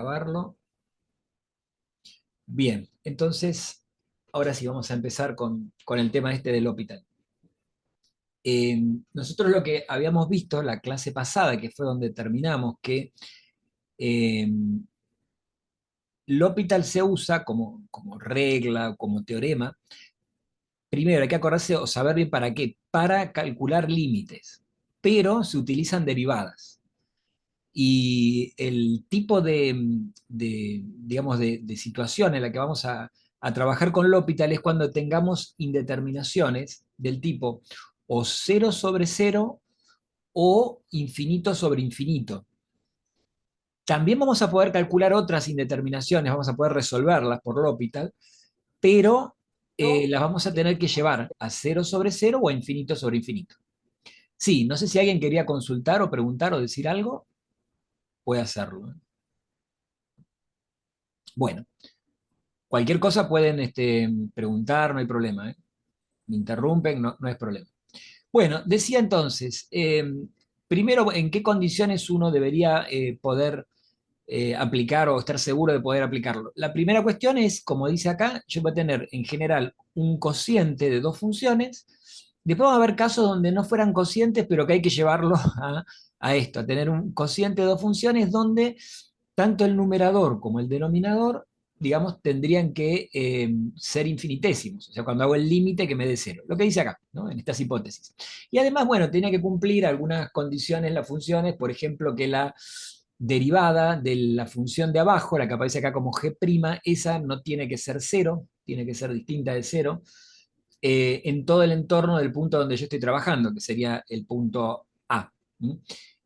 grabarlo. Bien, entonces, ahora sí vamos a empezar con el tema este del L'Hôpital. Nosotros lo que habíamos visto la clase pasada, que fue donde terminamos, que eh, L'Hôpital se usa como regla, como teorema. Primero hay que acordarse o saber bien para qué, para calcular límites, pero se utilizan derivadas. Y el tipo digamos, de situación en la que vamos a trabajar con L'Hopital es cuando tengamos indeterminaciones del tipo o cero sobre cero o infinito sobre infinito. También vamos a poder calcular otras indeterminaciones, vamos a poder resolverlas por L'Hopital, pero las vamos a tener que llevar a cero sobre cero o a infinito sobre infinito. Sí, no sé si alguien quería consultar o preguntar o decir algo, puede hacerlo. Bueno, cualquier cosa pueden preguntar, no hay problema, ¿eh? Me interrumpen, no es problema. Bueno, decía entonces, primero, ¿en qué condiciones uno debería poder aplicar o estar seguro de poder aplicarlo? La primera cuestión es, como dice acá, yo voy a tener en general un cociente de dos funciones. Después va a haber casos donde no fueran cocientes, pero que hay que llevarlo a esto, a tener un cociente de dos funciones donde tanto el numerador como el denominador, digamos, tendrían que ser infinitésimos, o sea, cuando hago el límite que me dé cero, lo que dice acá, ¿no? En estas hipótesis. Y además, bueno, tenía que cumplir algunas condiciones las funciones, por ejemplo, que la derivada de la función de abajo, la que aparece acá como g', esa no tiene que ser cero, tiene que ser distinta de cero, en todo el entorno del punto donde yo estoy trabajando, que sería el punto A.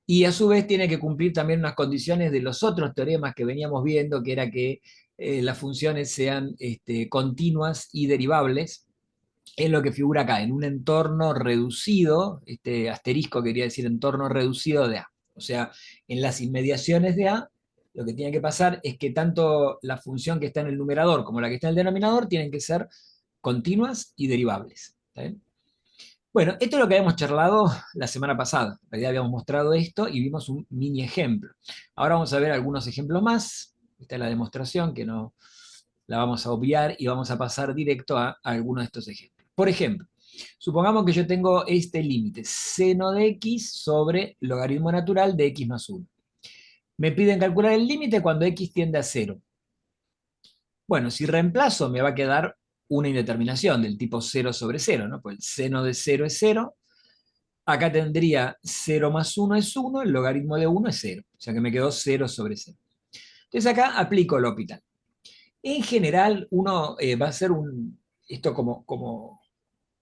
Y a su vez tiene que cumplir también unas condiciones de los otros teoremas que veníamos viendo, que era que las funciones sean continuas y derivables, es lo que figura acá, en un entorno reducido, este asterisco quería decir entorno reducido de A. O sea, en las inmediaciones de A, lo que tiene que pasar es que tanto la función que está en el numerador como la que está en el denominador tienen que ser continuas y derivables. ¿Está bien? Bueno, esto es lo que habíamos charlado la semana pasada. En realidad habíamos mostrado esto y vimos un mini ejemplo. Ahora vamos a ver algunos ejemplos más. Esta es la demostración que no la vamos a obviar y vamos a pasar directo a algunos de estos ejemplos. Por ejemplo, supongamos que yo tengo este límite, seno de x sobre logaritmo natural de x más 1. Me piden calcular el límite cuando x tiende a 0. Bueno, si reemplazo me va a quedar una indeterminación del tipo 0 sobre 0, ¿no? Pues el seno de 0 es 0. Acá tendría 0 más 1 es 1, el logaritmo de 1 es 0. O sea que me quedó 0 sobre 0. Entonces acá aplico L'Hopital. En general, uno va a hacer esto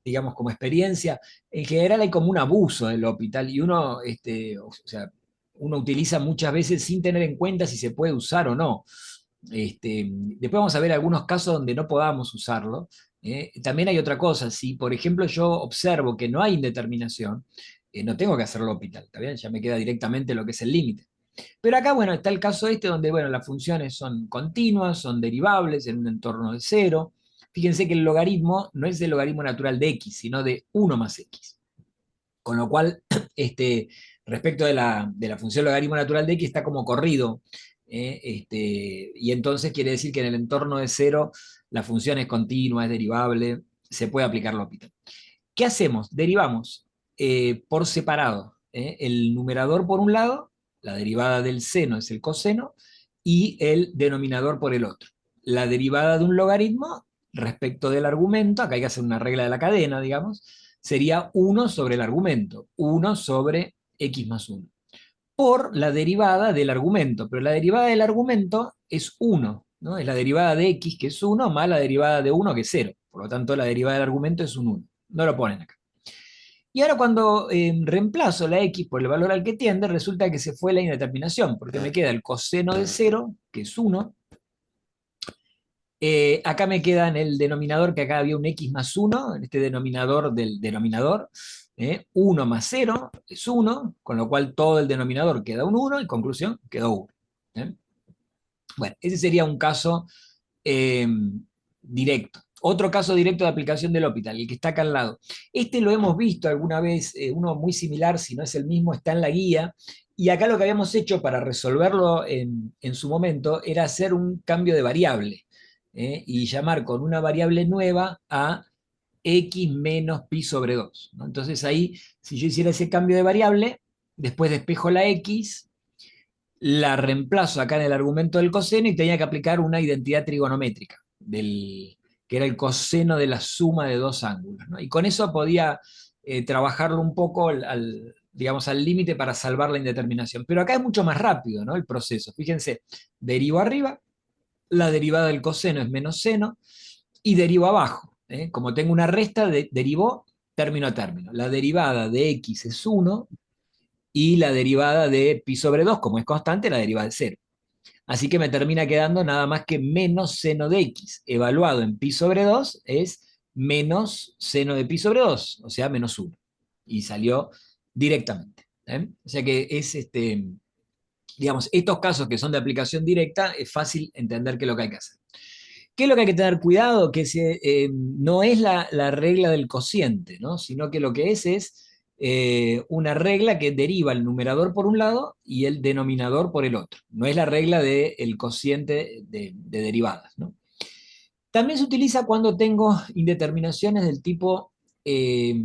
digamos, como experiencia. En general hay como un abuso del L'Hopital y uno, o sea, uno utiliza muchas veces sin tener en cuenta si se puede usar o no. Después vamos a ver algunos casos donde no podamos usarlo. También hay otra cosa, si por ejemplo yo observo que no hay indeterminación, no tengo que hacer L'Hopital, ¿está bien? Ya me queda directamente lo que es el límite. Pero acá, bueno, está el caso donde, bueno, las funciones son continuas, son derivables en un entorno de cero. Fíjense que el logaritmo no es el logaritmo natural de x, sino de 1 más x. Con lo cual, respecto de la función logaritmo natural de x está como corrido. Y entonces quiere decir que en el entorno de cero la función es continua, es derivable, se puede aplicar L'Hopital. ¿Qué hacemos? Derivamos por separado, el numerador por un lado, la derivada del seno es el coseno, y el denominador por el otro. La derivada de un logaritmo respecto del argumento, acá hay que hacer una regla de la cadena, digamos, sería 1 sobre el argumento, 1 sobre x más 1, por la derivada del argumento, pero la derivada del argumento es 1, ¿no? Es la derivada de x, que es 1, más la derivada de 1, que es 0. Por lo tanto, la derivada del argumento es un 1. No lo ponen acá. Y ahora cuando reemplazo la x por el valor al que tiende, resulta que se fue la indeterminación, porque me queda el coseno de 0, que es 1. Acá me queda en el denominador, que acá había un x más 1, en este denominador del denominador. 1 más 0 es 1, con lo cual todo el denominador queda un 1, y conclusión, quedó 1. Bueno, ese sería un caso eh, directo. Otro caso directo de aplicación del L'Hopital, el que está acá al lado. Este lo hemos visto alguna vez, uno muy similar, si no es el mismo, está en la guía, Y acá lo que habíamos hecho para resolverlo en su momento era hacer un cambio de variable, y llamar con una variable nueva a x menos pi sobre 2, ¿no? Entonces ahí, si yo hiciera ese cambio de variable, después despejo la x, la reemplazo acá en el argumento del coseno y tenía que aplicar una identidad trigonométrica, que era el coseno de la suma de dos ángulos, ¿no? Y con eso podía trabajarlo un poco digamos, al límite para salvar la indeterminación. Pero acá es mucho más rápido, ¿no? El proceso. Fíjense, derivo arriba, la derivada del coseno es menos seno, y derivo abajo. Como tengo una resta, derivo término a término. La derivada de x es 1 y la derivada de pi sobre 2, como es constante, la derivada de 0. Así que me termina quedando nada más que menos seno de x, evaluado en pi sobre 2, es menos seno de pi sobre 2, o sea, menos 1. Y salió directamente. O sea que es, digamos, estos casos que son de aplicación directa, es fácil entender qué es lo que hay que hacer. ¿Qué es lo que hay que tener cuidado? Que no es la regla del cociente, ¿no? Sino que lo que es una regla que deriva el numerador por un lado y el denominador por el otro. No es la regla del cociente de derivadas, ¿no? También se utiliza cuando tengo indeterminaciones del tipo eh,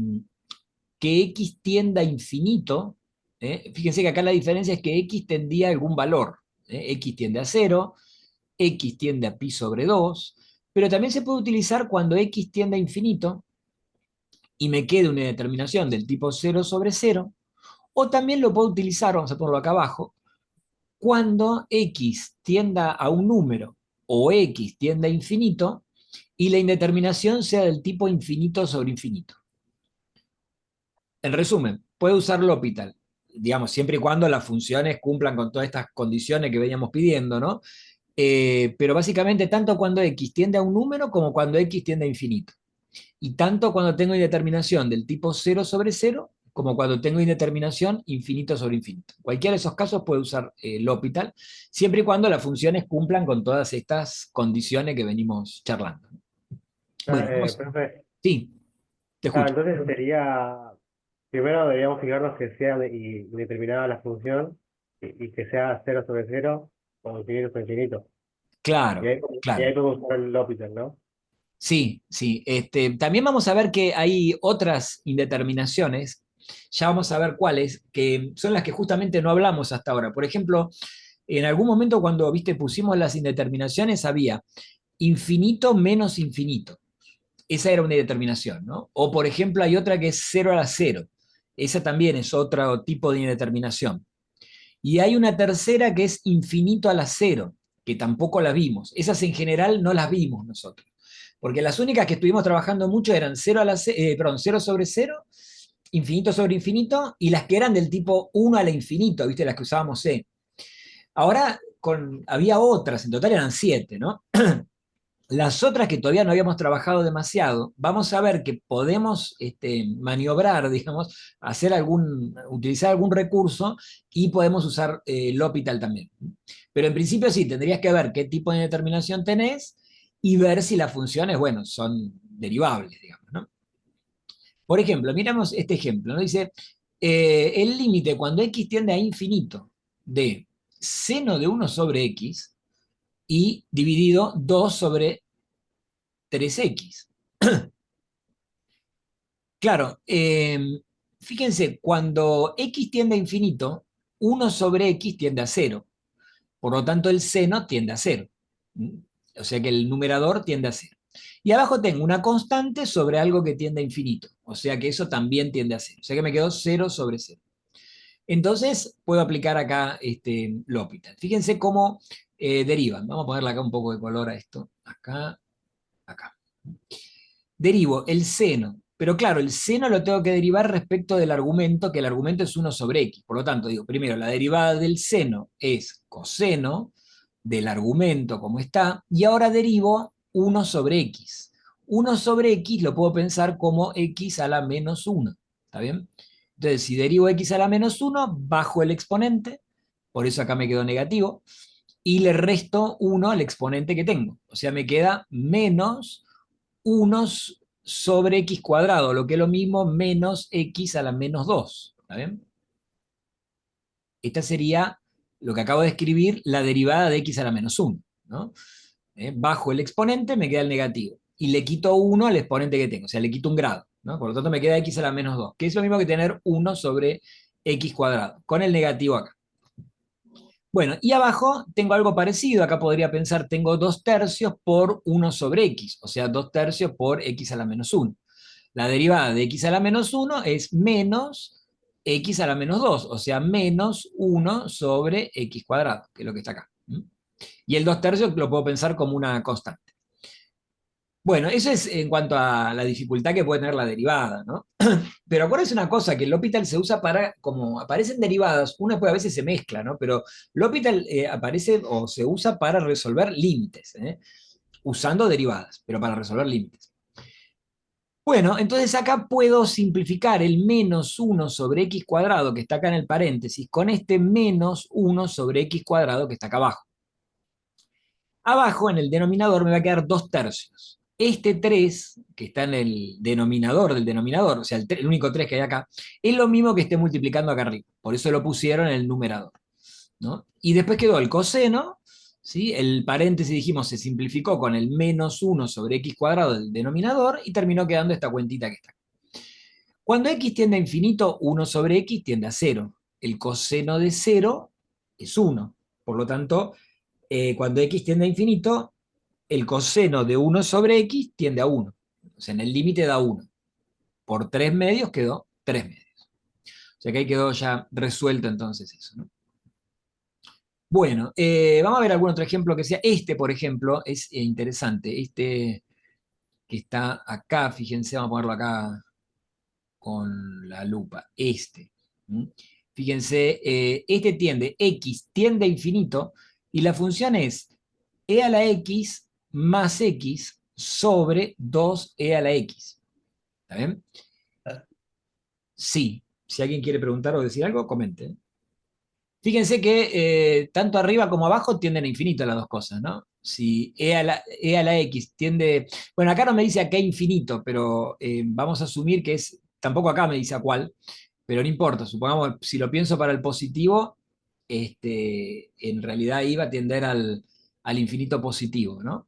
que x tienda a infinito. Fíjense que acá la diferencia es que x tendía a algún valor. X tiende a 0, x tiende a pi sobre 2, pero también se puede utilizar cuando x tiende a infinito y me quede una determinación del tipo 0 sobre 0, o también lo puedo utilizar, vamos a ponerlo acá abajo, cuando x tienda a un número o x tiende a infinito y la indeterminación sea del tipo infinito sobre infinito. En resumen, puede usar L'Hopital, digamos, siempre y cuando las funciones cumplan con todas estas condiciones que veníamos pidiendo, ¿no? Pero básicamente tanto cuando x tiende a un número como cuando x tiende a infinito. Y tanto cuando tengo indeterminación del tipo 0 sobre 0 como cuando tengo indeterminación infinito sobre infinito. Cualquiera de esos casos puede usar L'Hopital, siempre y cuando las funciones cumplan con todas estas condiciones que venimos charlando. Bueno, vamos. Profe, Sí, te escucho. entonces sería, primero deberíamos fijarnos que sea indeterminada la función y que sea 0 sobre 0 o infinito sobre infinito. Claro, Y claro. ahí podemos usar el L'Hopital, ¿no? Sí, sí. También vamos a ver que hay otras indeterminaciones, ya vamos a ver cuáles, que son las que justamente no hablamos hasta ahora. Por ejemplo, en algún momento cuando, viste, pusimos las indeterminaciones había infinito menos infinito. Esa era una indeterminación, ¿no? O por ejemplo hay otra que es 0 a la 0. Esa también es otro tipo de indeterminación. Y hay una tercera que es infinito a la 0, que tampoco la vimos. Esas en general no las vimos nosotros. Porque las únicas que estuvimos trabajando mucho eran 0 a la perdón, 0 sobre 0, infinito sobre infinito, y las que eran del tipo 1 a la infinito, ¿viste? Las que usábamos C. Ahora había otras, en total eran 7, ¿no? Las otras que todavía no habíamos trabajado demasiado, vamos a ver que podemos maniobrar, digamos, utilizar algún recurso y podemos usar L'Hopital también. Pero en principio sí, tendrías que ver qué tipo de determinación tenés y ver si las funciones, bueno, son derivables, digamos, ¿no? Por ejemplo, miramos este ejemplo, ¿no? Dice, el límite cuando x tiende a infinito de seno de 1 sobre x y dividido 2 sobre 3x. Claro, fíjense, cuando x tiende a infinito, 1 sobre x tiende a 0. Por lo tanto, el seno tiende a 0. O sea que el numerador tiende a 0. Y abajo tengo una constante sobre algo que tiende a infinito. O sea que eso también tiende a 0. O sea que me quedó 0 sobre 0. Entonces, puedo aplicar acá L'Hopital. Fíjense cómo derivan. Vamos a ponerle acá un poco de color a esto. Acá, acá. Derivo el seno. Pero claro, el seno lo tengo que derivar respecto del argumento, que el argumento es 1 sobre x. Por lo tanto, digo, primero, la derivada del seno es coseno del argumento como está, y ahora derivo 1 sobre x. 1 sobre x lo puedo pensar como x a la menos 1. ¿Está bien? Entonces, si derivo x a la menos 1, bajo el exponente, por eso acá me quedó negativo, y le resto 1 al exponente que tengo. O sea, me queda menos 1 sobre x cuadrado, lo que es lo mismo menos x a la menos 2. ¿Está bien? esta sería lo que acabo de escribir, la derivada de x a la menos 1, ¿no? Bajo el exponente me queda el negativo, y le quito 1 al exponente que tengo, o sea, le quito un grado, ¿no? Por lo tanto me queda x a la menos 2, que es lo mismo que tener 1 sobre x cuadrado, con el negativo acá. Bueno, y abajo tengo algo parecido, acá podría pensar, tengo 2 tercios por 1 sobre x, o sea, 2 tercios por x a la menos 1. La derivada de x a la menos 1 es menos x a la menos 2, o sea, menos 1 sobre x cuadrado, que es lo que está acá. Y el 2 tercios lo puedo pensar como una constante. Bueno, eso es en cuanto a la dificultad que puede tener la derivada, ¿no? Pero acuérdense una cosa, que el L'Hopital se usa para, como aparecen derivadas, una pues a veces se mezcla, ¿no? Pero L'Hopital aparece o se usa para resolver límites, ¿eh? Usando derivadas, pero para resolver límites. Bueno, entonces acá puedo simplificar el menos 1 sobre x cuadrado que está acá en el paréntesis con este menos 1 sobre x cuadrado que está acá abajo. Abajo, en el denominador, me va a quedar 2 tercios. Este 3, que está en el denominador del denominador, o sea, el único 3 que hay acá, es lo mismo que esté multiplicando acá arriba. Por eso lo pusieron en el numerador, ¿no? Y después quedó el coseno, ¿sí? El paréntesis, dijimos, se simplificó con el menos 1 sobre x cuadrado del denominador y terminó quedando esta cuentita que está acá. Cuando x tiende a infinito, 1 sobre x tiende a 0. El coseno de 0 es 1. Por lo tanto, cuando x tiende a infinito, el coseno de 1 sobre x tiende a 1. O sea, en el límite da 1. Por 3 medios quedó 3 medios. O sea que ahí quedó ya resuelto entonces eso, ¿no? Bueno, vamos a ver algún otro ejemplo que sea. Este, por ejemplo, es interesante. Este que está acá, fíjense, vamos a ponerlo acá con la lupa. Este. ¿Mm? Fíjense, este x tiende a infinito, y la función es e a la x más x sobre 2e a la x. ¿Está bien? Sí. Si alguien quiere preguntar o decir algo, comente. Fíjense que tanto arriba como abajo tienden a infinito las dos cosas, ¿no? Si e a la x tiende... Bueno, acá no me dice a qué infinito, pero vamos a asumir que es... Tampoco acá me dice a cuál, pero no importa. Supongamos, si lo pienso para el positivo, en realidad iba a tender al infinito positivo, ¿no?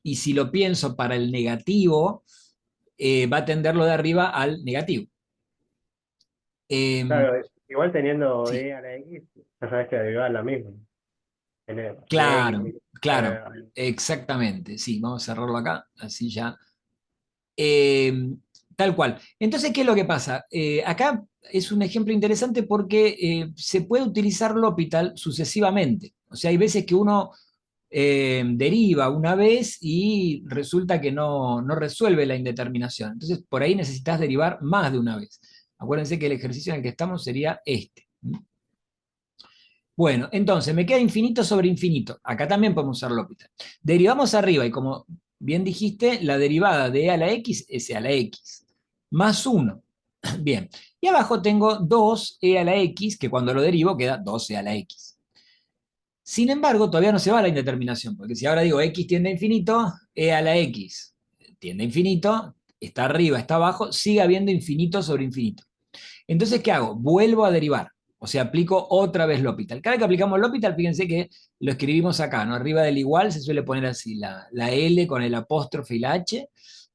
Y si lo pienso para el negativo, va a tenderlo de arriba al negativo. Em, Claro, igual teniendo sí, e a la x, ya sabes que la derivada es la misma. Tener x claro, claro, exactamente. Sí, vamos a cerrarlo acá, así ya. Eh, Tal cual. Entonces, ¿qué es lo que pasa? Acá es un ejemplo interesante porque se puede utilizar L'Hopital sucesivamente. O sea, hay veces que uno deriva una vez y resulta que no resuelve la indeterminación. Entonces, por ahí necesitas derivar más de una vez. Acuérdense que el ejercicio en el que estamos sería este. Bueno, entonces me queda infinito sobre infinito. Acá también podemos usar L'Hopital. Derivamos arriba y, como bien dijiste, la derivada de e a la x es e a la x. Más 1. Bien. Y abajo tengo 2e a la x, que cuando lo derivo queda 2e a la x. Sin embargo, todavía no se va a la indeterminación, porque si ahora digo x tiende a infinito, e a la x tiende a infinito, está arriba, está abajo, sigue habiendo infinito sobre infinito. Entonces, ¿qué hago? Vuelvo a derivar. O sea, aplico otra vez L'Hopital. Cada vez que aplicamos L'Hopital, fíjense que lo escribimos acá, ¿no? Arriba del igual se suele poner así, la L con el apóstrofe y la H,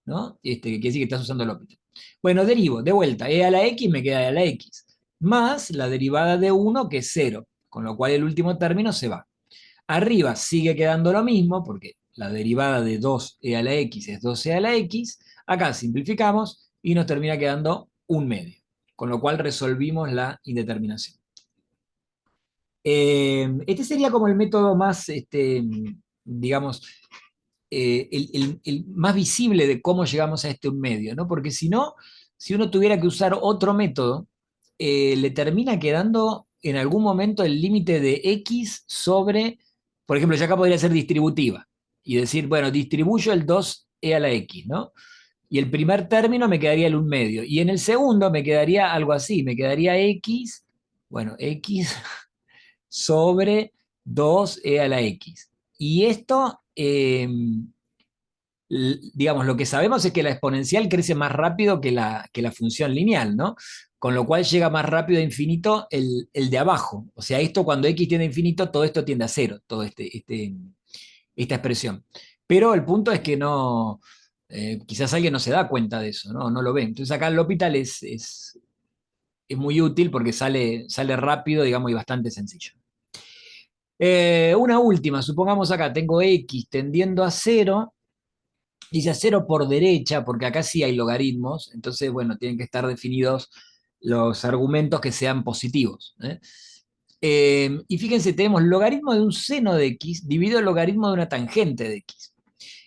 ¿no? Que quiere decir que estás usando L'Hopital. Bueno, derivo, de vuelta, e a la x me queda e a la x, más la derivada de 1, que es 0, con lo cual el último término se va. Arriba sigue quedando lo mismo, porque la derivada de 2e a la x es 2e a la x. Acá simplificamos y nos termina quedando un medio, con lo cual resolvimos la indeterminación. Este sería como el método más, digamos, el más visible de cómo llegamos a este un medio, ¿no? Porque si no, si uno tuviera que usar otro método, le termina quedando en algún momento el límite de x sobre, por ejemplo, ya acá podría ser distributiva y decir, bueno, distribuyo el 2e a la x, ¿no? Y el primer término me quedaría el un medio. Y en el segundo me quedaría algo así, me quedaría x, bueno, x sobre 2e a la x. Y esto, digamos, lo que sabemos es que la exponencial crece más rápido que la función lineal, ¿no? Con lo cual llega más rápido a infinito el de abajo. O sea, esto cuando x tiende a infinito, todo esto tiende a cero, todo esta expresión. Pero el punto es que no, quizás alguien no se da cuenta de eso, ¿no? No lo ve. Entonces acá el L'Hopital es muy útil porque sale rápido, digamos, y bastante sencillo. Una última, supongamos acá, tengo x tendiendo a cero, dice a cero por derecha, porque acá sí hay logaritmos, entonces, bueno, tienen que estar definidos los argumentos que sean positivos. Y fíjense, tenemos logaritmo de un seno de x dividido el logaritmo de una tangente de x.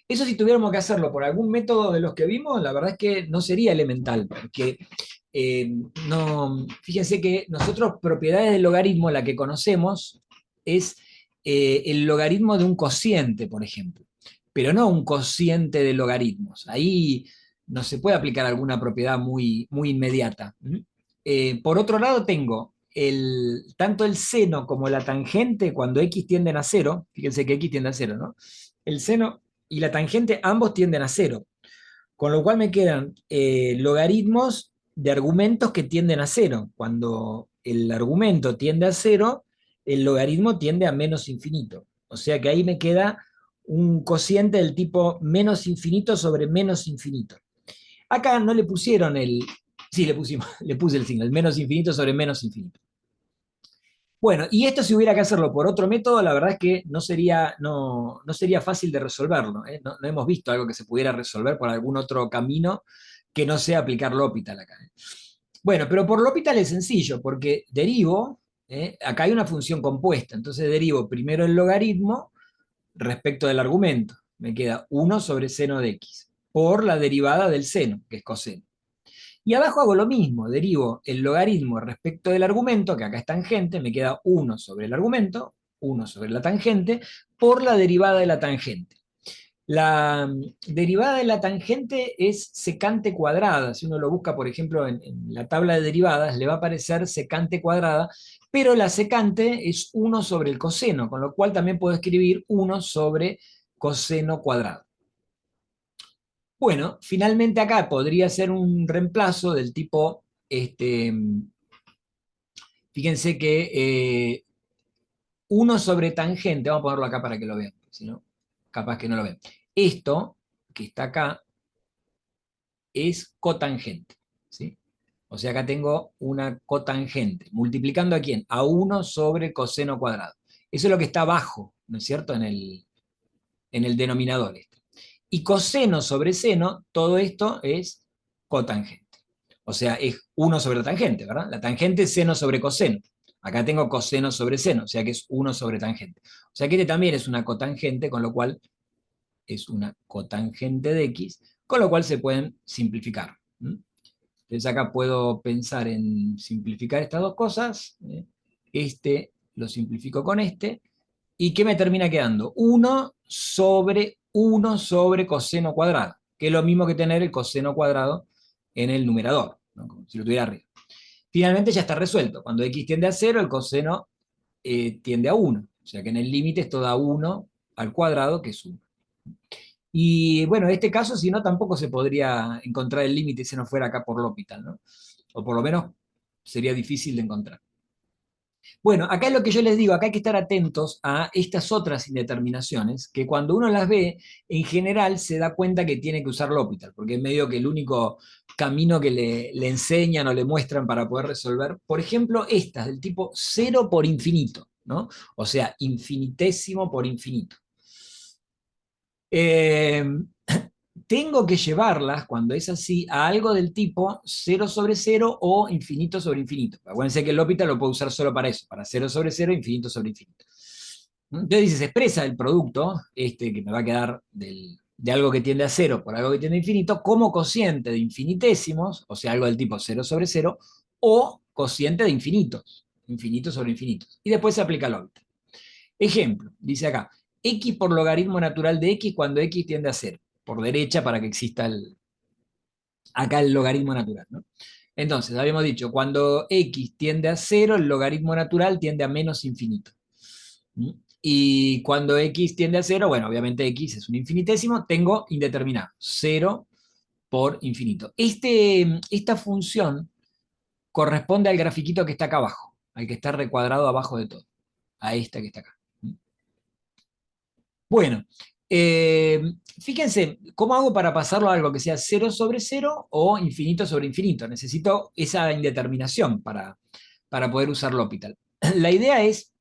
Eso si tuviéramos que hacerlo por algún método de los que vimos, la verdad es que no sería elemental, porque no, fíjense que nosotros propiedades del logaritmo, la que conocemos, es el logaritmo de un cociente, por ejemplo, pero no un cociente de logaritmos. Ahí no se puede aplicar alguna propiedad muy inmediata. Por otro lado, tengo tanto el seno como la tangente cuando x tienden a cero, fíjense que x tiende a cero, ¿no? El seno y la tangente ambos tienden a cero, con lo cual me quedan logaritmos de argumentos que tienden a cero. Cuando el argumento tiende a cero, el logaritmo tiende a menos infinito. O sea que ahí me queda un cociente del tipo menos infinito sobre menos infinito. Acá no le pusieron el... Sí, le pusimos, le puse el signo, el menos infinito sobre menos infinito. Bueno, y esto si hubiera que hacerlo por otro método, la verdad es que no sería fácil de resolverlo. ¿Eh? No hemos visto algo que se pudiera resolver por algún otro camino que no sea aplicar L'Hopital acá. ¿Eh? Bueno, pero por L'Hopital es sencillo, porque derivo, acá hay una función compuesta, entonces derivo primero el logaritmo respecto del argumento. Me queda 1 sobre seno de x, por la derivada del seno, que es coseno. Y abajo hago lo mismo, derivo el logaritmo respecto del argumento, que acá es tangente, me queda 1 sobre el argumento, 1 sobre la tangente, por la derivada de la tangente. La derivada de la tangente es secante cuadrada. Si uno lo busca, por ejemplo, en la tabla de derivadas, le va a aparecer secante cuadrada, pero la secante es 1 sobre el coseno, con lo cual también puedo escribir 1 sobre coseno cuadrado. Bueno, finalmente acá podría ser un reemplazo del tipo, fíjense que 1 sobre tangente, vamos a ponerlo acá para que lo vean, si no, capaz que no lo ven. Esto que está acá es cotangente, ¿sí? O sea, acá tengo una cotangente. ¿Multiplicando a quién? A 1 sobre coseno cuadrado. Eso es lo que está abajo, ¿no es cierto? En el denominador este. Y coseno sobre seno, todo esto es cotangente. O sea, es 1 sobre la tangente, ¿verdad? La tangente es seno sobre coseno. Acá tengo coseno sobre seno, o sea que es 1 sobre tangente. O sea que este también es una cotangente, con lo cual es una cotangente de x, con lo cual se pueden simplificar. Entonces acá puedo pensar en simplificar estas dos cosas. Este lo simplifico con este. ¿Y qué me termina quedando? 1 sobre coseno cuadrado, que es lo mismo que tener el coseno cuadrado en el numerador, ¿no? Como si lo tuviera arriba. Finalmente ya está resuelto. Cuando x tiende a 0, el coseno tiende a 1. O sea que en el límite esto da 1 al cuadrado, que es 1. Y bueno, en este caso, si no, tampoco se podría encontrar el límite si no fuera acá por L'Hopital, ¿no? O por lo menos sería difícil de encontrar. Bueno, acá es lo que yo les digo, acá hay que estar atentos a estas otras indeterminaciones, que cuando uno las ve, en general se da cuenta que tiene que usar L'Hopital, porque es medio que el único camino que le enseñan o le muestran para poder resolver. Por ejemplo, estas del tipo 0 por infinito, ¿no? O sea, infinitésimo por infinito. Eh, tengo que llevarlas, cuando es así, a algo del tipo 0 sobre 0 o infinito sobre infinito. Acuérdense que el L'Hopital lo puedo usar solo para eso, para 0 sobre 0, infinito sobre infinito. Entonces dice, se expresa el producto, que me va a quedar de algo que tiende a 0 por algo que tiende a infinito, como cociente de infinitésimos, o sea, algo del tipo 0 sobre 0, o cociente de infinitos, infinitos sobre infinitos. Y después se aplica el L'Hopital. Ejemplo, dice acá, x por logaritmo natural de x cuando x tiende a 0, por derecha para que exista acá el logaritmo natural, ¿no? Entonces, habíamos dicho, cuando x tiende a 0, el logaritmo natural tiende a menos infinito. Y cuando x tiende a cero, bueno, obviamente x es un infinitésimo, tengo indeterminado, cero por infinito. Esta función corresponde al grafiquito que está acá abajo, al que está recuadrado abajo de todo, a esta que está acá. Bueno, eh, fíjense, ¿cómo hago para pasarlo a algo que sea cero sobre cero o infinito sobre infinito? Necesito esa indeterminación para poder usar L'Hopital. La idea es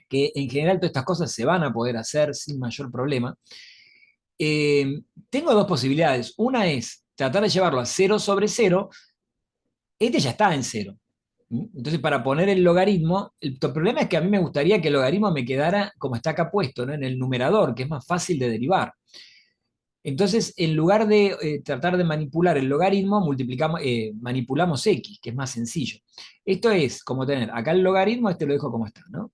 que en general todas estas cosas se van a poder hacer sin mayor problema. Tengo dos posibilidades. Una es tratar de llevarlo a cero sobre cero. Este ya está en cero. Entonces, para poner el logaritmo, el problema es que a mí me gustaría que el logaritmo me quedara como está acá puesto, ¿no? En el numerador, que es más fácil de derivar. Entonces, en lugar de tratar de manipular el logaritmo, manipulamos x, que es más sencillo. Esto es como tener acá el logaritmo, este lo dejo como está, ¿no?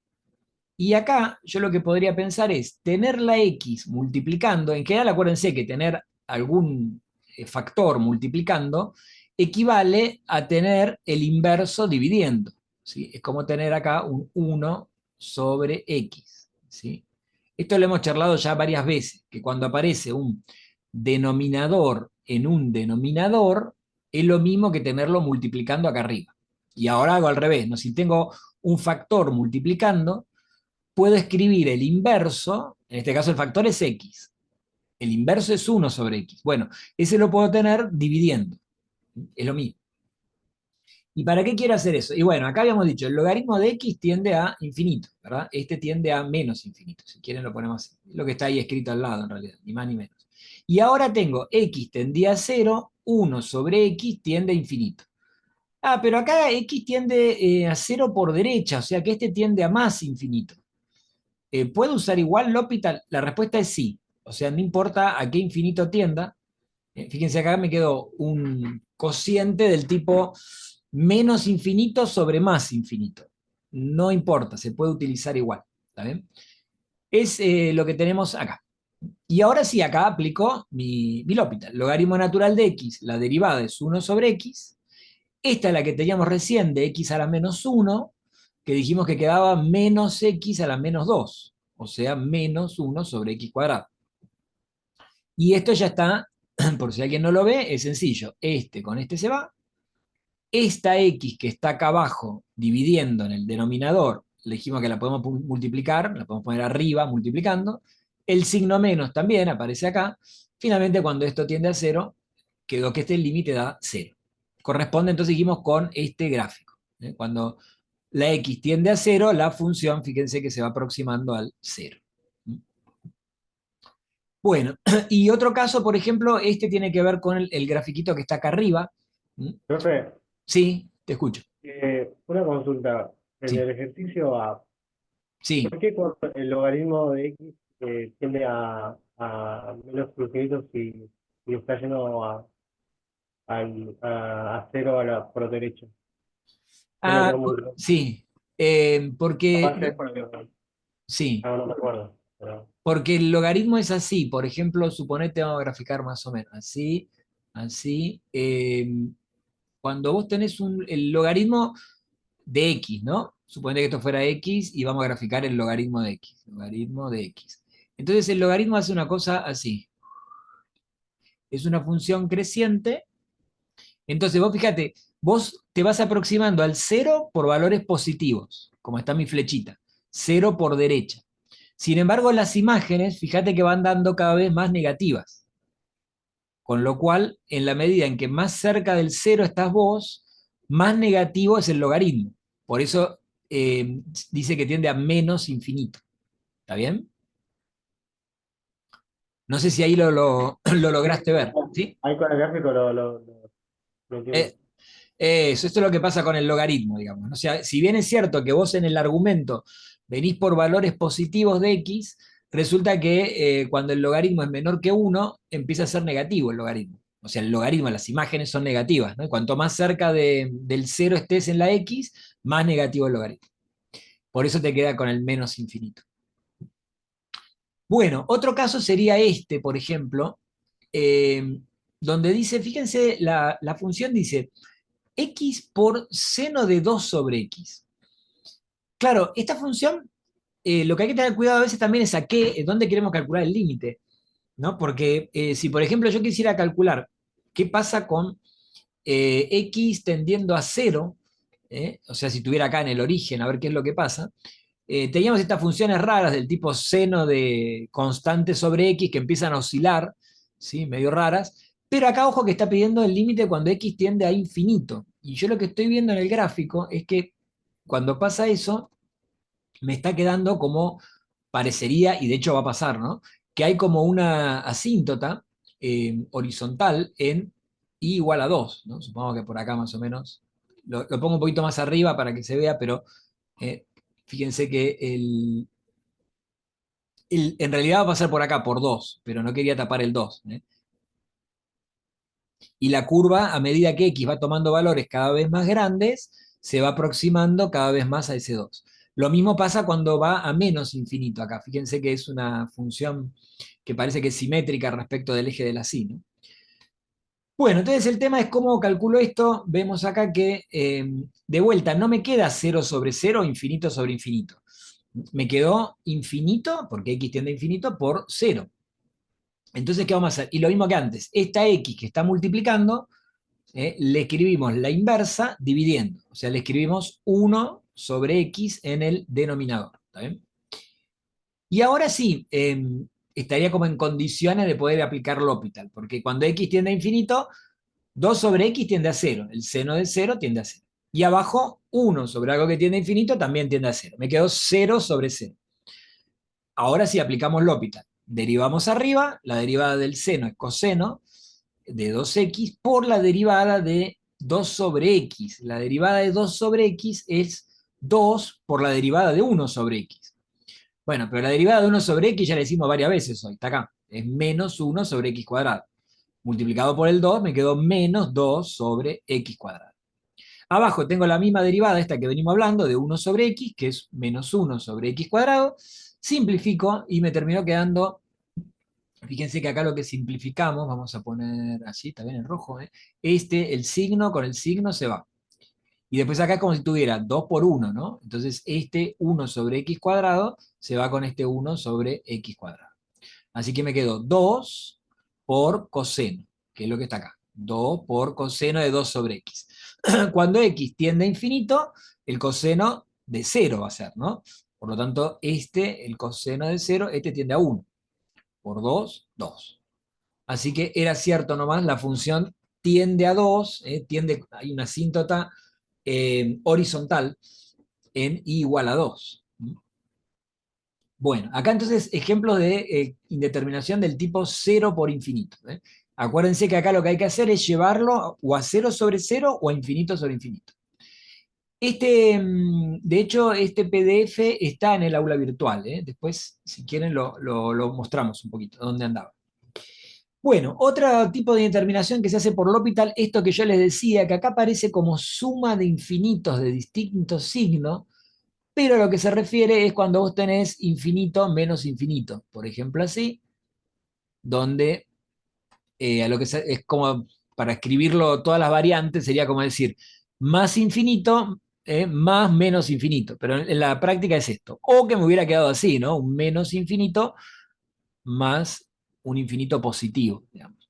Y acá yo lo que podría pensar es tener la x multiplicando, en general acuérdense que tener algún factor multiplicando equivale a tener el inverso dividiendo, ¿sí? Es como tener acá un 1 sobre x, ¿sí? Esto lo hemos charlado ya varias veces, que cuando aparece un denominador en un denominador, es lo mismo que tenerlo multiplicando acá arriba. Y ahora hago al revés, ¿no? Si tengo un factor multiplicando, puedo escribir el inverso, en este caso el factor es x, el inverso es 1 sobre x. Bueno, ese lo puedo tener dividiendo, es lo mismo. ¿Y para qué quiero hacer eso? Y bueno, acá habíamos dicho, el logaritmo de x tiende a infinito, ¿verdad? Este tiende a menos infinito, si quieren lo ponemos así. Lo que está ahí escrito al lado, en realidad, ni más ni menos. Y ahora tengo x tendía a 0, 1 sobre x tiende a infinito. Ah, pero acá x tiende a 0 por derecha, o sea que este tiende a más infinito. ¿Puedo usar igual L'Hopital? La respuesta es sí. O sea, no importa a qué infinito tienda. Fíjense, acá me quedó un cociente del tipo menos infinito sobre más infinito. No importa, se puede utilizar igual. ¿Está bien? Es lo que tenemos acá. Y ahora sí, acá aplico mi L'Hopital. Logaritmo natural de x, la derivada es 1 sobre x. Esta es la que teníamos recién de x a la menos 1, que dijimos que quedaba menos x a la menos 2, o sea, menos 1 sobre x cuadrado. Y esto ya está, por si alguien no lo ve, es sencillo. Este con este se va. Esta x que está acá abajo, dividiendo en el denominador, le dijimos que la podemos multiplicar, la podemos poner arriba multiplicando. El signo menos también aparece acá. Finalmente, cuando esto tiende a 0, quedó que este límite da 0. Corresponde entonces, dijimos, con este gráfico. Cuando la x tiende a 0, la función, fíjense que se va aproximando al 0. Bueno, y otro caso, por ejemplo, este tiene que ver con el grafiquito que está acá arriba. Profe, Sí, te escucho. una consulta. En Sí, el ejercicio A, sí. ¿por qué cuando el logaritmo de x tiende a menos infinitos y está yendo a cero por derecho? No me Ah, quedó muy claro. sí, Capaz es porque sí, no me acuerdo. Pero, porque el logaritmo es así. Por ejemplo, suponete, vamos a graficar más o menos así, así. Cuando vos tenés el logaritmo de x, ¿no? Suponete que esto fuera x y vamos a graficar el logaritmo de x. Logaritmo de x. Entonces el logaritmo hace una cosa así. Es una función creciente. Entonces vos fíjate, vos te vas aproximando al cero por valores positivos, como está mi flechita. Cero por derecha. Sin embargo, las imágenes, fíjate que van dando cada vez más negativas. Con lo cual, en la medida en que más cerca del cero estás vos, más negativo es el logaritmo. Por eso dice que tiende a menos infinito. ¿Está bien? No sé si ahí lo sí, lograste ver. ¿Sí? ahí con el gráfico lo entiendo. Eh, Eso, esto es lo que pasa con el logaritmo, digamos. O sea, si bien es cierto que vos en el argumento venís por valores positivos de x, resulta que cuando el logaritmo es menor que 1, empieza a ser negativo el logaritmo. O sea, el logaritmo, las imágenes son negativas, ¿no? Y cuanto más cerca del cero estés en la x, más negativo el logaritmo. Por eso te queda con el menos infinito. Bueno, otro caso sería este, por ejemplo, eh, donde dice, fíjense, la función dice, x por seno de 2 sobre x. Claro, esta función lo que hay que tener cuidado a veces también es a qué, dónde queremos calcular el límite, ¿no? Porque si, por ejemplo, yo quisiera calcular qué pasa con x tendiendo a cero, o sea, si estuviera acá en el origen, a ver qué es lo que pasa, teníamos estas funciones raras del tipo seno de constante sobre x que empiezan a oscilar, ¿sí? Medio raras, pero acá ojo que está pidiendo el límite cuando x tiende a infinito. Y yo lo que estoy viendo en el gráfico es que cuando pasa eso, me está quedando como parecería, y de hecho va a pasar, ¿no? Que hay como una asíntota horizontal en i igual a 2, ¿no? Supongo que por acá más o menos. Lo pongo un poquito más arriba para que se vea, pero eh, fíjense que en realidad va a pasar por acá, por 2, pero no quería tapar el 2. Y la curva, a medida que x va tomando valores cada vez más grandes, se va aproximando cada vez más a ese 2. Lo mismo pasa cuando va a menos infinito acá. Fíjense que es una función que parece que es simétrica respecto del eje de la y, ¿no? Bueno, entonces el tema es cómo calculo esto. Vemos acá que, de vuelta, no me queda 0 sobre 0, infinito sobre infinito. Me quedó infinito, porque x tiende a infinito, por 0. Entonces, ¿qué vamos a hacer? Y lo mismo que antes, esta x que está multiplicando, le escribimos la inversa dividiendo. O sea, le escribimos 1 sobre x en el denominador. ¿Está bien? Y ahora sí, estaría como en condiciones de poder aplicar L'Hopital, porque cuando x tiende a infinito, 2 sobre x tiende a 0, el seno de 0 tiende a 0. Y abajo, 1 sobre algo que tiende a infinito también tiende a 0. Me quedó 0 sobre 0. Ahora sí aplicamos L'Hopital. Derivamos arriba, la derivada del seno es coseno de 2x por la derivada de 2 sobre x. La derivada de 2 sobre x es 2 por la derivada de 1 sobre x. Bueno, pero la derivada de 1 sobre x ya la hicimos varias veces hoy, está acá. Es menos 1 sobre x cuadrado. Multiplicado por el 2 me quedó menos 2 sobre x cuadrado. Abajo tengo la misma derivada, esta que venimos hablando, de 1 sobre x, que es menos 1 sobre x cuadrado. Simplifico y me terminó quedando, fíjense que acá lo que simplificamos, vamos a poner así, está bien en rojo, el signo con el signo se va. Y después acá es como si tuviera 2 por 1, ¿no? Entonces este 1 sobre x cuadrado se va con este 1 sobre x cuadrado. Así que me quedó 2 por coseno, que es lo que está acá. 2 por coseno de 2 sobre x. Cuando x tiende a infinito, el coseno de 0 va a ser, ¿no? Por lo tanto, el coseno de 0, este tiende a 1. Por 2, 2. Así que era cierto nomás, la función tiende a 2, hay una asíntota horizontal en i igual a 2. Bueno, acá entonces ejemplos de indeterminación del tipo 0 por infinito. Acuérdense que acá lo que hay que hacer es llevarlo o a 0 sobre 0 o a infinito sobre infinito. De hecho, este PDF está en el aula virtual. Después, si quieren, lo mostramos un poquito, dónde andaba. Bueno, otro tipo de determinación que se hace por L'Hopital, esto que yo les decía, que acá aparece como suma de infinitos de distintos signos, pero a lo que se refiere es cuando vos tenés infinito menos infinito. Por ejemplo, así, donde a lo que es como, para escribirlo todas las variantes, sería como decir más infinito más menos infinito. Pero en la práctica es esto. O que me hubiera quedado así, ¿no? Un menos infinito más un infinito positivo, digamos.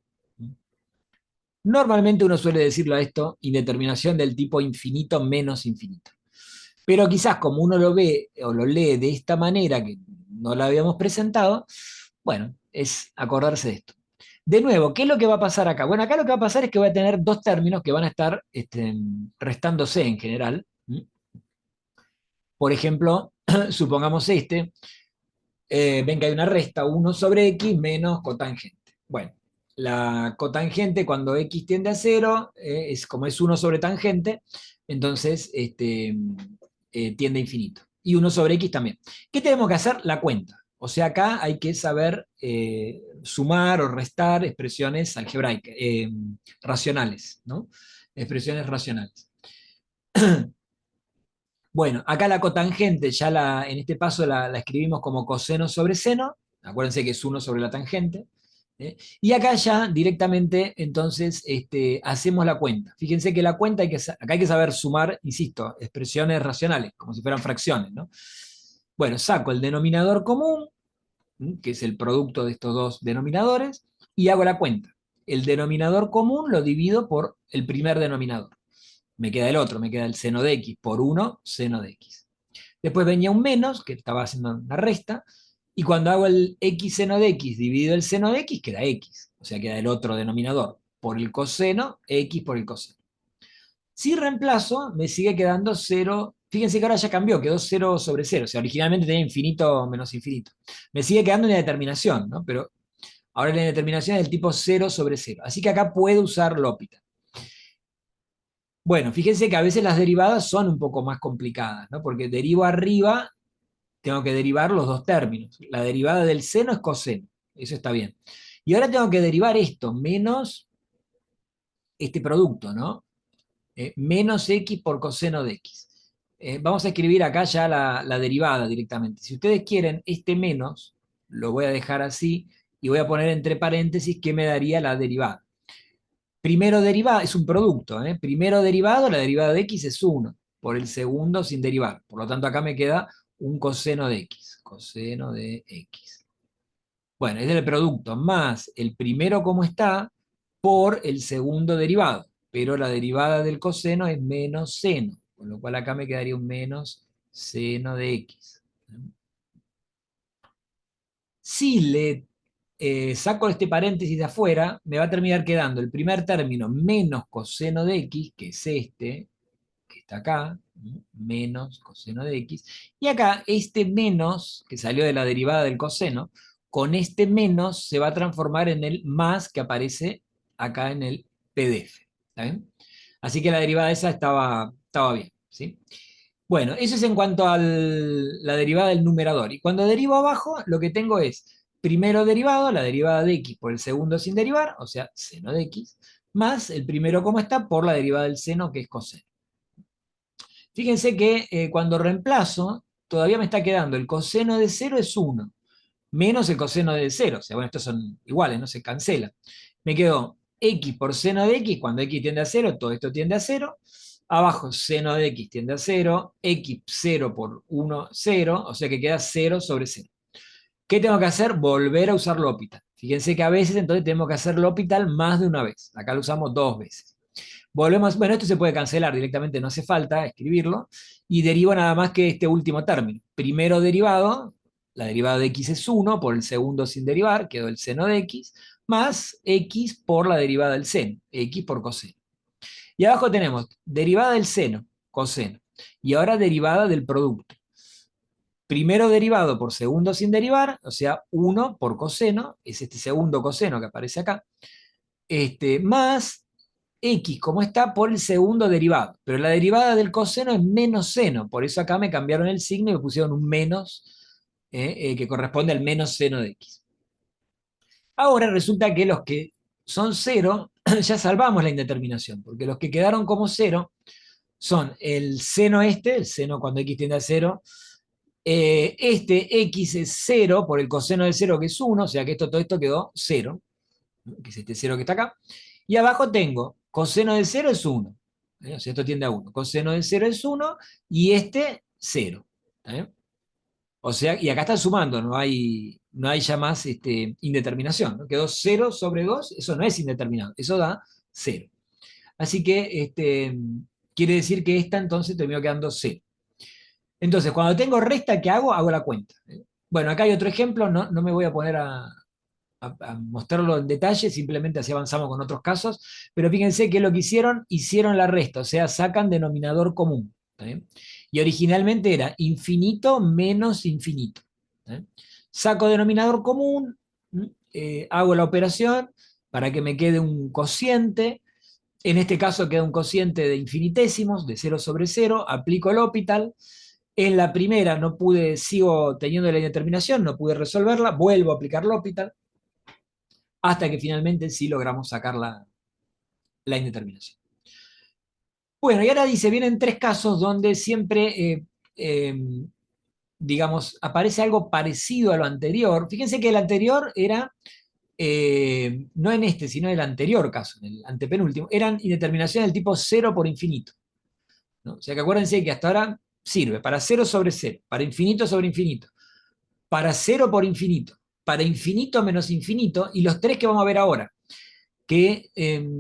Normalmente uno suele decirlo a esto, indeterminación del tipo infinito menos infinito. Pero quizás como uno lo ve o lo lee de esta manera que no la habíamos presentado, bueno, es acordarse de esto. De nuevo, ¿qué es lo que va a pasar acá? Bueno, acá lo que va a pasar es que voy a tener dos términos que van a estar restándose en general. Por ejemplo, supongamos ven que hay una resta 1 sobre x menos cotangente. Bueno, la cotangente cuando x tiende a 0, es como es 1 sobre tangente, entonces tiende a infinito. Y 1 sobre x también. ¿Qué tenemos que hacer? La cuenta. O sea, acá hay que saber sumar o restar expresiones algebraicas, racionales, ¿no? Expresiones racionales. Bueno, acá la cotangente, en este paso la escribimos como coseno sobre seno, acuérdense que es 1 sobre la tangente, y acá ya directamente entonces hacemos la cuenta. Fíjense que la cuenta, acá hay que saber sumar, insisto, expresiones racionales, como si fueran fracciones, ¿no? Bueno, saco el denominador común, que es el producto de estos dos denominadores, y hago la cuenta. El denominador común lo divido por el primer denominador. Me queda el otro, me queda el seno de x por 1 seno de x. Después venía un menos, que estaba haciendo una resta, y cuando hago el x seno de x dividido el seno de x, queda x. O sea, queda el otro denominador por el coseno, x por el coseno. Si reemplazo, me sigue quedando 0. Fíjense que ahora ya cambió, quedó 0 sobre 0. O sea, originalmente tenía infinito menos infinito. Me sigue quedando una determinación, ¿no? Pero ahora la determinación es del tipo 0 sobre 0. Así que acá puedo usar L'Hopital. Bueno, fíjense que a veces las derivadas son un poco más complicadas, ¿no? Porque derivo arriba, tengo que derivar los dos términos. La derivada del seno es coseno, eso está bien. Y ahora tengo que derivar esto, menos este producto, ¿no? Menos x por coseno de x. Vamos a escribir acá ya la derivada directamente. Si ustedes quieren, este menos, lo voy a dejar así, y voy a poner entre paréntesis qué me daría la derivada. Primero derivado, es un producto, ¿eh? Primero derivado, la derivada de x es 1, por el segundo sin derivar. Por lo tanto, acá me queda un coseno de x. Coseno de x. Bueno, es el producto más el primero como está por el segundo derivado. Pero la derivada del coseno es menos seno. Con lo cual acá me quedaría un menos seno de x. Si le saco este paréntesis de afuera, me va a terminar quedando el primer término menos coseno de x, que es este, que está acá, menos coseno de x, y acá este menos, que salió de la derivada del coseno, con este menos se va a transformar en el más que aparece acá en el PDF. ¿Está bien? Así que la derivada esa estaba bien. ¿Sí? Bueno, eso es en cuanto a la derivada del numerador. Y cuando derivo abajo, lo que tengo es primero derivado, la derivada de x por el segundo sin derivar, o sea, seno de x, más el primero como está por la derivada del seno, que es coseno. Fíjense que cuando reemplazo, todavía me está quedando el coseno de 0 es 1, menos el coseno de 0. O sea, bueno, estos son iguales, no se cancela. Me quedó x por seno de x, cuando x tiende a 0, todo esto tiende a 0. Abajo, seno de x tiende a 0, x 0 por 1, 0, o sea que queda 0 sobre 0. ¿Qué tengo que hacer? Volver a usar L'Hopital. Fíjense que a veces entonces tenemos que hacer L'Hopital más de una vez. Acá lo usamos dos veces. Volvemos, bueno, esto se puede cancelar directamente, no hace falta escribirlo, y derivo nada más que este último término. Primero derivado, la derivada de x es 1, por el segundo sin derivar, quedó el seno de x, más x por la derivada del seno, x por coseno. Y abajo tenemos derivada del seno, coseno, y ahora derivada del producto. Primero derivado por segundo sin derivar, o sea, 1 por coseno, es este segundo coseno que aparece acá, más x como está por el segundo derivado. Pero la derivada del coseno es menos seno, por eso acá me cambiaron el signo y me pusieron un menos, que corresponde al menos seno de x. Ahora resulta que los que son 0, ya salvamos la indeterminación, porque los que quedaron como 0 son el seno el seno cuando x tiende a 0, este x es 0 por el coseno de 0 que es 1, o sea que todo esto quedó 0, que es este 0 que está acá. Y abajo tengo coseno de 0 es 1. O sea, esto tiende a 1. Coseno de 0 es 1 y este 0. O sea, y acá están sumando, no hay ya más indeterminación. ¿No? Quedó 0 sobre 2, eso no es indeterminado, eso da 0. Así que quiere decir que esta entonces terminó quedando 0. Entonces, cuando tengo resta, ¿qué hago? Hago la cuenta. Bueno, acá hay otro ejemplo, no me voy a poner a mostrarlo en detalle, simplemente así avanzamos con otros casos, pero fíjense que lo que hicieron la resta, o sea, sacan denominador común. Y originalmente era infinito menos infinito. Saco denominador común, hago la operación para que me quede un cociente, en este caso queda un cociente de infinitésimos, de 0 sobre 0, aplico el L'Hopital. En la primera no pude, sigo teniendo la indeterminación, no pude resolverla, vuelvo a aplicar L'Hopital, hasta que finalmente sí logramos sacar la indeterminación. Bueno, y ahora dice, vienen tres casos donde siempre, digamos, aparece algo parecido a lo anterior. Fíjense que el anterior era, no en este, sino en el anterior caso, en el antepenúltimo, eran indeterminaciones del tipo 0 por infinito. ¿No? O sea que acuérdense que hasta ahora sirve para cero sobre cero, para infinito sobre infinito, para cero por infinito, para infinito menos infinito, y los tres que vamos a ver ahora, que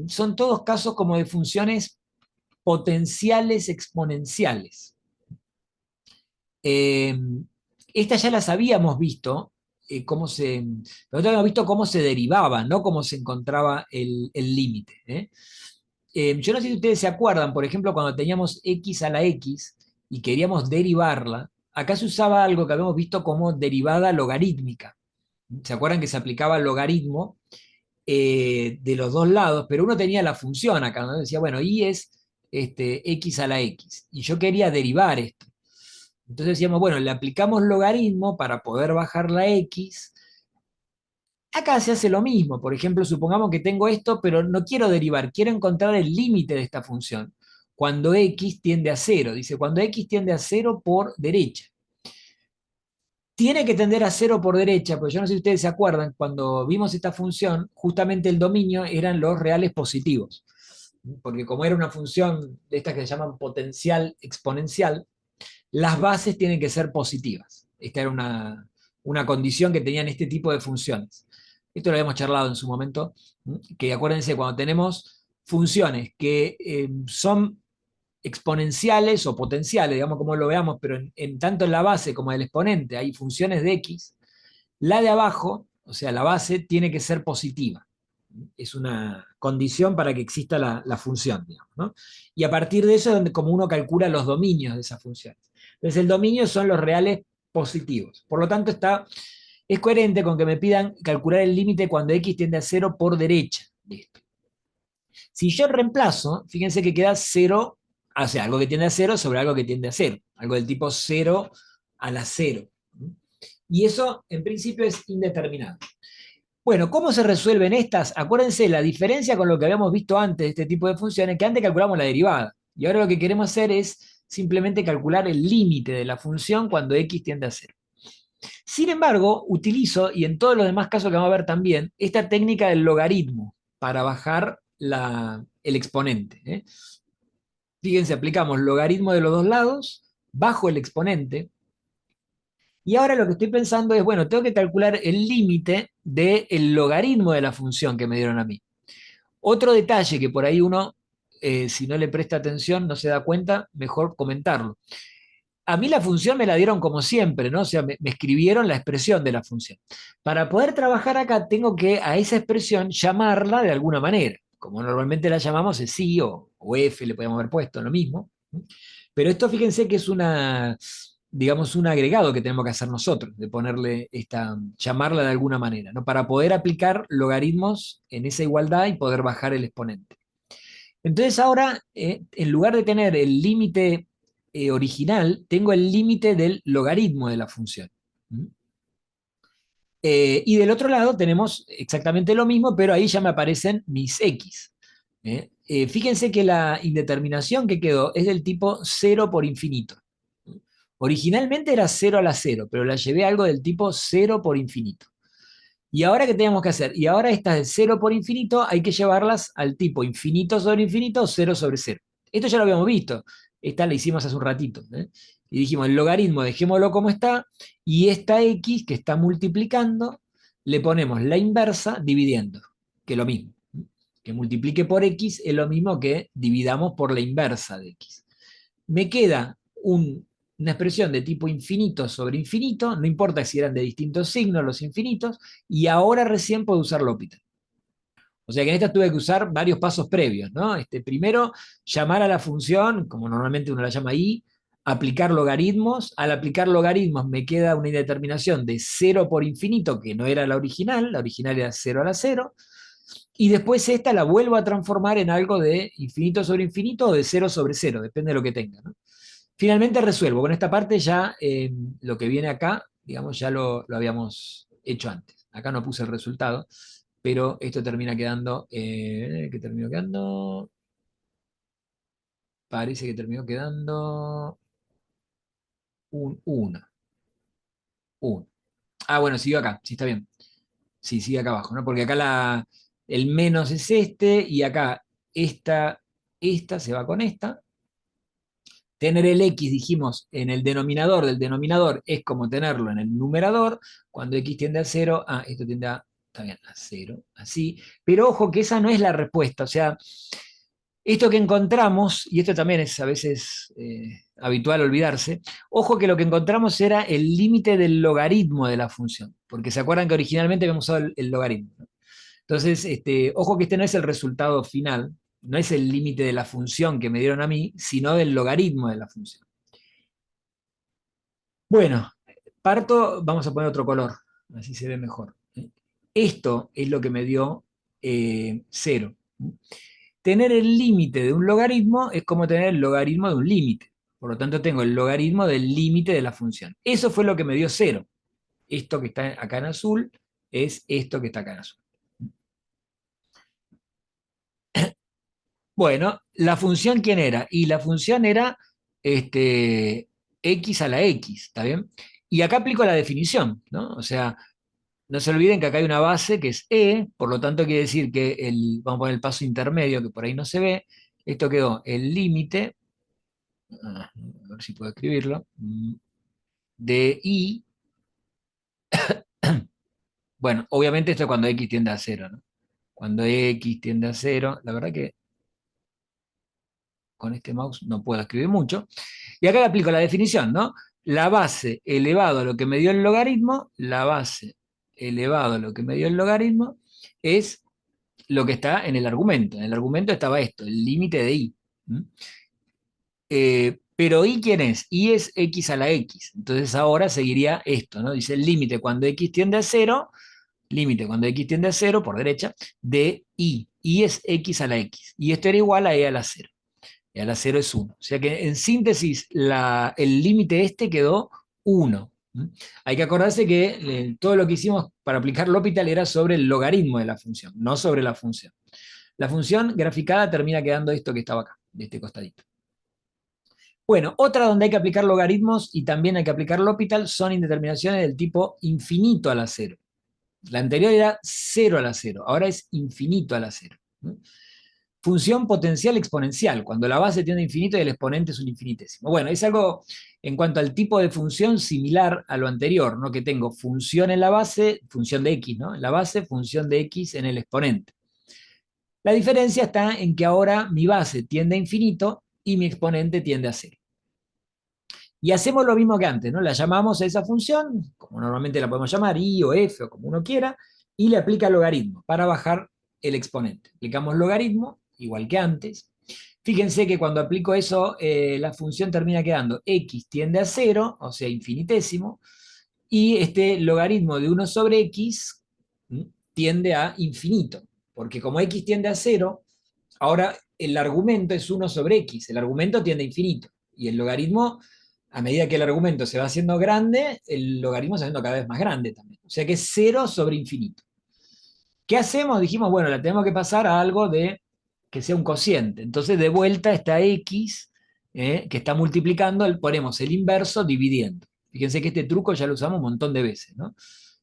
son todos casos como de funciones potenciales exponenciales. Eh, Estas ya las habíamos visto, nosotros habíamos visto cómo se derivaban, no cómo se encontraba el límite. Yo no sé si ustedes se acuerdan, por ejemplo, cuando teníamos x a la x y queríamos derivarla, acá se usaba algo que habíamos visto como derivada logarítmica. ¿Se acuerdan que se aplicaba el logaritmo de los dos lados? Pero uno tenía la función acá, ¿no? Decía, bueno, y es x a la x, y yo quería derivar esto. Entonces decíamos, bueno, le aplicamos logaritmo para poder bajar la x. Acá se hace lo mismo. Por ejemplo, supongamos que tengo esto, pero no quiero derivar, quiero encontrar el límite de esta función. Cuando x tiende a cero, dice, cuando x tiende a cero por derecha. Tiene que tender a cero por derecha, porque yo no sé si ustedes se acuerdan, cuando vimos esta función, justamente el dominio eran los reales positivos. Porque como era una función de estas que se llaman potencial exponencial, las bases tienen que ser positivas. Esta era una condición que tenían este tipo de funciones. Esto lo habíamos charlado en su momento, que acuérdense, cuando tenemos funciones que son exponenciales o potenciales, digamos como lo veamos, pero tanto en la base como en el exponente hay funciones de x, la de abajo, o sea, la base, tiene que ser positiva. Es una condición para que exista la función, digamos, ¿no? Y a partir de eso es donde, como uno calcula los dominios de esas funciones. Entonces, el dominio son los reales positivos. Por lo tanto, es coherente con que me pidan calcular el límite cuando x tiende a cero por derecha de esto. Si yo reemplazo, fíjense que queda cero, o sea, algo que tiende a cero sobre algo que tiende a cero, algo del tipo cero a la cero. Y eso, en principio, es indeterminado. Bueno, ¿cómo se resuelven estas? Acuérdense, la diferencia con lo que habíamos visto antes de este tipo de funciones, que antes calculamos la derivada. Y ahora lo que queremos hacer es simplemente calcular el límite de la función cuando x tiende a cero. Sin embargo, utilizo, y en todos los demás casos que vamos a ver también, esta técnica del logaritmo para bajar el exponente. Fíjense, aplicamos logaritmo de los dos lados, bajo el exponente, y ahora lo que estoy pensando es, bueno, tengo que calcular el límite del logaritmo de la función que me dieron a mí. Otro detalle que por ahí uno, si no le presta atención, no se da cuenta, mejor comentarlo. A mí la función me la dieron como siempre, ¿no? O sea, me escribieron la expresión de la función. Para poder trabajar acá, tengo que a esa expresión llamarla de alguna manera. Como normalmente la llamamos, es sí o f, le podemos haber puesto, lo mismo. Pero esto fíjense que es digamos, un agregado que tenemos que hacer nosotros, de ponerle llamarla de alguna manera, ¿no? Para poder aplicar logaritmos en esa igualdad y poder bajar el exponente. Entonces ahora, en lugar de tener el límite original, tengo el límite del logaritmo de la función. ¿Mm? Y del otro lado tenemos exactamente lo mismo, pero ahí ya me aparecen mis x. Fíjense que la indeterminación que quedó es del tipo cero por infinito. Originalmente era 0 a la 0, pero la llevé a algo del tipo cero por infinito. ¿Y ahora qué tenemos que hacer? Y ahora estas de 0 por infinito hay que llevarlas al tipo infinito sobre infinito o 0 sobre 0. Esto ya lo habíamos visto. Esta la hicimos hace un ratito. Y dijimos, el logaritmo dejémoslo como está, y esta x que está multiplicando, le ponemos la inversa dividiendo, que es lo mismo. Que multiplique por x es lo mismo que dividamos por la inversa de x. Me queda una expresión de tipo infinito sobre infinito, no importa si eran de distintos signos los infinitos, y ahora recién puedo usar L'Hopital. O sea que en esta tuve que usar varios pasos previos, ¿no? Primero, llamar a la función, como normalmente uno la llama ahí, aplicar logaritmos. Al aplicar logaritmos me queda una indeterminación de 0 por infinito, que no era la original era 0 a la 0, y después esta la vuelvo a transformar en algo de infinito sobre infinito o de 0 sobre 0, depende de lo que tenga, ¿no? Finalmente resuelvo. Con esta parte ya lo que viene acá, digamos, ya lo habíamos hecho antes. Acá no puse el resultado, pero esto termina quedando, ¿qué terminó quedando? Parece que terminó quedando un 1. Ah, bueno, siguió acá, sí, está bien. Sí, sigue acá abajo, ¿no? Porque acá el menos es y acá esta se va con esta, Tener el x, dijimos, en el denominador del denominador es como tenerlo en el numerador. Cuando x tiende a cero, esto tiende a, está bien, a cero, así. Pero ojo que esa no es la respuesta. O sea, esto que encontramos, y esto también es a veces habitual olvidarse, ojo que lo que encontramos era el límite del logaritmo de la función. Porque se acuerdan que originalmente habíamos usado el logaritmo, ¿no? Entonces, ojo que este no es el resultado final, no es el límite de la función que me dieron a mí, sino del logaritmo de la función. Bueno, parto, vamos a poner otro color, así se ve mejor. Esto es lo que me dio 0. Tener el límite de un logaritmo es como tener el logaritmo de un límite. Por lo tanto, tengo el logaritmo del límite de la función. Eso fue lo que me dio 0. Esto que está acá en azul es esto que está acá en azul. Bueno, la función, ¿quién era? Y la función era x a la x, ¿está bien? Y acá aplico la definición, ¿no? O sea, no se olviden que acá hay una base que es e, por lo tanto quiere decir que vamos a poner el paso intermedio, que por ahí no se ve, esto quedó el límite, a ver si puedo escribirlo, de i, bueno, obviamente esto es cuando x tiende a cero, ¿no? Cuando x tiende a cero, la verdad que con este mouse no puedo escribir mucho. Y acá le aplico la definición, ¿no? La base elevado a lo que me dio el logaritmo, la base elevado a lo que me dio el logaritmo, es lo que está en el argumento. En el argumento estaba esto, el límite de i. Pero i, ¿quién es? I es x a la x. Entonces ahora seguiría esto, ¿no? Dice el límite cuando x tiende a cero, límite cuando x tiende a cero, por derecha, de i. I es x a la x. Y esto era igual a e a la cero. Y a la cero es 1. O sea que en síntesis el límite este quedó 1. Hay que acordarse que todo lo que hicimos para aplicar L'Hopital era sobre el logaritmo de la función, no sobre la función. La función graficada termina quedando esto que estaba acá, de este costadito. Bueno, otra donde hay que aplicar logaritmos y también hay que aplicar L'Hopital son indeterminaciones del tipo infinito a la cero. La anterior era 0 a la cero, ahora es infinito a la cero. Función potencial exponencial, cuando la base tiende a infinito y el exponente es un infinitésimo. Bueno, es algo en cuanto al tipo de función similar a lo anterior, ¿no? Que tengo función en la base, función de x, ¿no? En la base, función de x en el exponente. La diferencia está en que ahora mi base tiende a infinito y mi exponente tiende a cero. Y hacemos lo mismo que antes, ¿no? La llamamos a esa función, como normalmente la podemos llamar, i o f o como uno quiera, y le aplica logaritmo para bajar el exponente. Aplicamos logaritmo, igual que antes. Fíjense que cuando aplico eso, la función termina quedando x tiende a cero, o sea, infinitésimo, y este logaritmo de 1 sobre x tiende a infinito, porque como x tiende a cero, ahora el argumento es 1 sobre x, el argumento tiende a infinito, y el logaritmo, a medida que el argumento se va haciendo grande, el logaritmo se va haciendo cada vez más grande también. O sea que es 0 sobre infinito. ¿Qué hacemos? Dijimos, bueno, la tenemos que pasar a algo de que sea un cociente. Entonces, de vuelta está x, que está multiplicando, ponemos el inverso dividiendo. Fíjense que este truco ya lo usamos un montón de veces, ¿no?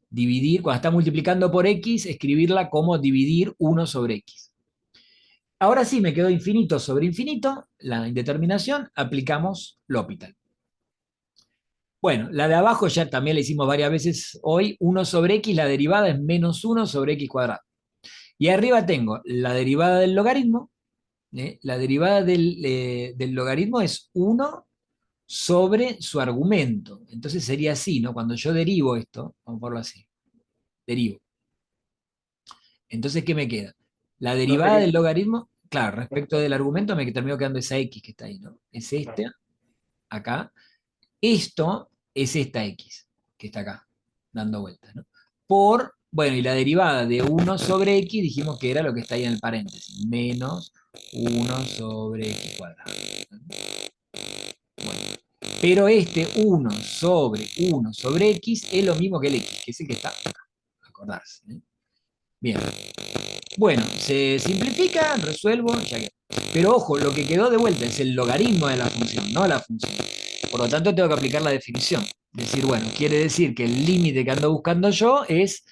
Dividir, cuando está multiplicando por x, escribirla como dividir 1 sobre x. Ahora sí, me quedó infinito sobre infinito, la indeterminación, aplicamos L'Hopital. Bueno, la de abajo ya también la hicimos varias veces hoy, 1 sobre x, la derivada es menos 1 sobre x cuadrado. Y arriba tengo la derivada del logaritmo. La derivada del logaritmo es 1 sobre su argumento. Entonces sería así, ¿no? Cuando yo derivo esto, vamos a ponerlo así, derivo. Entonces, ¿qué me queda? La No derivada sería, del logaritmo, claro, no, respecto del argumento me terminó quedando esa x que está ahí, ¿no? Es no. este, acá. Esto es esta x que está acá, dando vueltas, ¿no? Por, bueno, y la derivada de 1 sobre x dijimos que era lo que está ahí en el paréntesis, menos 1 sobre x cuadrado. Bueno, pero este 1 sobre x es lo mismo que el x, que es el que está acá, acordarse. Bien, bueno, se simplifica, resuelvo, ya que... Pero ojo, lo que quedó de vuelta es el logaritmo de la función, no la función. Por lo tanto, tengo que aplicar la definición. Decir, bueno, quiere decir que el límite que ando buscando yo es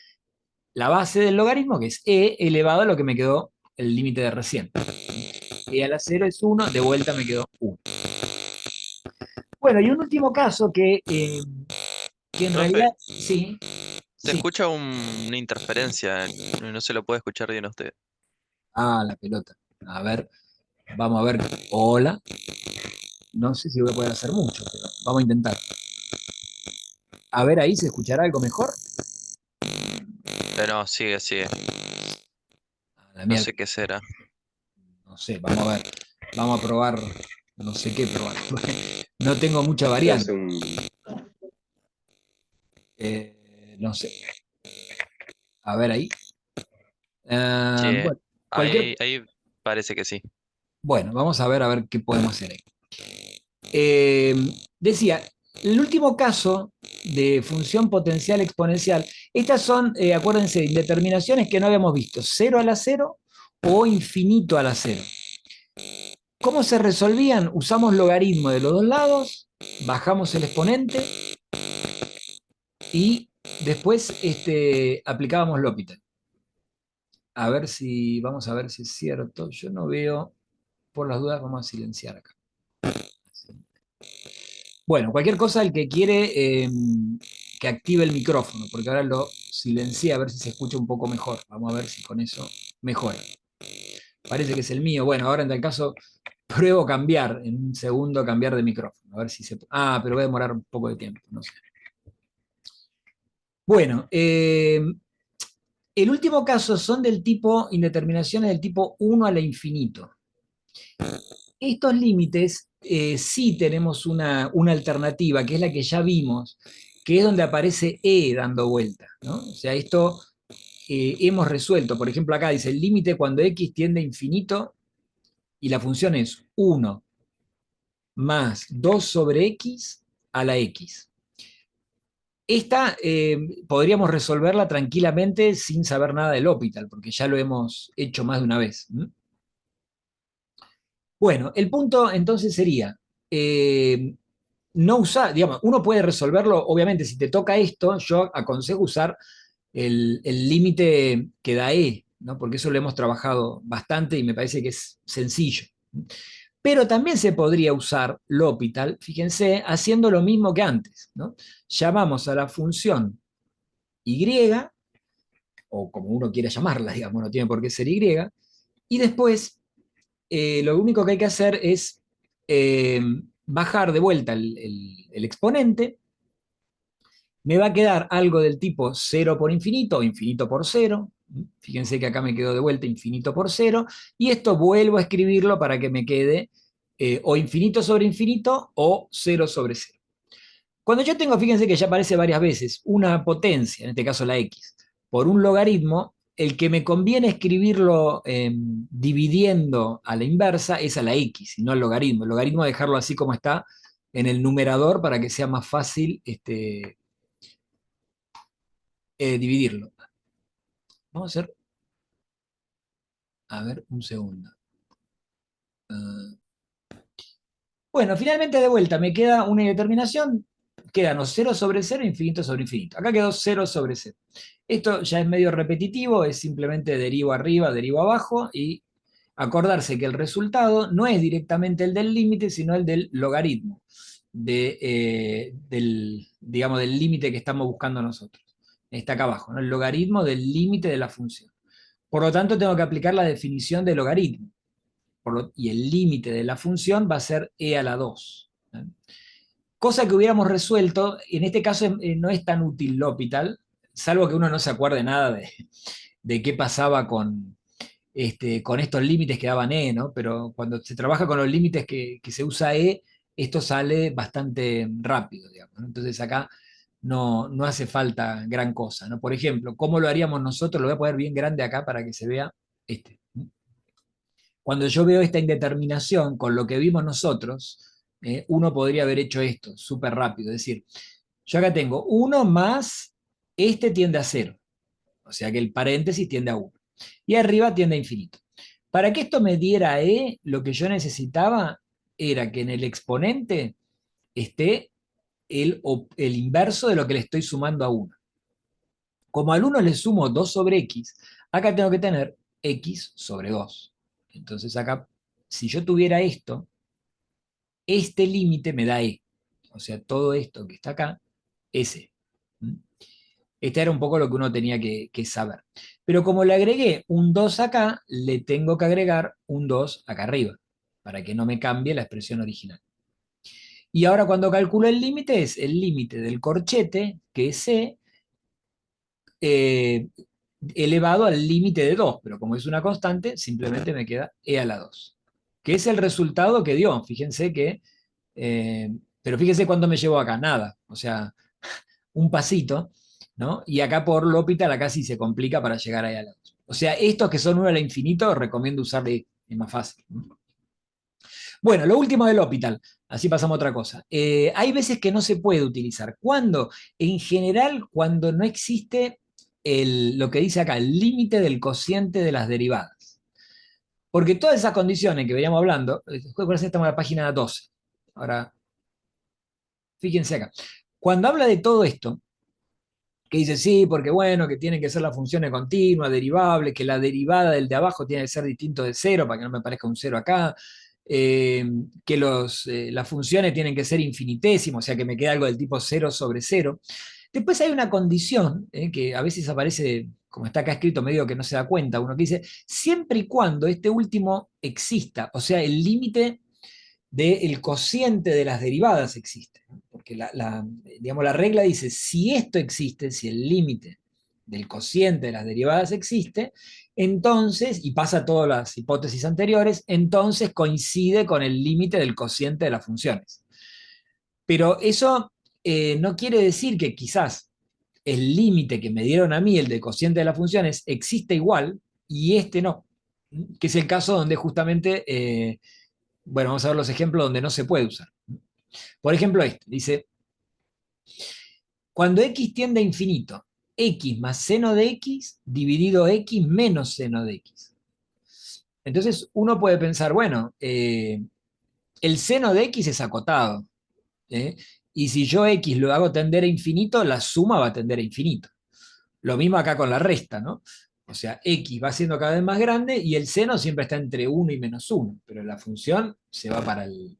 la base del logaritmo, que es e elevado a lo que me quedó el límite de recién. E a la 0 es 1, de vuelta me quedó 1. Bueno, y un último caso que en realidad, Profe, sí, se sí. escucha una interferencia, no se lo puede escuchar bien a usted. Ah, la pelota. A ver, vamos a ver. Hola. No sé si voy a poder hacer mucho, pero vamos a intentar. A ver ahí, ¿se escuchará algo mejor? No, sigue, sigue. A la No mierda, sé qué será. no sé, vamos a ver. Vamos a probar, no sé qué probar. No tengo mucha ¿Qué variante. hace un... No sé. A ver ahí. Sí, Bueno, cualquier. ahí parece que sí. Bueno, vamos a ver qué podemos hacer ahí. Eh, Decía, el último caso de función potencial exponencial, estas son, acuérdense, determinaciones que no habíamos visto, 0 a la 0 o infinito a la 0. ¿Cómo se resolvían? Usamos logaritmo de los dos lados, bajamos el exponente y después aplicábamos L'Hopital. A ver si, vamos a ver si es cierto. Yo no veo, por las dudas, vamos a silenciar acá. Bueno, cualquier cosa, el que quiere que active el micrófono, porque ahora lo silencié a ver si se escucha un poco mejor. Vamos a ver si con eso mejora. Parece que es el mío. Bueno, ahora en tal caso pruebo cambiar, en un segundo cambiar de micrófono. A ver si se... Ah, pero va a demorar un poco de tiempo, no sé. Bueno, el último caso son del tipo, indeterminaciones del tipo 1 a la infinito. Estos límites sí tenemos una alternativa, que es la que ya vimos, que es donde aparece E dando vuelta, ¿no? O sea, esto hemos resuelto. Por ejemplo, acá dice el límite cuando x tiende a infinito y la función es 1 más 2 sobre x a la x. Esta podríamos resolverla tranquilamente sin saber nada del L'Hopital, porque ya lo hemos hecho más de una vez. Bueno, el punto entonces sería, eh, no usar, digamos, uno puede resolverlo, obviamente, si te toca esto, yo aconsejo usar el límite que da E, ¿no? Porque eso lo hemos trabajado bastante y me parece que es sencillo. Pero también se podría usar L'Hopital, fíjense, haciendo lo mismo que antes, ¿no? Llamamos a la función Y, o como uno quiera llamarla, digamos, no tiene por qué ser Y, y después lo único que hay que hacer es eh, bajar de vuelta el exponente. Me va a quedar algo del tipo 0 por infinito o infinito por 0. Fíjense que acá me quedó de vuelta infinito por 0. Y esto vuelvo a escribirlo para que me quede o infinito sobre infinito o 0 sobre 0. Cuando yo tengo, fíjense que ya aparece varias veces, una potencia, en este caso la x, por un logaritmo, el que me conviene escribirlo dividiendo a la inversa es a la x y no al logaritmo. El logaritmo dejarlo así como está en el numerador para que sea más fácil dividirlo. Vamos a ver, un segundo. Uh, bueno, finalmente de vuelta me queda una indeterminación, quedan 0 sobre 0, infinito sobre infinito. Acá quedó 0 sobre 0. Esto ya es medio repetitivo, es simplemente derivo arriba, derivo abajo, y acordarse que el resultado no es directamente el del límite, sino el del logaritmo, digamos, del límite que estamos buscando nosotros. Está acá abajo, ¿no? El logaritmo del límite de la función. Por lo tanto, tengo que aplicar la definición de logaritmo. Y el límite de la función va a ser e a la 2. ¿Eh? Cosa que hubiéramos resuelto, en este caso no es tan útil L'Hopital, salvo que uno no se acuerde nada de qué pasaba con estos límites que daban E, ¿no? Pero cuando se trabaja con los límites que se usa E, esto sale bastante rápido, digamos, ¿no? Entonces acá no hace falta gran cosa, ¿no? Por ejemplo, ¿cómo lo haríamos nosotros? Lo voy a poner bien grande acá para que se vea este. Cuando yo veo esta indeterminación con lo que vimos nosotros, uno podría haber hecho esto súper rápido. Es decir, yo acá tengo 1 más, este tiende a 0. O sea que el paréntesis tiende a 1. Y arriba tiende a infinito. Para que esto me diera E, lo que yo necesitaba era que en el exponente esté el inverso de lo que le estoy sumando a 1. Como al 1 le sumo 2 sobre x, acá tengo que tener x sobre 2. Entonces acá, si yo tuviera esto, este límite me da e. O sea, todo esto que está acá es E. ¿Mm? Este era un poco lo que uno tenía que saber. Pero como le agregué un 2 acá, le tengo que agregar un 2 acá arriba, para que no me cambie la expresión original. Y ahora cuando calculo el límite es el límite del corchete, que es C, eh, elevado al límite de 2, pero como es una constante, simplemente me queda E a la 2, que es el resultado que dio. Fíjense que, pero fíjense cuánto me llevo acá, nada, o sea, un pasito, ¿no? Y acá por L'Hopital, acá sí se complica para llegar ahí a la 2. O sea, estos que son 1 al infinito, recomiendo usarle, es más fácil. Bueno, lo último del L'Hopital, así pasamos a otra cosa. Hay veces que no se puede utilizar. ¿Cuándo? En general, cuando no existe lo que dice acá, el límite del cociente de las derivadas. Porque todas esas condiciones que veníamos hablando, por eso estamos en la página 12. Ahora, fíjense acá. Cuando habla de todo esto, que dice sí, porque bueno, que tienen que ser las funciones continuas, derivables, que la derivada del de abajo tiene que ser distinto de cero para que no me parezca un cero acá, que las funciones tienen que ser infinitésimos, o sea que me queda algo del tipo 0 sobre 0. Después hay una condición que a veces aparece, como está acá escrito, medio que no se da cuenta, uno que dice, siempre y cuando este último exista, o sea, el límite del cociente de las derivadas existe. Porque digamos, la regla dice, si esto existe, si el límite del cociente de las derivadas existe, entonces, y pasa todas las hipótesis anteriores, entonces coincide con el límite del cociente de las funciones. Pero eso no quiere decir que quizás el límite que me dieron a mí, el del cociente de las funciones, existe igual y este no, que es el caso donde justamente bueno, vamos a ver los ejemplos donde no se puede usar. Por ejemplo, este dice, cuando x tiende a infinito, x más seno de x dividido x menos seno de x. Entonces uno puede pensar, bueno, el seno de x es acotado, ¿eh? Y si yo x lo hago tender a infinito, la suma va a tender a infinito. Lo mismo acá con la resta, ¿no? O sea, x va siendo cada vez más grande y el seno siempre está entre 1 y menos 1, pero la función se va para el,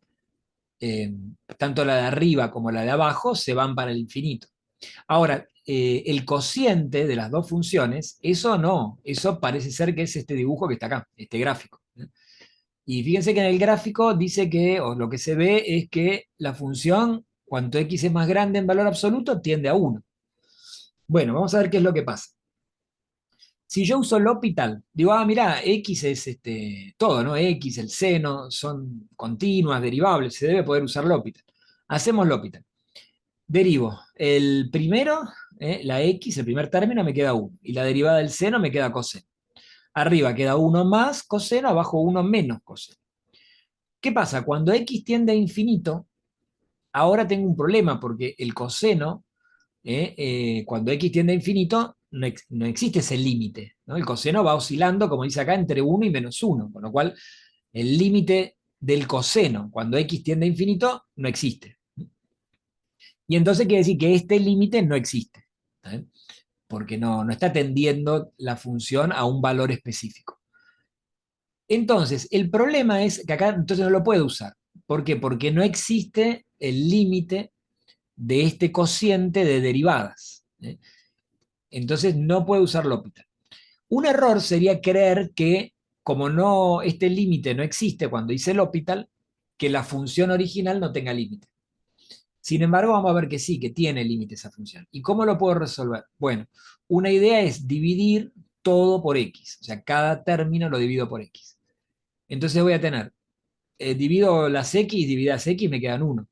eh, tanto la de arriba como la de abajo se van para el infinito. Ahora, el cociente de las dos funciones, eso no, eso parece ser que es este dibujo que está acá, este gráfico. Y fíjense que en el gráfico dice que, o lo que se ve es que la función, cuanto x es más grande en valor absoluto, tiende a 1. Bueno, vamos a ver qué es lo que pasa. Si yo uso L'Hopital, digo, mirá, x es todo, ¿no? X, el seno, son continuas, derivables, se debe poder usar L'Hopital. Hacemos L'Hopital. Derivo el primero, la x, el primer término, me queda 1. Y la derivada del seno me queda coseno. Arriba queda 1 más coseno, abajo 1 menos coseno. ¿Qué pasa? Cuando x tiende a infinito, ahora tengo un problema porque el coseno, cuando x tiende a infinito, no existe ese límite, ¿no? El coseno va oscilando, como dice acá, entre 1 y menos 1, con lo cual el límite del coseno, cuando x tiende a infinito, no existe. Y entonces quiere decir que este límite no existe, ¿eh? Porque no está tendiendo la función a un valor específico. Entonces, el problema es que acá entonces no lo puedo usar. ¿Por qué? Porque no existe el límite de este cociente de derivadas, ¿eh? Entonces no puedo usar L'Hopital. Un error sería creer que, como no, este límite no existe cuando hice L'Hopital, que la función original no tenga límite. Sin embargo, vamos a ver que sí, que tiene límite esa función. ¿Y cómo lo puedo resolver? Bueno, una idea es dividir todo por x, o sea, cada término lo divido por x. Entonces voy a tener, divido las x, divididas x, me quedan 1.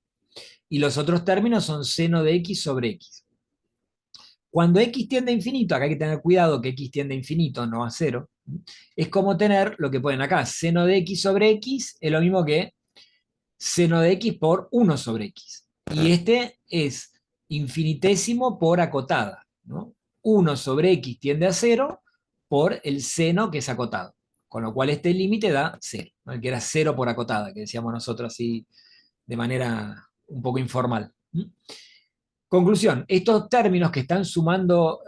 Y los otros términos son seno de x sobre x. Cuando x tiende a infinito, acá hay que tener cuidado que x tiende a infinito, no a 0, es como tener lo que ponen acá, seno de x sobre x es lo mismo que seno de x por 1 sobre x. Y este es infinitésimo por acotada, ¿no? 1 sobre x tiende a 0 por el seno que es acotado. Con lo cual este límite da 0, ¿no? El que era 0 por acotada, que decíamos nosotros así de manera un poco informal. Conclusión, estos términos que están sumando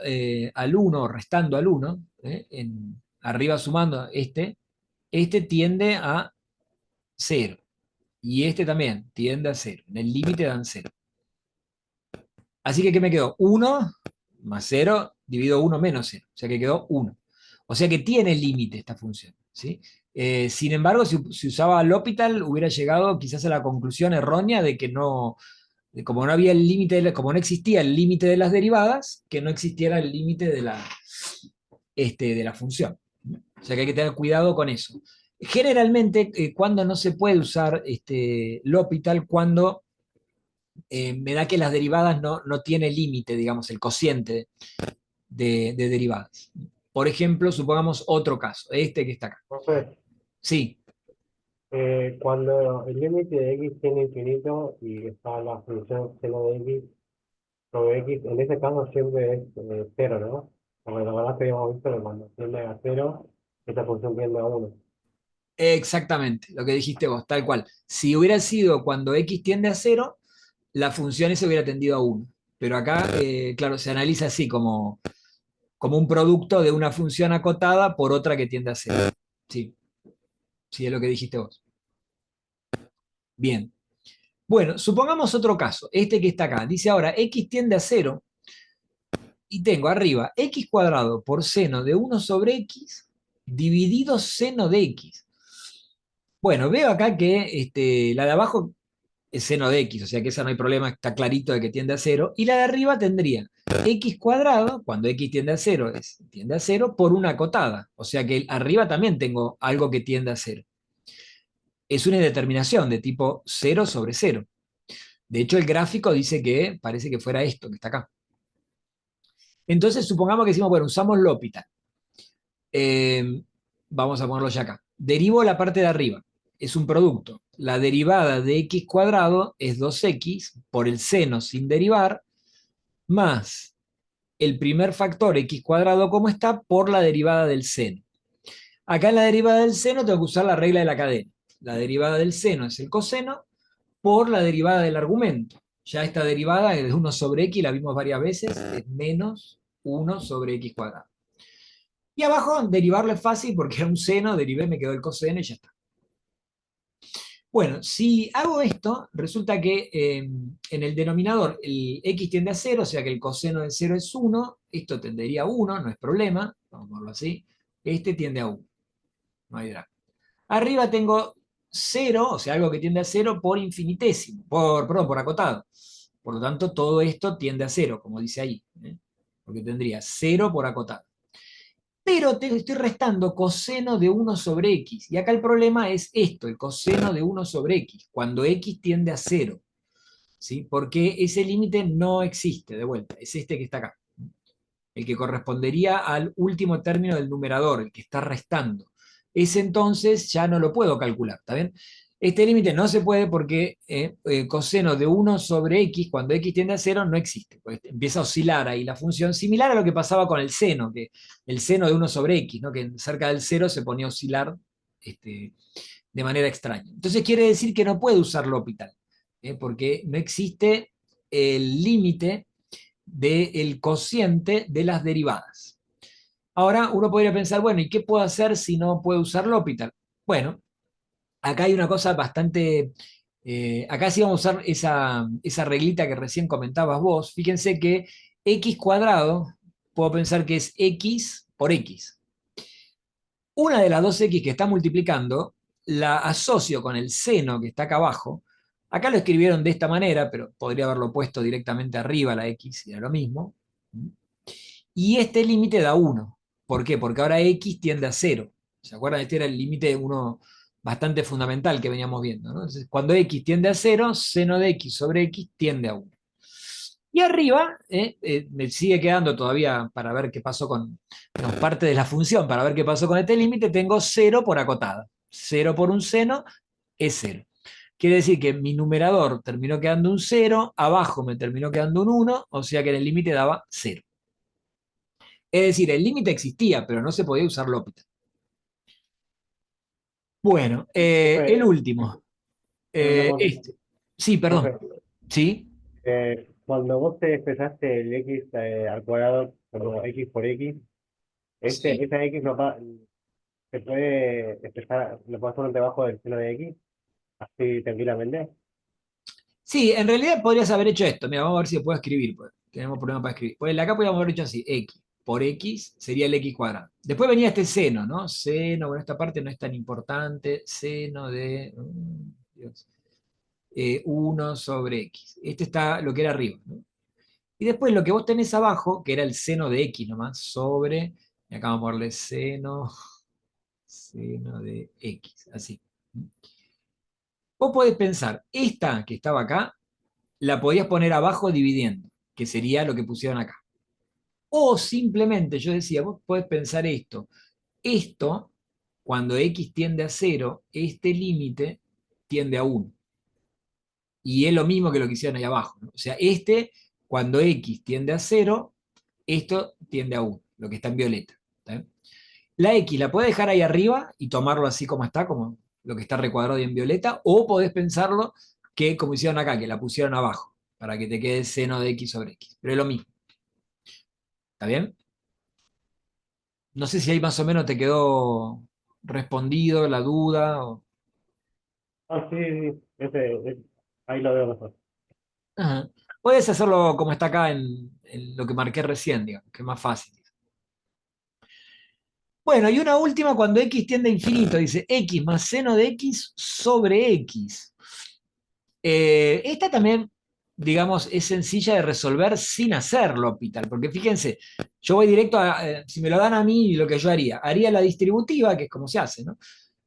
al 1 o restando al 1, arriba sumando este tiende a 0. Y este también tiende a 0. En el límite dan 0. Así que, ¿qué me quedó? 1 más 0 dividido 1 menos 0. O sea que quedó 1. O sea que tiene límite esta función, ¿sí? Sin embargo, si usaba L'Hopital, hubiera llegado quizás a la conclusión errónea de que no, como no había el límite, como no existía el límite de las derivadas, que no existiera el límite de la función. O sea que hay que tener cuidado con eso. Generalmente, cuando no se puede usar L'Hopital, cuando me da que las derivadas no tiene límite, digamos, el cociente de derivadas. Por ejemplo, supongamos otro caso, este que está acá. Entonces, Sí, cuando el límite de x tiene infinito y está la función seno de x sobre x, en ese caso siempre es cero, ¿no? Como la verdad que habíamos visto que cuando tiende a cero, esta función tiende a uno. exactamente, lo que dijiste vos, tal cual. Si hubiera sido cuando x tiende a 0, la función esa hubiera tendido a 1. Pero acá, claro, se analiza así, como un producto de una función acotada por otra que tiende a 0. Sí, sí, es lo que dijiste vos. Bien. Bueno, supongamos otro caso, este que está acá. Dice ahora, x tiende a 0 y tengo arriba x cuadrado por seno de 1 sobre x dividido seno de x. Bueno, veo acá que la de abajo es seno de x, o sea que esa no hay problema, está clarito de que tiende a 0. Y la de arriba tendría x cuadrado, cuando x tiende a 0, tiende a 0 por una acotada. O sea que arriba también tengo algo que tiende a 0. Es una indeterminación de tipo 0 sobre 0. De hecho, el gráfico dice que parece que fuera esto que está acá. Entonces, supongamos que decimos, bueno, usamos L'Hopital. Vamos a ponerlo ya acá. Derivo la parte de arriba. Es un producto. La derivada de x cuadrado es 2x por el seno sin derivar, más el primer factor x cuadrado como está por la derivada del seno. Acá en la derivada del seno tengo que usar la regla de la cadena. La derivada del seno es el coseno por la derivada del argumento. Ya esta derivada es de 1 sobre x, la vimos varias veces, es menos 1 sobre x cuadrado. Y abajo derivarlo es fácil porque era un seno, derivé, me quedó el coseno y ya está. Bueno, si hago esto, resulta que en el denominador el x tiende a 0, o sea que el coseno de 0 es 1, esto tendería a 1, no es problema, vamos a ponerlo así, este tiende a 1, no hay drama. Arriba tengo 0, o sea, algo que tiende a 0 por infinitésimo, perdón, por acotado. Por lo tanto, todo esto tiende a 0, como dice ahí, porque tendría 0 por acotado. Pero te estoy restando coseno de 1 sobre x. Y acá el problema es esto, el coseno de 1 sobre x, cuando x tiende a 0. ¿Sí? Porque ese límite no existe, de vuelta, es este que está acá. El que correspondería al último término del numerador, el que está restando. Ese entonces ya no lo puedo calcular, ¿está bien? Este límite no se puede porque coseno de 1 sobre x, cuando x tiende a 0, no existe. Pues empieza a oscilar ahí la función, similar a lo que pasaba con el seno, que el seno de 1 sobre x, ¿no? Que cerca del 0 se ponía a oscilar de manera extraña. Entonces quiere decir que no puede usar L'Hopital, porque no existe el límite del cociente de las derivadas. Ahora uno podría pensar, bueno, ¿y qué puedo hacer si no puedo usar L'Hopital? Bueno, acá hay una cosa bastante... acá sí vamos a usar esa reglita que recién comentabas vos. Fíjense que x cuadrado, puedo pensar que es x por x. Una de las dos x que está multiplicando, la asocio con el seno que está acá abajo. Acá lo escribieron de esta manera, pero podría haberlo puesto directamente arriba la x, y era lo mismo. Y este límite da 1. ¿Por qué? Porque ahora x tiende a 0. ¿Se acuerdan? Este era el límite uno bastante fundamental que veníamos viendo, ¿no? Entonces, cuando x tiende a 0, seno de x sobre x tiende a 1. Y arriba me sigue quedando todavía para ver qué pasó con parte de la función, para ver qué pasó con este límite, tengo 0 por acotada. 0 por un seno es 0. Quiere decir que mi numerador terminó quedando un 0, abajo me terminó quedando un 1, o sea que en el límite daba 0. Es decir, el límite existía, pero no se podía usar L'Hopital. Bueno, el Profe, último. una cosa, Este. Sí, perdón. profe, Sí, cuando vos te expresaste el x al cuadrado como x por x, sí. esa x no se puede expresar, lo puedes poner debajo del seno de x, así tranquilamente. Sí, en realidad podrías haber hecho esto. Mira, vamos a ver si puedo escribir, pues. Tenemos problema para escribir. Pues acá podríamos haber hecho así, x por x sería el x cuadrado. Después venía este seno, ¿no? Seno, bueno, esta parte no es tan importante. Seno de Dios, 1 sobre x. Este está lo que era arriba, ¿no? Y después lo que vos tenés abajo, que era el seno de x nomás, sobre, y acá vamos a ponerle seno de x, así. Vos podés pensar, esta que estaba acá, la podías poner abajo dividiendo, que sería lo que pusieron acá. O simplemente, yo decía, vos podés pensar esto, cuando x tiende a 0, este límite tiende a 1. Y es lo mismo que lo que hicieron ahí abajo, ¿no? O sea, cuando x tiende a 0, esto tiende a 1, lo que está en violeta. ¿Está bien? La x la podés dejar ahí arriba y tomarlo así como está, como lo que está recuadrado y en violeta, o podés pensarlo que como hicieron acá, que la pusieron abajo, para que te quede seno de x sobre x. Pero es lo mismo. ¿Está bien? No sé si ahí más o menos te quedó respondido la duda. Ah, sí, sí, ahí lo veo mejor. Ajá. Puedes hacerlo como está acá en lo que marqué recién, digamos, que es más fácil. Bueno, y una última cuando x tiende a infinito, dice x más seno de x sobre x. Esta también, digamos, es sencilla de resolver sin hacer L'Hopital, porque fíjense, yo voy directo si me lo dan a mí, lo que yo haría la distributiva, que es como se hace, ¿no?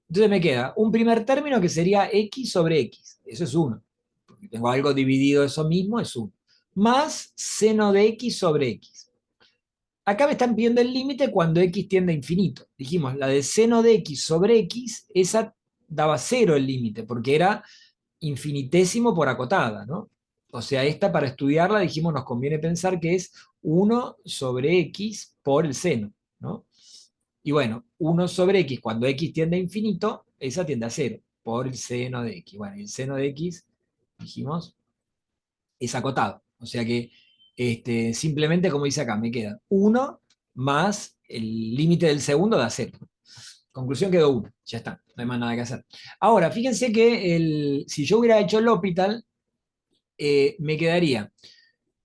Entonces me queda un primer término que sería x sobre x, eso es 1, porque tengo algo dividido eso mismo, es 1, más seno de x sobre x. Acá me están pidiendo el límite cuando x tiende a infinito. Dijimos, la de seno de x sobre x, esa daba 0 el límite, porque era infinitésimo por acotada, ¿no? O sea, esta para estudiarla dijimos nos conviene pensar que es 1 sobre x por el seno, ¿no? Y bueno, 1 sobre x, cuando x tiende a infinito, esa tiende a 0 por el seno de x. Bueno, y el seno de x, dijimos, es acotado. O sea que simplemente, como dice acá, me queda 1 más el límite del segundo da 0. Conclusión quedó 1, ya está, no hay más nada que hacer. Ahora, fíjense que si yo hubiera hecho el L'Hopital, me quedaría,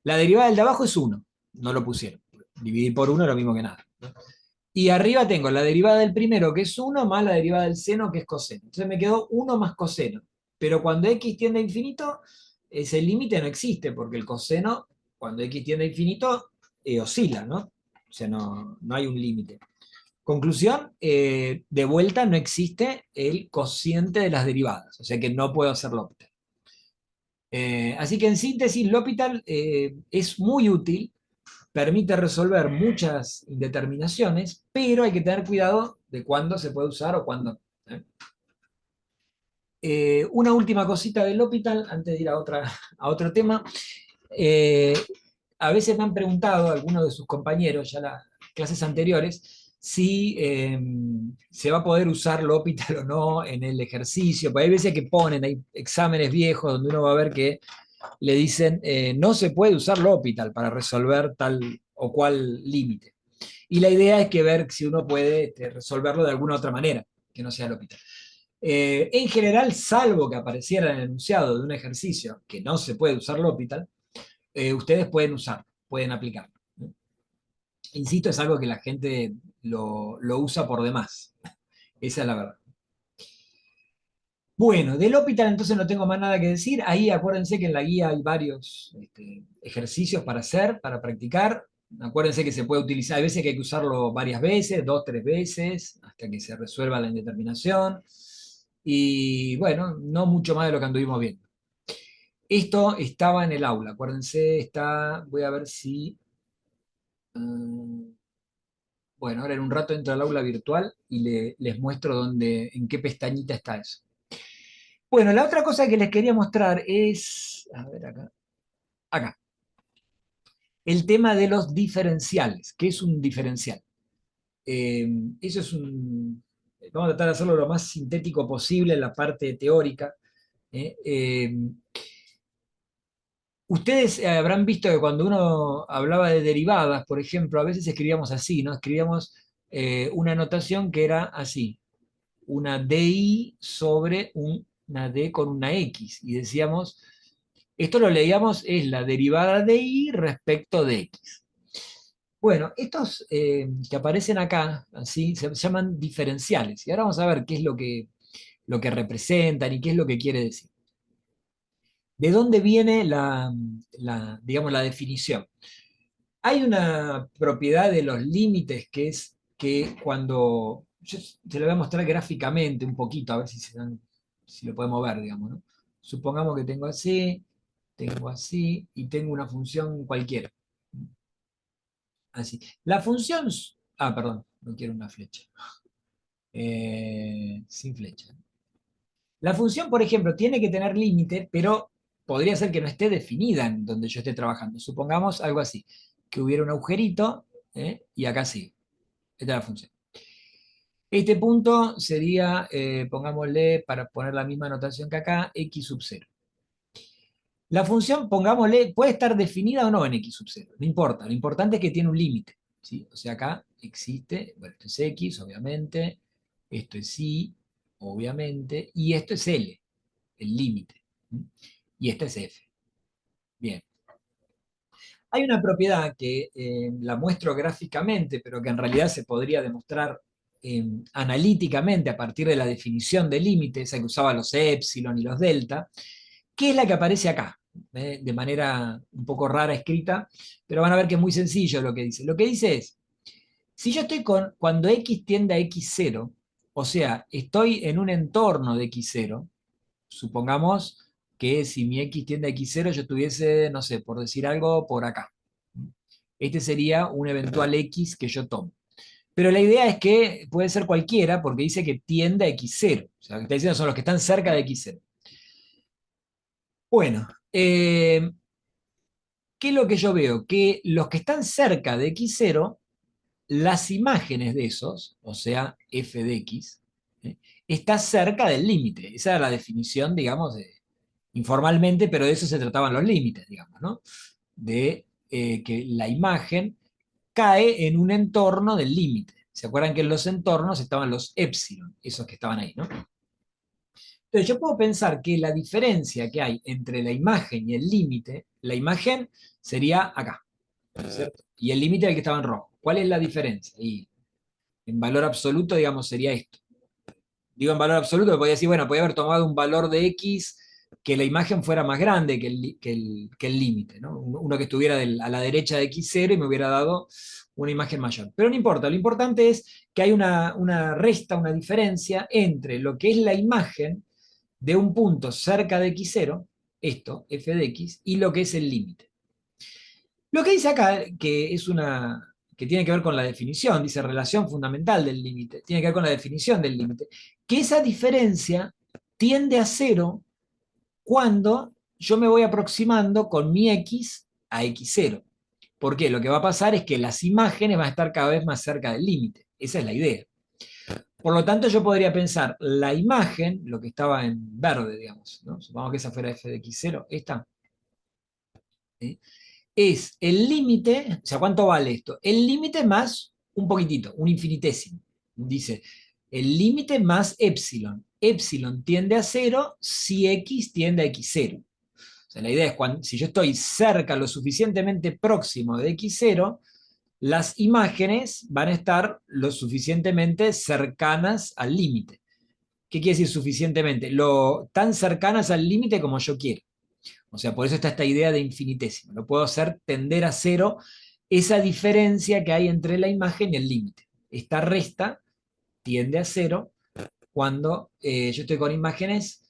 la derivada del de abajo es 1, no lo pusieron. Dividir por 1 es lo mismo que nada, ¿no? Y arriba tengo la derivada del primero, que es 1, más la derivada del seno, que es coseno. Entonces me quedó 1 más coseno. Pero cuando x tiende a infinito, ese límite no existe, porque el coseno, cuando x tiende a infinito, oscila, ¿no? O sea, no hay un límite. Conclusión, de vuelta no existe el cociente de las derivadas, o sea que no puedo hacer L'Hopital. Así que en síntesis, L'Hopital es muy útil, permite resolver muchas indeterminaciones, pero hay que tener cuidado de cuándo se puede usar o cuándo no. Una última cosita del L'Hopital, antes de ir a otro tema. Eh, a veces me han preguntado algunos de sus compañeros, ya las clases anteriores, si se va a poder usar L'Hopital o no en el ejercicio. Porque hay veces que ponen, hay exámenes viejos donde uno va a ver que le dicen no se puede usar L'Hopital para resolver tal o cual límite. Y la idea es que ver si uno puede resolverlo de alguna otra manera, que no sea L'Hopital. En general, salvo que apareciera en el enunciado de un ejercicio que no se puede usar L'Hopital, ustedes pueden usar, pueden aplicar. Insisto, es algo que la gente lo usa por demás. Esa es la verdad. Bueno, del L'Hopital entonces no tengo más nada que decir. Ahí acuérdense que en la guía hay varios ejercicios para hacer, para practicar. Acuérdense que se puede utilizar, hay veces que hay que usarlo varias veces, 2, 3 veces, hasta que se resuelva la indeterminación. Y bueno, no mucho más de lo que anduvimos viendo. Esto estaba en el aula, acuérdense, voy a ver si... bueno, ahora en un rato entro al aula virtual y les muestro en qué pestañita está eso. Bueno, la otra cosa que les quería mostrar es, a ver acá, el tema de los diferenciales. ¿Qué es un diferencial? Eso es vamos a tratar de hacerlo lo más sintético posible en la parte teórica. ¿Eh? Ustedes habrán visto que cuando uno hablaba de derivadas, por ejemplo, a veces escribíamos así, ¿no? Escribíamos una notación que era así, una DI sobre una D con una X, y decíamos Esto lo leíamos, es la derivada de y respecto de x. Bueno, estos que aparecen acá, así, se llaman diferenciales. Y ahora vamos a ver qué es lo que representan y qué es lo que quiere decir. ¿De dónde viene digamos, la definición? Hay una propiedad de los límites que es que cuando, yo te lo voy a mostrar gráficamente un poquito, a ver si lo podemos ver, digamos, ¿no? Supongamos que tengo así, y tengo una función cualquiera. Así. La función, perdón, no quiero una flecha. Sin flecha. La función, por ejemplo, tiene que tener límite, pero podría ser que no esté definida en donde yo esté trabajando. Supongamos algo así, que hubiera un agujerito, y acá sí. Esta es la función. Este punto sería, pongámosle, para poner la misma notación que acá, x sub 0. La función, pongámosle, puede estar definida o no en x sub 0, no importa, lo importante es que tiene un límite, ¿sí? O sea, acá existe, bueno, esto es x, obviamente, esto es y, obviamente, y esto es l, el límite, y este es f. Bien. Hay una propiedad que la muestro gráficamente, pero que en realidad se podría demostrar analíticamente a partir de la definición de límite, esa que usaba los epsilon y los delta, que es la que aparece acá, de manera un poco rara escrita, pero van a ver que es muy sencillo lo que dice. Lo que dice es, si yo estoy cuando x tiende a x0, o sea, estoy en un entorno de x0, supongamos que si mi x tiende a x0, yo tuviese, no sé, por decir algo, por acá. Este sería un eventual x que yo tomo. Pero la idea es que puede ser cualquiera porque dice que tiende a x0. O sea, lo que está diciendo son los que están cerca de x0. Bueno, ¿qué es lo que yo veo? Que los que están cerca de x0, las imágenes de esos, o sea, f de x, está cerca del límite. Esa era la definición, digamos, informalmente, pero de eso se trataban los límites, digamos, ¿no? De que la imagen cae en un entorno del límite. ¿Se acuerdan que en los entornos estaban los epsilon, esos que estaban ahí, ¿no? Entonces yo puedo pensar que la diferencia que hay entre la imagen y el límite, la imagen sería acá, ¿cierto? Y el límite es el que estaba en rojo. ¿Cuál es la diferencia? Y en valor absoluto, digamos, sería esto. Digo en valor absoluto, podría decir, bueno, podría haber tomado un valor de x que la imagen fuera más grande que el límite, ¿no? Uno que estuviera a la derecha de x0 y me hubiera dado una imagen mayor. Pero no importa, lo importante es que hay una resta, una diferencia entre lo que es la imagen de un punto cerca de x0, esto, f de x, y lo que es el límite. Lo que dice acá, que tiene que ver con la definición, dice relación fundamental del límite, tiene que ver con la definición del límite, que esa diferencia tiende a cero cuando yo me voy aproximando con mi x a x0. ¿Por qué? Lo que va a pasar es que las imágenes van a estar cada vez más cerca del límite. Esa es la idea. Por lo tanto, yo podría pensar la imagen, lo que estaba en verde, digamos, ¿no? Supongamos que esa fuera f de x0, esta, ¿sí? Es el límite, o sea, ¿cuánto vale esto? El límite más un poquitito, un infinitésimo. Dice, el límite más epsilon. Epsilon tiende a cero si x tiende a x0. O sea, la idea es cuando, si yo estoy cerca, lo suficientemente próximo de x0, las imágenes van a estar lo suficientemente cercanas al límite. ¿Qué quiere decir suficientemente? Tan cercanas al límite como yo quiero. O sea, por eso está esta idea de infinitésimo. Lo puedo hacer tender a cero esa diferencia que hay entre la imagen y el límite. Esta resta tiende a cero cuando yo estoy con imágenes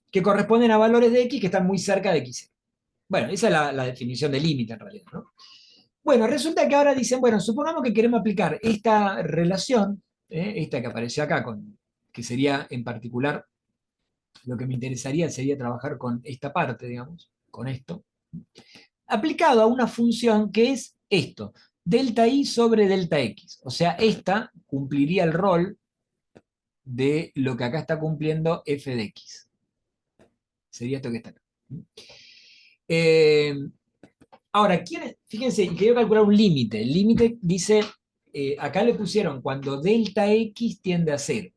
que corresponden a valores de x que están muy cerca de x. Bueno, esa es la definición de límite en realidad, ¿no? Bueno, resulta que ahora dicen, bueno, supongamos que queremos aplicar esta relación, esta que apareció acá, que sería en particular, lo que me interesaría sería trabajar con esta parte, digamos, con esto, aplicado a una función que es esto, delta i sobre delta x. O sea, esta cumpliría el rol de lo que acá está cumpliendo f de x. Sería esto que está acá. Eh, Ahora, fíjense, quiero calcular un límite. El límite dice, acá le pusieron cuando delta x tiende a 0.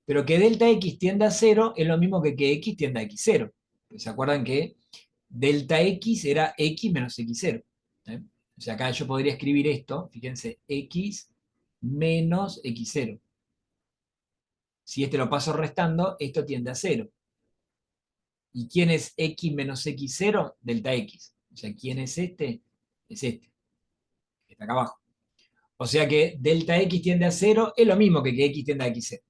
Pero que delta x tiende a 0 es lo mismo que x tiende a x0. ¿Se acuerdan que delta x era x menos x0. ¿eh? O sea, acá yo podría escribir esto, fíjense, x menos x0. Si este lo paso restando, esto tiende a 0. ¿Y quién es x menos x0? Delta x. O sea, ¿quién es este? Es este, que está acá abajo. O sea que delta x tiende a 0 es lo mismo que x tiende a x0.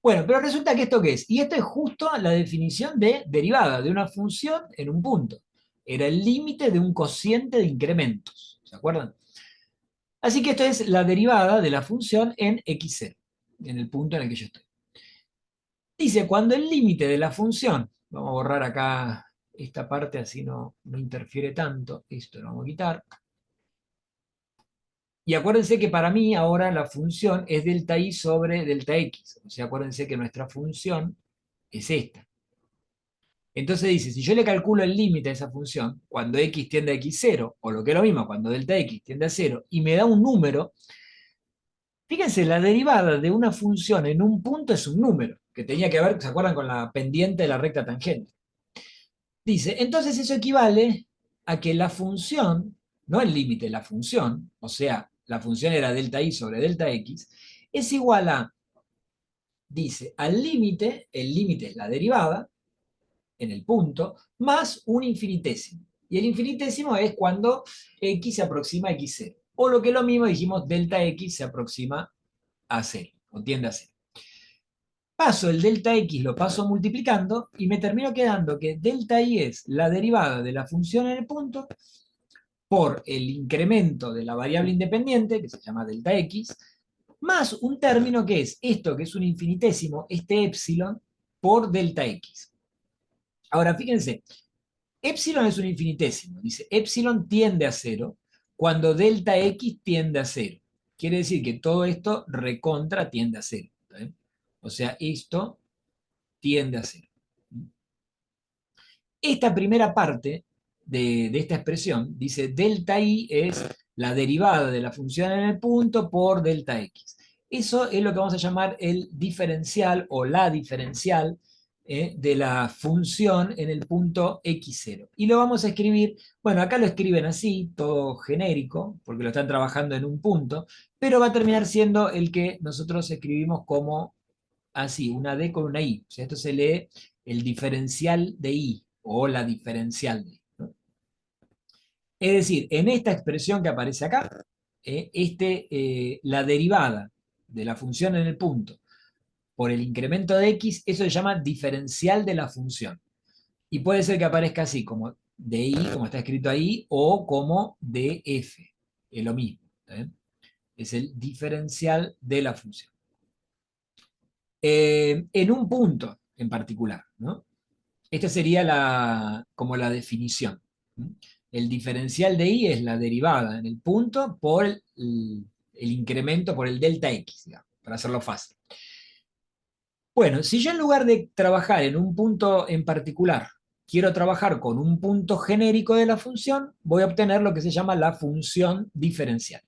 Bueno, pero resulta que ¿esto qué es? Y esto es justo la definición de derivada de una función en un punto. Era el límite de un cociente de incrementos. ¿Se acuerdan? Así que esto es la derivada de la función en x0, en el punto en el que yo estoy. Dice, cuando el límite de la función, vamos a borrar acá esta parte así no interfiere tanto, esto lo vamos a quitar. Y acuérdense que para mí ahora la función es delta i sobre delta x. O sea, acuérdense que nuestra función es esta. Entonces dice, si yo le calculo el límite a esa función, cuando x tiende a x0, o lo que es lo mismo, cuando delta x tiende a 0, y me da un número, fíjense, la derivada de una función en un punto es un número, que tenía que ver, ¿se acuerdan? Con la pendiente de la recta tangente. Dice, entonces eso equivale a que la función, no el límite, la función, o sea, la función era delta i sobre delta x, es igual a, dice, al límite, el límite es la derivada, en el punto, más un infinitésimo. Y el infinitésimo es cuando x se aproxima a x0. O lo que es lo mismo, dijimos, delta x se aproxima a 0, o tiende a 0. Paso el delta x, lo paso multiplicando, y me termino quedando que delta i es la derivada de la función en el punto por el incremento de la variable independiente, que se llama delta x, más un término que es esto, que es un infinitésimo, este épsilon, por delta x. Ahora, fíjense, épsilon es un infinitésimo. Dice, épsilon tiende a 0 cuando delta x tiende a 0. Quiere decir que todo esto recontra tiende a 0. ¿eh? O sea, esto tiende a 0. Esta primera parte de esta expresión dice delta i es la derivada de la función en el punto por delta x. Eso es lo que vamos a llamar el diferencial o la diferencial de la función en el punto x0. Y lo vamos a escribir, bueno, acá lo escriben así, todo genérico, porque lo están trabajando en un punto, pero va a terminar siendo el que nosotros escribimos como así, una D con una I. O sea, esto se lee el diferencial de I o la diferencial de I. ¿no? Es decir, en esta expresión que aparece acá, la derivada de la función en el punto por el incremento de x, eso se llama diferencial de la función. Y puede ser que aparezca así, como DI, como está escrito ahí, o como DF. Es lo mismo. Es el diferencial de la función. En un punto en particular, ¿no? Esta sería como la definición. El diferencial de i es la derivada en el punto por el incremento por el delta x, digamos, para hacerlo fácil. Bueno, si yo en lugar de trabajar en un punto en particular, quiero trabajar con un punto genérico de la función, voy a obtener lo que se llama la función diferencial.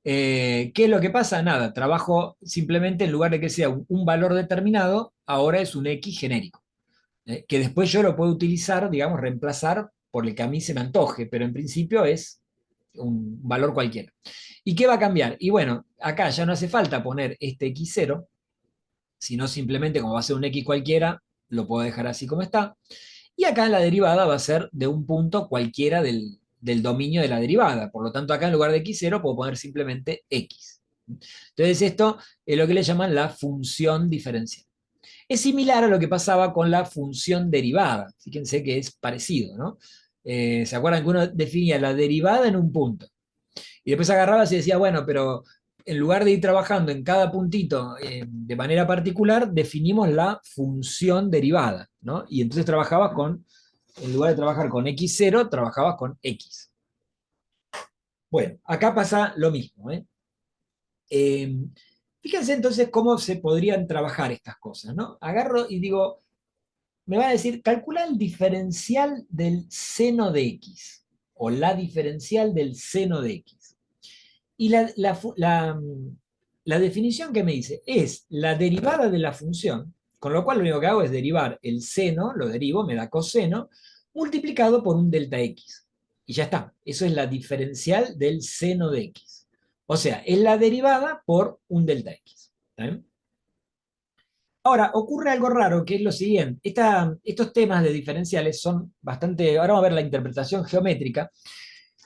¿Qué es lo que pasa? Nada, trabajo simplemente en lugar de que sea un valor determinado, ahora es un x genérico. Que después yo lo puedo utilizar, digamos, reemplazar por el que a mí se me antoje, pero en principio es un valor cualquiera. ¿Y qué va a cambiar? Y bueno, acá ya no hace falta poner este x0, sino simplemente como va a ser un x cualquiera, lo puedo dejar así como está. Y acá la derivada va a ser de un punto cualquiera del dominio de la derivada. Por lo tanto, acá en lugar de x0 puedo poner simplemente x. Entonces esto es lo que le llaman la función diferencial. Es similar a lo que pasaba con la función derivada. Fíjense que es parecido, ¿no? ¿Se acuerdan que uno definía la derivada en un punto? Y después agarraba y decía, bueno, pero en lugar de ir trabajando en cada puntito de manera particular, definimos la función derivada, ¿no? Y entonces trabajabas en lugar de trabajar con x0, trabajabas con x. Bueno, acá pasa lo mismo, ¿eh? Fíjense entonces cómo se podrían trabajar estas cosas, ¿no? Agarro y digo, me va a decir, calcula el diferencial del seno de x, o la diferencial del seno de x. Y la definición que me dice es la derivada de la función Con lo cual lo único que hago es derivar el seno, lo derivo, me da coseno, multiplicado por un delta x. Y ya está. Eso es la diferencial del seno de x. O sea, es la derivada por un delta x. ¿Está bien? Ahora, ocurre algo raro, que es lo siguiente. Estos temas de diferenciales son bastante... Ahora vamos a ver la interpretación geométrica.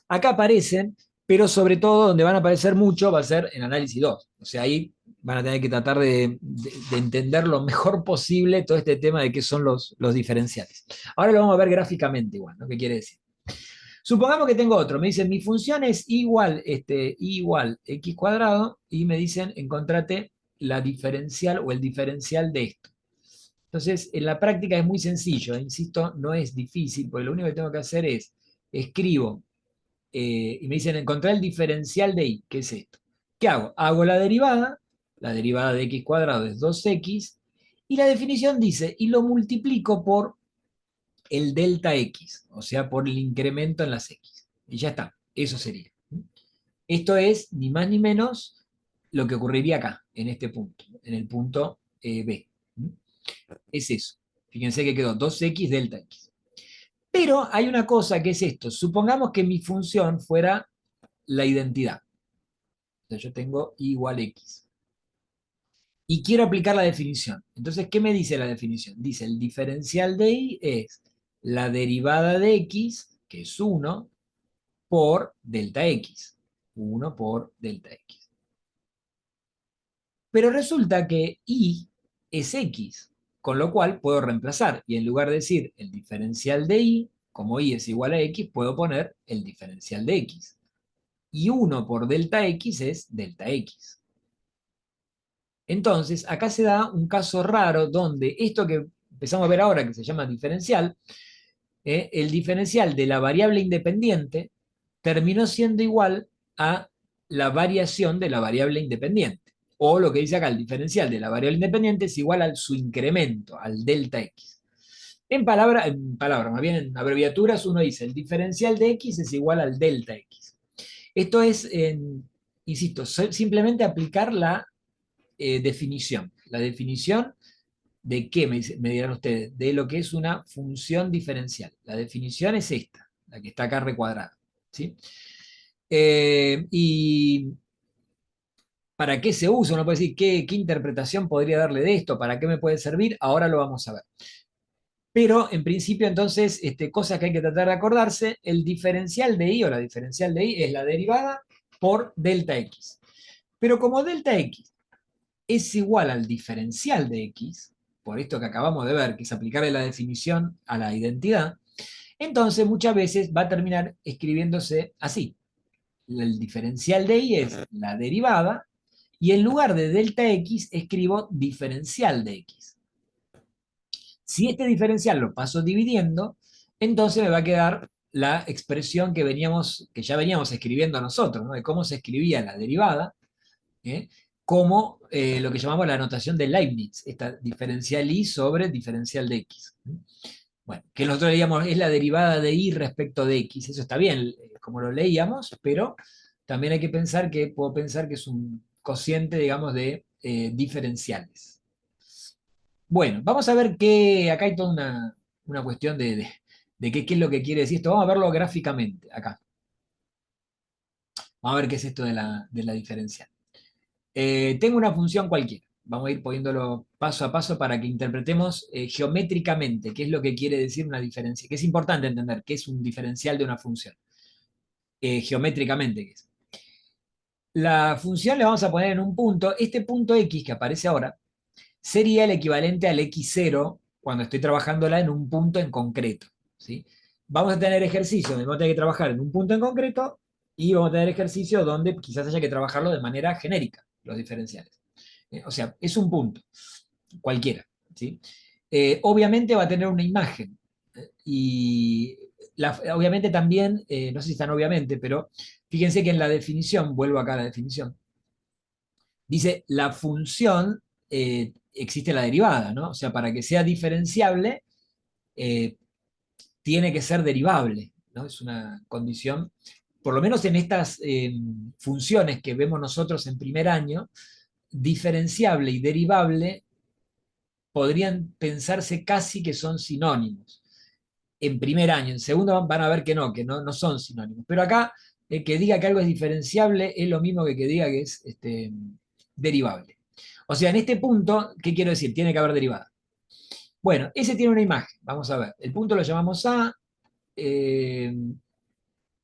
Acá aparecen, pero sobre todo donde van a aparecer mucho va a ser en análisis 2. O sea, ahí van a tener que tratar de entender lo mejor posible todo este tema de qué son los diferenciales. Ahora lo vamos a ver gráficamente igual, ¿no? ¿Qué quiere decir? Supongamos que tengo otro, me dicen mi función es igual x cuadrado y me dicen encontrate la diferencial o el diferencial de esto. Entonces, en la práctica es muy sencillo, insisto, no es difícil, porque lo único que tengo que hacer es escribo y me dicen encontrar el diferencial de y, ¿qué es esto? ¿Qué hago? Hago la derivada de x cuadrado es 2x, y la definición dice, y lo multiplico por el delta x, o sea, por el incremento en las x. Y ya está, eso sería. Esto es ni más ni menos lo que ocurriría acá, en este punto, en el punto B. Es eso. Fíjense que quedó 2x delta x. Pero hay una cosa que es esto. Supongamos que mi función fuera la identidad. Entonces yo tengo igual x. Y quiero aplicar la definición. Entonces, ¿qué me dice la definición? Dice el diferencial de y es la derivada de x, que es 1, por delta x. 1 por delta x. Pero resulta que y es x, con lo cual puedo reemplazar. Y en lugar de decir el diferencial de y, como y es igual a x, puedo poner el diferencial de x. Y 1 por delta x es delta x. Entonces, acá se da un caso raro donde esto que empezamos a ver ahora, que se llama diferencial, el diferencial de la variable independiente terminó siendo igual a la variación de la variable independiente. O lo que dice acá, el diferencial de la variable independiente es igual a su incremento, al delta x. Más bien en abreviaturas, uno dice el diferencial de x es igual al delta x. Esto es, insisto, simplemente aplicar la definición. La definición de qué, me dirán ustedes, de lo que es una función diferencial. La definición es esta, la que está acá recuadrada. ¿Sí? Y ¿para qué se usa? Uno puede decir, ¿qué interpretación podría darle de esto? ¿Para qué me puede servir? Ahora lo vamos a ver. Pero en principio entonces, cosas que hay que tratar de acordarse, el diferencial de y o la diferencial de y es la derivada por delta x. Pero como delta x es igual al diferencial de x, por esto que acabamos de ver, que es aplicarle la definición a la identidad, entonces muchas veces va a terminar escribiéndose así. El diferencial de y es la derivada, y en lugar de delta x escribo diferencial de x. Si este diferencial lo paso dividiendo, entonces me va a quedar la expresión que ya veníamos escribiendo nosotros, ¿no? De cómo se escribía la derivada, ¿eh? Como lo que llamamos la notación de Leibniz, esta diferencial y sobre diferencial de x. Bueno, que nosotros leíamos es la derivada de y respecto de x, eso está bien, como lo leíamos, pero también hay que pensar puedo pensar que es un cociente, digamos, de diferenciales. Bueno, vamos a ver acá hay toda una cuestión de qué es lo que quiere decir esto. Vamos a verlo gráficamente, acá. Vamos a ver qué es esto de la diferencial. Tengo una función cualquiera. Vamos a ir poniéndolo paso a paso para que interpretemos geométricamente qué es lo que quiere decir una diferencia, que es importante entender qué es un diferencial de una función. Geométricamente, ¿qué es? La función le vamos a poner en un punto. Este punto x que aparece ahora sería el equivalente al x0 cuando estoy trabajándola en un punto en concreto. ¿Sí? Vamos a tener ejercicios donde vamos a tener que trabajar en un punto en concreto y vamos a tener ejercicios donde quizás haya que trabajarlo de manera genérica, los diferenciales. O sea, es un punto, cualquiera. ¿Sí? Obviamente va a tener una imagen. Y obviamente también, no sé si están obviamente, pero fíjense que en la definición, vuelvo acá a la definición, dice la función, existe la derivada, ¿no? O sea, para que sea diferenciable, eh, tiene que ser derivable, ¿no? Es una condición, por lo menos en estas funciones que vemos nosotros en primer año, diferenciable y derivable podrían pensarse casi que son sinónimos en primer año. En segundo van a ver que no son sinónimos. Pero acá, que diga que algo es diferenciable es lo mismo que diga que es derivable. O sea, en este punto, ¿qué quiero decir? Tiene que haber derivada. Bueno, ese tiene una imagen. Vamos a ver. El punto lo llamamos A. eh,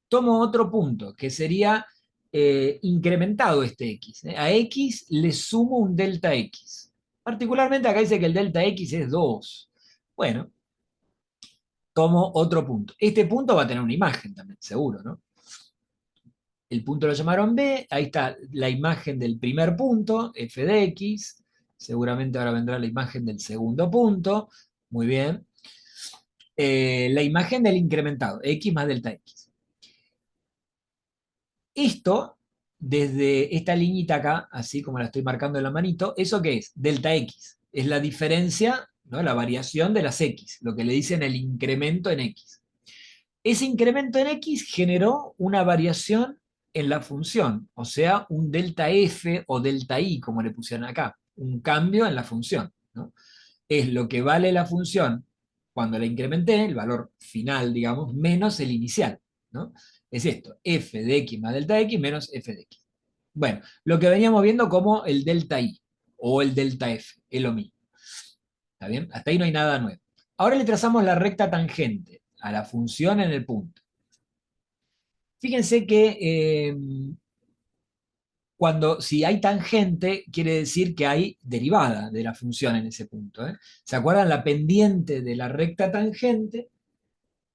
Tomo otro punto, que sería incrementado este x. A x le sumo un delta x. Particularmente acá dice que el delta x es 2. Bueno, tomo otro punto. Este punto va a tener una imagen también, seguro, ¿no? El punto lo llamaron B, ahí está la imagen del primer punto, f de x. Seguramente ahora vendrá la imagen del segundo punto. Muy bien. La imagen del incrementado, x más delta x. Esto, desde esta liñita acá, así como la estoy marcando en la manito, ¿eso qué es? Delta x. Es la diferencia, ¿no? La variación de las x, lo que le dicen el incremento en x. Ese incremento en x generó una variación en la función, o sea, un delta f o delta i, como le pusieron acá, un cambio en la función, ¿no? Es lo que vale la función cuando la incrementé, el valor final, digamos, menos el inicial, ¿no? Es esto, f de x más delta x menos f de x. Bueno, lo que veníamos viendo como el delta i o el delta f, es lo mismo. ¿Está bien? Hasta ahí no hay nada nuevo. Ahora le trazamos la recta tangente a la función en el punto. Fíjense que si hay tangente, quiere decir que hay derivada de la función en ese punto, ¿eh? ¿Se acuerdan? La pendiente de la recta tangente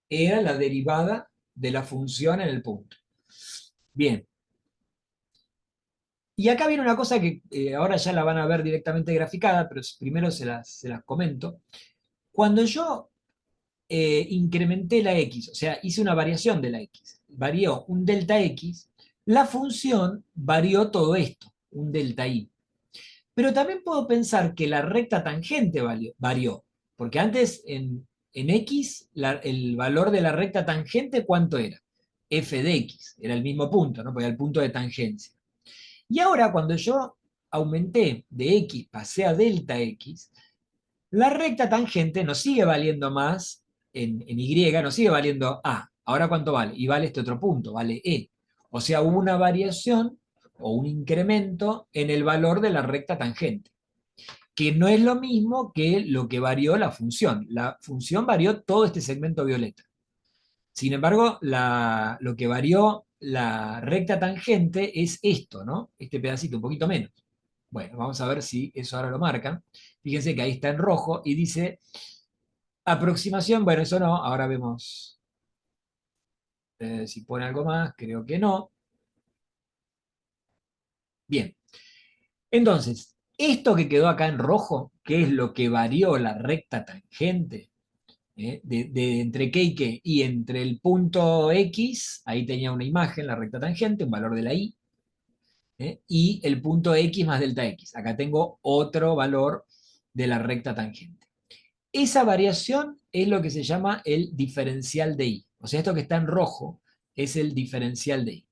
era la derivada de la función en el punto. Bien. Y acá viene una cosa que ahora ya la van a ver directamente graficada, pero primero se las comento. Cuando yo incrementé la x, o sea, hice una variación de la x, varió un delta x, la función varió todo esto, un delta i. Pero también puedo pensar que la recta tangente varió, porque antes en x el valor de la recta tangente, ¿cuánto era? F de x, era el mismo punto, ¿no? Porque era el punto de tangencia. Y ahora cuando yo aumenté de x, pasé a delta x, la recta tangente no sigue valiendo más en y, no sigue valiendo a. ¿Ahora cuánto vale? Y vale este otro punto, vale e. O sea, hubo una variación o un incremento en el valor de la recta tangente, que no es lo mismo que lo que varió la función. La función varió todo este segmento violeta. Sin embargo, lo que varió la recta tangente es esto, ¿no? Este pedacito, un poquito menos. Bueno, vamos a ver si eso ahora lo marcan. Fíjense que ahí está en rojo y dice aproximación, bueno, eso no, ahora vemos si pone algo más, creo que no. Bien, entonces, esto que quedó acá en rojo, que es lo que varió la recta tangente, de entre qué y qué, y entre el punto X, ahí tenía una imagen, la recta tangente, un valor de la Y, y el punto X más delta X. Acá tengo otro valor de la recta tangente. Esa variación es lo que se llama el diferencial de Y. O sea, esto que está en rojo es el diferencial de Y.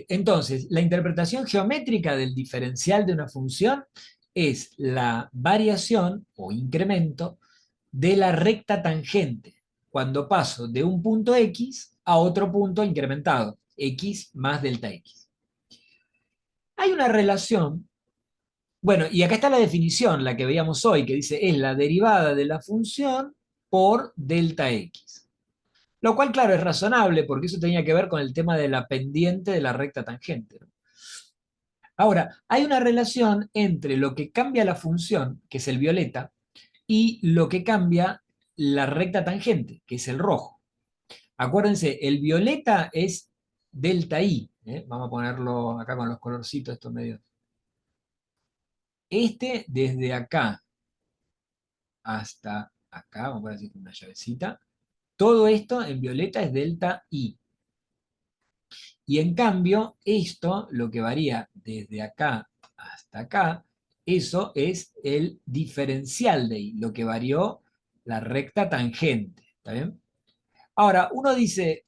Entonces, la interpretación geométrica del diferencial de una función es la variación o incremento de la recta tangente cuando paso de un punto x a otro punto incrementado, x más delta x. Hay una relación, bueno, y acá está la definición, la que veíamos hoy, que dice es la derivada de la función por delta x. Lo cual, claro, es razonable porque eso tenía que ver con el tema de la pendiente de la recta tangente, ¿no? Ahora, hay una relación entre lo que cambia la función, que es el violeta, y lo que cambia la recta tangente, que es el rojo. Acuérdense, el violeta es delta I. Vamos a ponerlo acá con los colorcitos estos medios. Desde acá hasta acá, vamos a poner así con una llavecita, todo esto en violeta es delta I. Y en cambio, esto, lo que varía desde acá hasta acá, eso es el diferencial de I, lo que varió la recta tangente. ¿Está bien? Ahora, uno dice,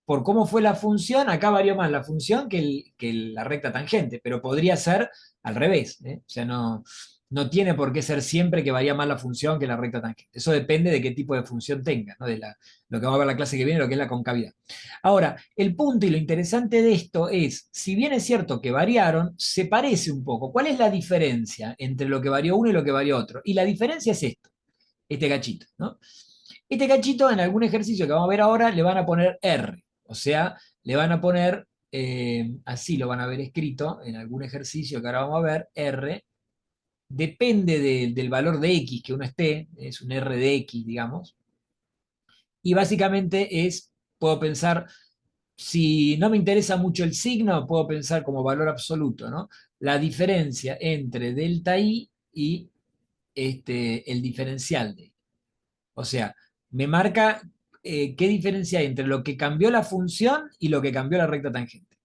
por cómo fue la función, acá varió más la función que la recta tangente, pero podría ser al revés, ¿eh? O sea, no tiene por qué ser siempre que varía más la función que la recta tangente. Eso depende de qué tipo de función tenga, ¿no? Lo que vamos a ver la clase que viene, lo que es la concavidad. Ahora, el punto y lo interesante de esto es, si bien es cierto que variaron, se parece un poco. ¿Cuál es la diferencia entre lo que varió uno y lo que varió otro? Y la diferencia es esto, este cachito, ¿no? Este cachito en algún ejercicio que vamos a ver ahora le van a poner R, o sea, le van a poner, así lo van a ver escrito en algún ejercicio que ahora vamos a ver, R, depende del valor de X que uno esté, es un R de X, digamos, y básicamente puedo pensar, si no me interesa mucho el signo, puedo pensar como valor absoluto, ¿no? La diferencia entre delta I y el diferencial de I. O sea, me marca qué diferencia hay entre lo que cambió la función y lo que cambió la recta tangente.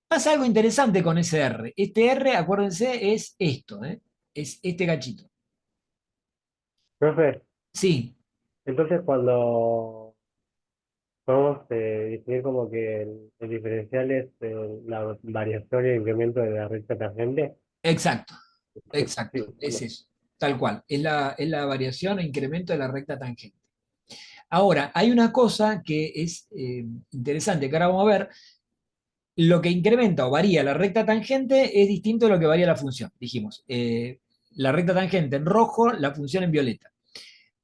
Pasa algo interesante con ese R. Este R, acuérdense, es esto, ¿eh? Es este cachito. Profe, Sí, entonces cuando podemos definir como que el diferencial es la variación y el incremento de la recta tangente. exacto, Sí, exacto, sí, es bueno. eso. Tal cual, es la variación o incremento de la recta tangente. Ahora, hay una cosa que es interesante, que ahora vamos a ver. Lo que incrementa o varía la recta tangente es distinto a lo que varía la función. Dijimos, la recta tangente en rojo, la función en violeta.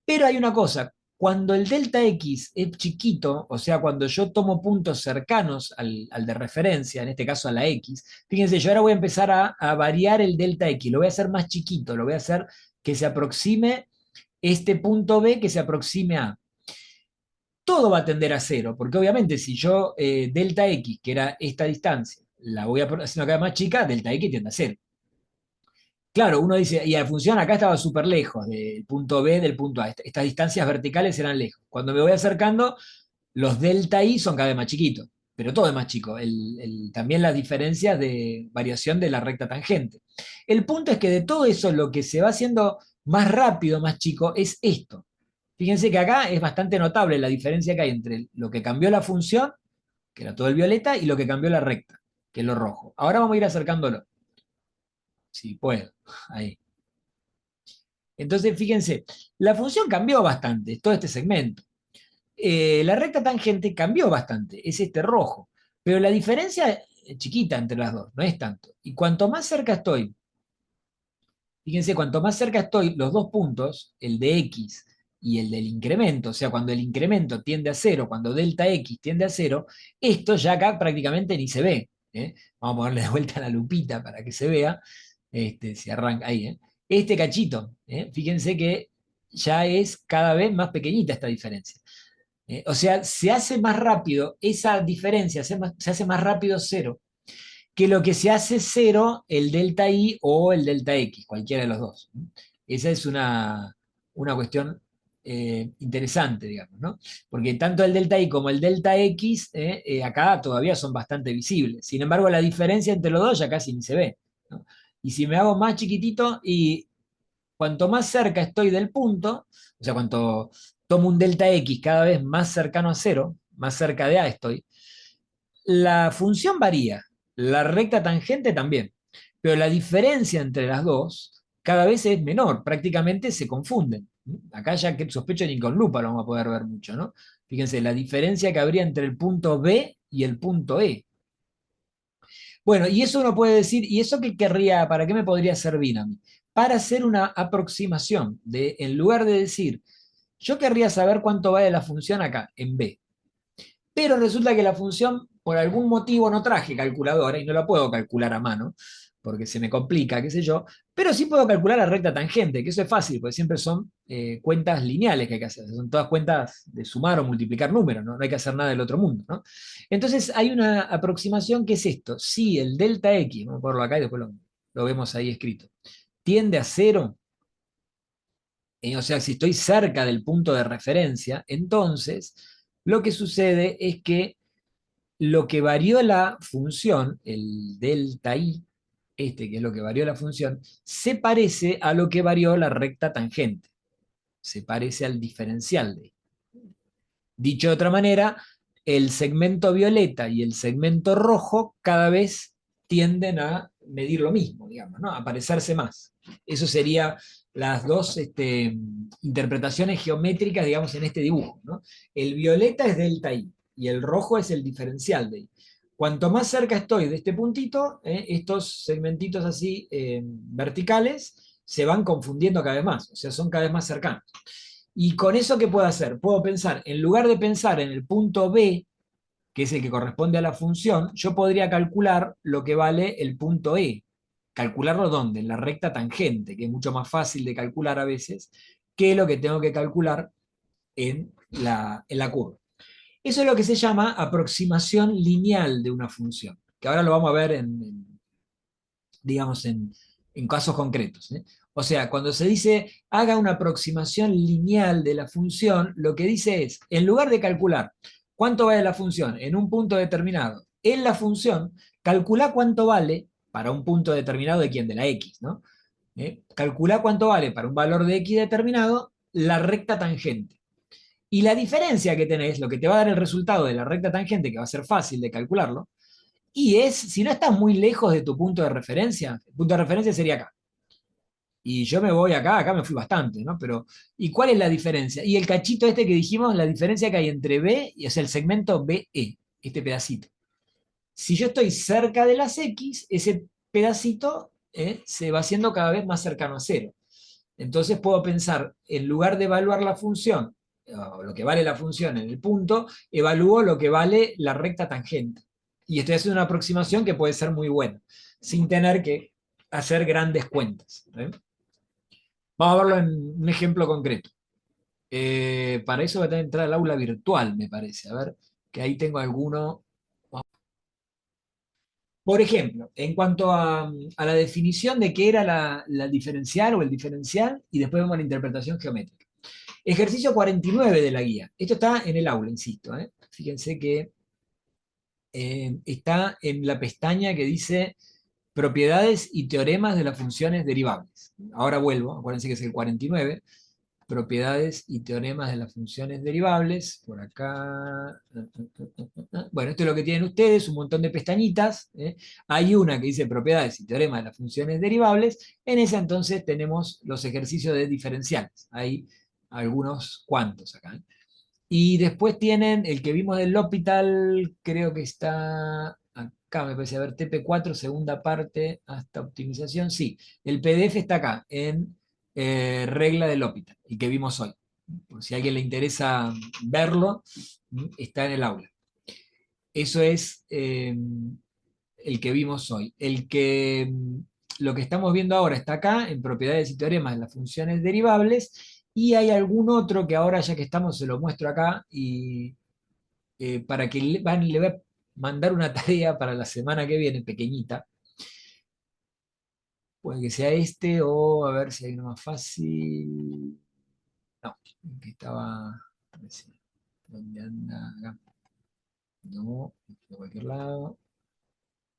Pero hay una cosa, cuando el delta X es chiquito, o sea, cuando yo tomo puntos cercanos al de referencia, en este caso a la X, fíjense, yo ahora voy a empezar a variar el delta X, lo voy a hacer más chiquito, lo voy a hacer que se aproxime este punto B, que se aproxime a todo va a tender a cero, porque obviamente si yo delta X, que era esta distancia, la voy a haciendo cada más chica, delta X tiende a cero. Claro, uno dice, y la función acá estaba súper lejos del punto B del punto A. Estas distancias verticales eran lejos. Cuando me voy acercando, los delta I son cada vez más chiquitos, pero todo es más chico. También las diferencias de variación de la recta tangente. El punto es que de todo eso lo que se va haciendo más rápido, más chico, es esto. Fíjense que acá es bastante notable la diferencia que hay entre lo que cambió la función, que era todo el violeta, y lo que cambió la recta, que es lo rojo. Ahora vamos a ir acercándolo, si puedo. Ahí. Entonces, fíjense, la función cambió bastante, todo este segmento. La recta tangente cambió bastante, es este rojo, pero la diferencia es chiquita entre las dos, no es tanto. Y cuanto más cerca estoy, fíjense, cuanto más cerca estoy, los dos puntos, el de X y el del incremento, o sea, cuando el incremento tiende a cero, cuando delta X tiende a cero, esto ya acá prácticamente ni se ve, ¿eh? Vamos a ponerle de vuelta la lupita para que se vea, si arranca ahí, ¿eh? Este cachito, fíjense que ya es cada vez más pequeñita esta diferencia. O sea, se hace más rápido esa diferencia, se hace más rápido cero que lo que se hace cero el delta I o el delta X, cualquiera de los dos. Esa es una cuestión interesante, digamos, ¿no? Porque tanto el delta I como el delta X acá todavía son bastante visibles. Sin embargo, la diferencia entre los dos ya casi ni se ve, ¿no? Y si me hago más chiquitito y cuanto más cerca estoy del punto, o sea, cuanto tomo un delta X cada vez más cercano a cero, más cerca de A estoy, la función varía, la recta tangente también, pero la diferencia entre las dos cada vez es menor, prácticamente se confunden. Acá ya que sospecho ni con lupa lo vamos a poder ver mucho, ¿no? Fíjense, la diferencia que habría entre el punto B y el punto E. Bueno, y eso uno puede decir, ¿y eso qué querría, para qué me podría servir a mí? Para hacer una aproximación de, en lugar de decir, yo querría saber cuánto vale la función acá, en B. Pero resulta que la función, por algún motivo, no traje calculadora y no la puedo calcular a mano, porque se me complica, qué sé yo, pero sí puedo calcular la recta tangente, que eso es fácil, porque siempre son cuentas lineales que hay que hacer, son todas cuentas de sumar o multiplicar números, ¿no? No hay que hacer nada del otro mundo, ¿no? Entonces hay una aproximación que es esto, si el delta X, vamos a ponerlo acá y después lo vemos ahí escrito, tiende a cero, o sea, si estoy cerca del punto de referencia, entonces lo que sucede es que lo que varió la función, el delta i, que es lo que varió la función, se parece a lo que varió la recta tangente, se parece al diferencial de. Dicho de otra manera, el segmento violeta y el segmento rojo cada vez tienden a medir lo mismo, digamos, ¿no? A parecerse más. Eso sería las dos interpretaciones geométricas, digamos, en este dibujo, ¿no? El violeta es delta I y el rojo es el diferencial de I. Cuanto más cerca estoy de este puntito, estos segmentitos así verticales se van confundiendo cada vez más, o sea, son cada vez más cercanos. ¿Y con eso qué puedo hacer? Puedo pensar, en lugar de pensar en el punto B, que es el que corresponde a la función, yo podría calcular lo que vale el punto E. ¿Calcularlo dónde? En la recta tangente, que es mucho más fácil de calcular a veces que lo que tengo que calcular en la curva. Eso es lo que se llama aproximación lineal de una función, que ahora lo vamos a ver digamos, en casos concretos. O sea, cuando se dice haga una aproximación lineal de la función, lo que dice es, en lugar de calcular cuánto vale la función en un punto determinado en la función, calcula cuánto vale para un punto determinado de quién, de la x, ¿no? Calcula cuánto vale para un valor de x determinado la recta tangente. Y la diferencia que tenés, lo que te va a dar el resultado de la recta tangente, que va a ser fácil de calcularlo, y es, si no estás muy lejos de tu punto de referencia, el punto de referencia sería acá. Y yo me voy acá me fui bastante, ¿no? Pero, ¿y cuál es la diferencia? Y el cachito este que dijimos, la diferencia que hay entre B, y es el segmento BE, este pedacito. Si yo estoy cerca de las X, ese pedacito se va haciendo cada vez más cercano a cero. Entonces puedo pensar, en lugar de evaluar la función, o lo que vale la función en el punto, evalúo lo que vale la recta tangente. Y estoy haciendo una aproximación que puede ser muy buena, sin tener que hacer grandes cuentas. Vamos a verlo en un ejemplo concreto. Para eso voy a tener que entrar al aula virtual, me parece. A ver, que ahí tengo alguno. Por ejemplo, en cuanto a la definición de qué era la diferencial o el diferencial, y después vemos la interpretación geométrica. Ejercicio 49 de la guía. Esto está en el aula, insisto. Fíjense que está en la pestaña que dice propiedades y teoremas de las funciones derivables. Ahora vuelvo, acuérdense que es el 49. Propiedades y teoremas de las funciones derivables. Por acá. Bueno, esto es lo que tienen ustedes, un montón de pestañitas. Hay una que dice propiedades y teoremas de las funciones derivables. En esa entonces tenemos los ejercicios de diferenciales. Hay algunos cuantos acá. Y después tienen el que vimos del L'Hopital, creo que está acá, me parece, a ver, TP4, segunda parte, hasta optimización, sí. El PDF está acá, en regla del L'Hopital, y que vimos hoy. Por si a alguien le interesa verlo, está en el aula. Eso es el que vimos hoy. Lo que estamos viendo ahora está acá, en propiedades y teoremas de las funciones derivables, y hay algún otro que ahora, ya que estamos, se lo muestro acá, y para que le voy a mandar una tarea para la semana que viene, pequeñita. Puede que sea este, o a ver si hay uno más fácil. No, que estaba. ¿Dónde anda? Acá. No, de cualquier lado.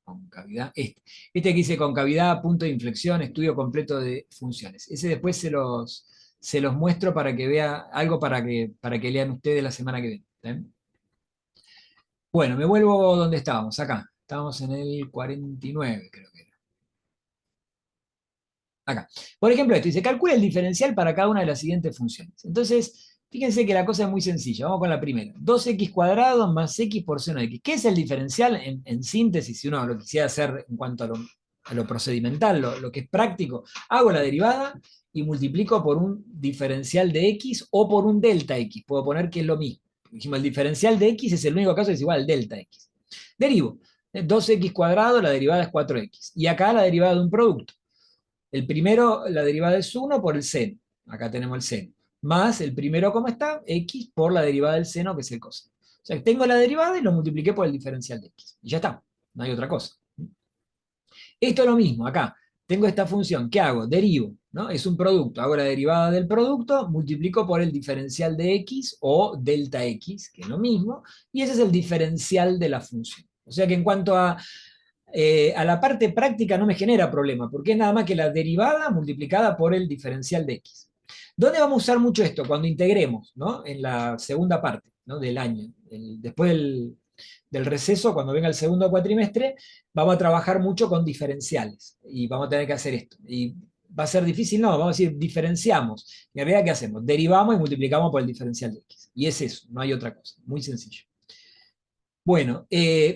Concavidad. Este que dice concavidad, punto de inflexión, estudio completo de funciones. Ese después se los muestro para que vea algo para que lean ustedes la semana que viene. ¿Bien? Bueno, me vuelvo donde estábamos, acá. Estábamos en el 49, creo que era. Acá. Por ejemplo, esto dice, calcula el diferencial para cada una de las siguientes funciones. Entonces, fíjense que la cosa es muy sencilla. Vamos con la primera. 2x cuadrado más x por seno de x. ¿Qué es el diferencial? En síntesis, si uno lo quisiera hacer en cuanto a lo procedimental, lo que es práctico, hago la derivada y multiplico por un diferencial de x o por un delta x. Puedo poner que es lo mismo. Dijimos, el diferencial de x es el único caso que es igual al delta x. Derivo. 2x cuadrado, la derivada es 4x. Y acá la derivada de un producto. El primero, la derivada es 1 por el seno. Acá tenemos el seno. Más el primero, como está, x por la derivada del seno, que es el coseno. O sea, tengo la derivada y lo multipliqué por el diferencial de x. Y ya está. No hay otra cosa. Esto es lo mismo. Acá tengo esta función. ¿Qué hago? Derivo. ¿No? Es un producto. Hago la derivada del producto, multiplico por el diferencial de x o delta x, que es lo mismo. Y ese es el diferencial de la función. O sea que en cuanto a la parte práctica no me genera problema, porque es nada más que la derivada multiplicada por el diferencial de x. ¿Dónde vamos a usar mucho esto? Cuando integremos, ¿no? En la segunda parte. ¿no? Del año. Después del receso, cuando venga el segundo cuatrimestre, vamos a trabajar mucho con diferenciales y vamos a tener que hacer esto. Y va a ser difícil, no, vamos a decir, diferenciamos. Y en realidad, ¿qué hacemos? Derivamos y multiplicamos por el diferencial de x. Y es eso, no hay otra cosa. Muy sencillo. Bueno,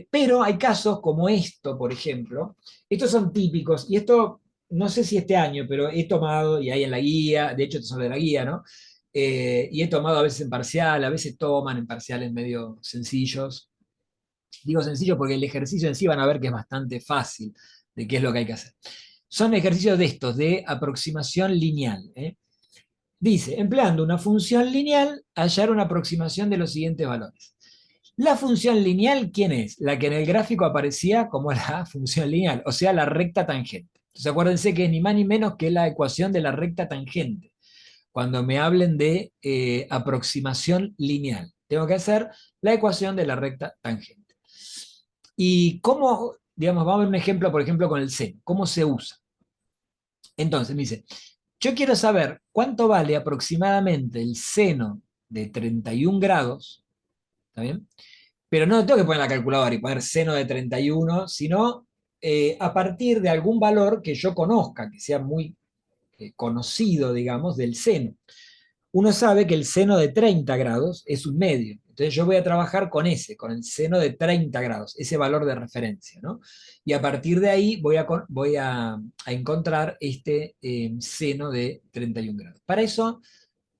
pero hay casos como esto, por ejemplo. Estos son típicos, y esto, no sé si este año, pero he tomado, y hay en la guía, de hecho, estos son de la guía, ¿no? Y he tomado a veces en parcial, a veces toman en parciales medio sencillos. Digo sencillo porque el ejercicio en sí van a ver que es bastante fácil de qué es lo que hay que hacer. Son ejercicios de estos, de aproximación lineal. Dice, empleando una función lineal, hallar una aproximación de los siguientes valores. La función lineal, ¿quién es? La que en el gráfico aparecía como la función lineal, o sea, la recta tangente. Entonces acuérdense que es ni más ni menos que la ecuación de la recta tangente. Cuando me hablen de aproximación lineal, tengo que hacer la ecuación de la recta tangente. Y cómo, digamos, vamos a ver un ejemplo, por ejemplo, con el seno. ¿Cómo se usa? Entonces me dice, yo quiero saber cuánto vale aproximadamente el seno de 31 grados, ¿está bien? Pero no tengo que poner la calculadora y poner seno de 31, sino a partir de algún valor que yo conozca, que sea muy conocido, digamos, del seno. Uno sabe que el seno de 30 grados es un medio. Entonces yo voy a trabajar con ese, con el seno de 30 grados, ese valor de referencia, ¿no? Y a partir de ahí voy a encontrar este seno de 31 grados. Para eso,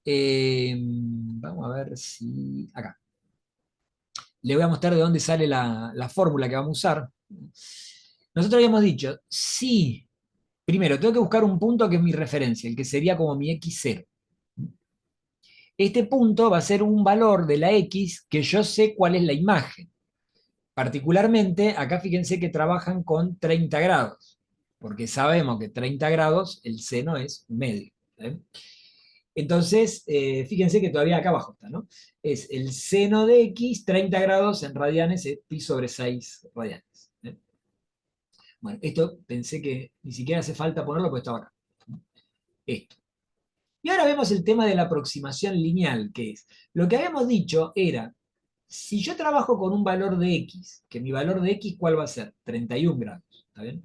vamos a ver si... Acá. Le voy a mostrar de dónde sale la fórmula que vamos a usar. Nosotros habíamos dicho, si, primero, tengo que buscar un punto que es mi referencia, el que sería como mi x0. Este punto va a ser un valor de la x que yo sé cuál es la imagen. Particularmente, acá fíjense que trabajan con 30 grados, porque sabemos que 30 grados el seno es medio. Entonces, fíjense que todavía acá abajo está, ¿no? Es el seno de x, 30 grados en radianes, es pi sobre 6 radianes. Bueno, esto pensé que ni siquiera hace falta ponerlo porque estaba acá. Esto. Y ahora vemos el tema de la aproximación lineal, que es, lo que habíamos dicho era, si yo trabajo con un valor de x, que mi valor de x, ¿cuál va a ser? 31 grados, ¿está bien?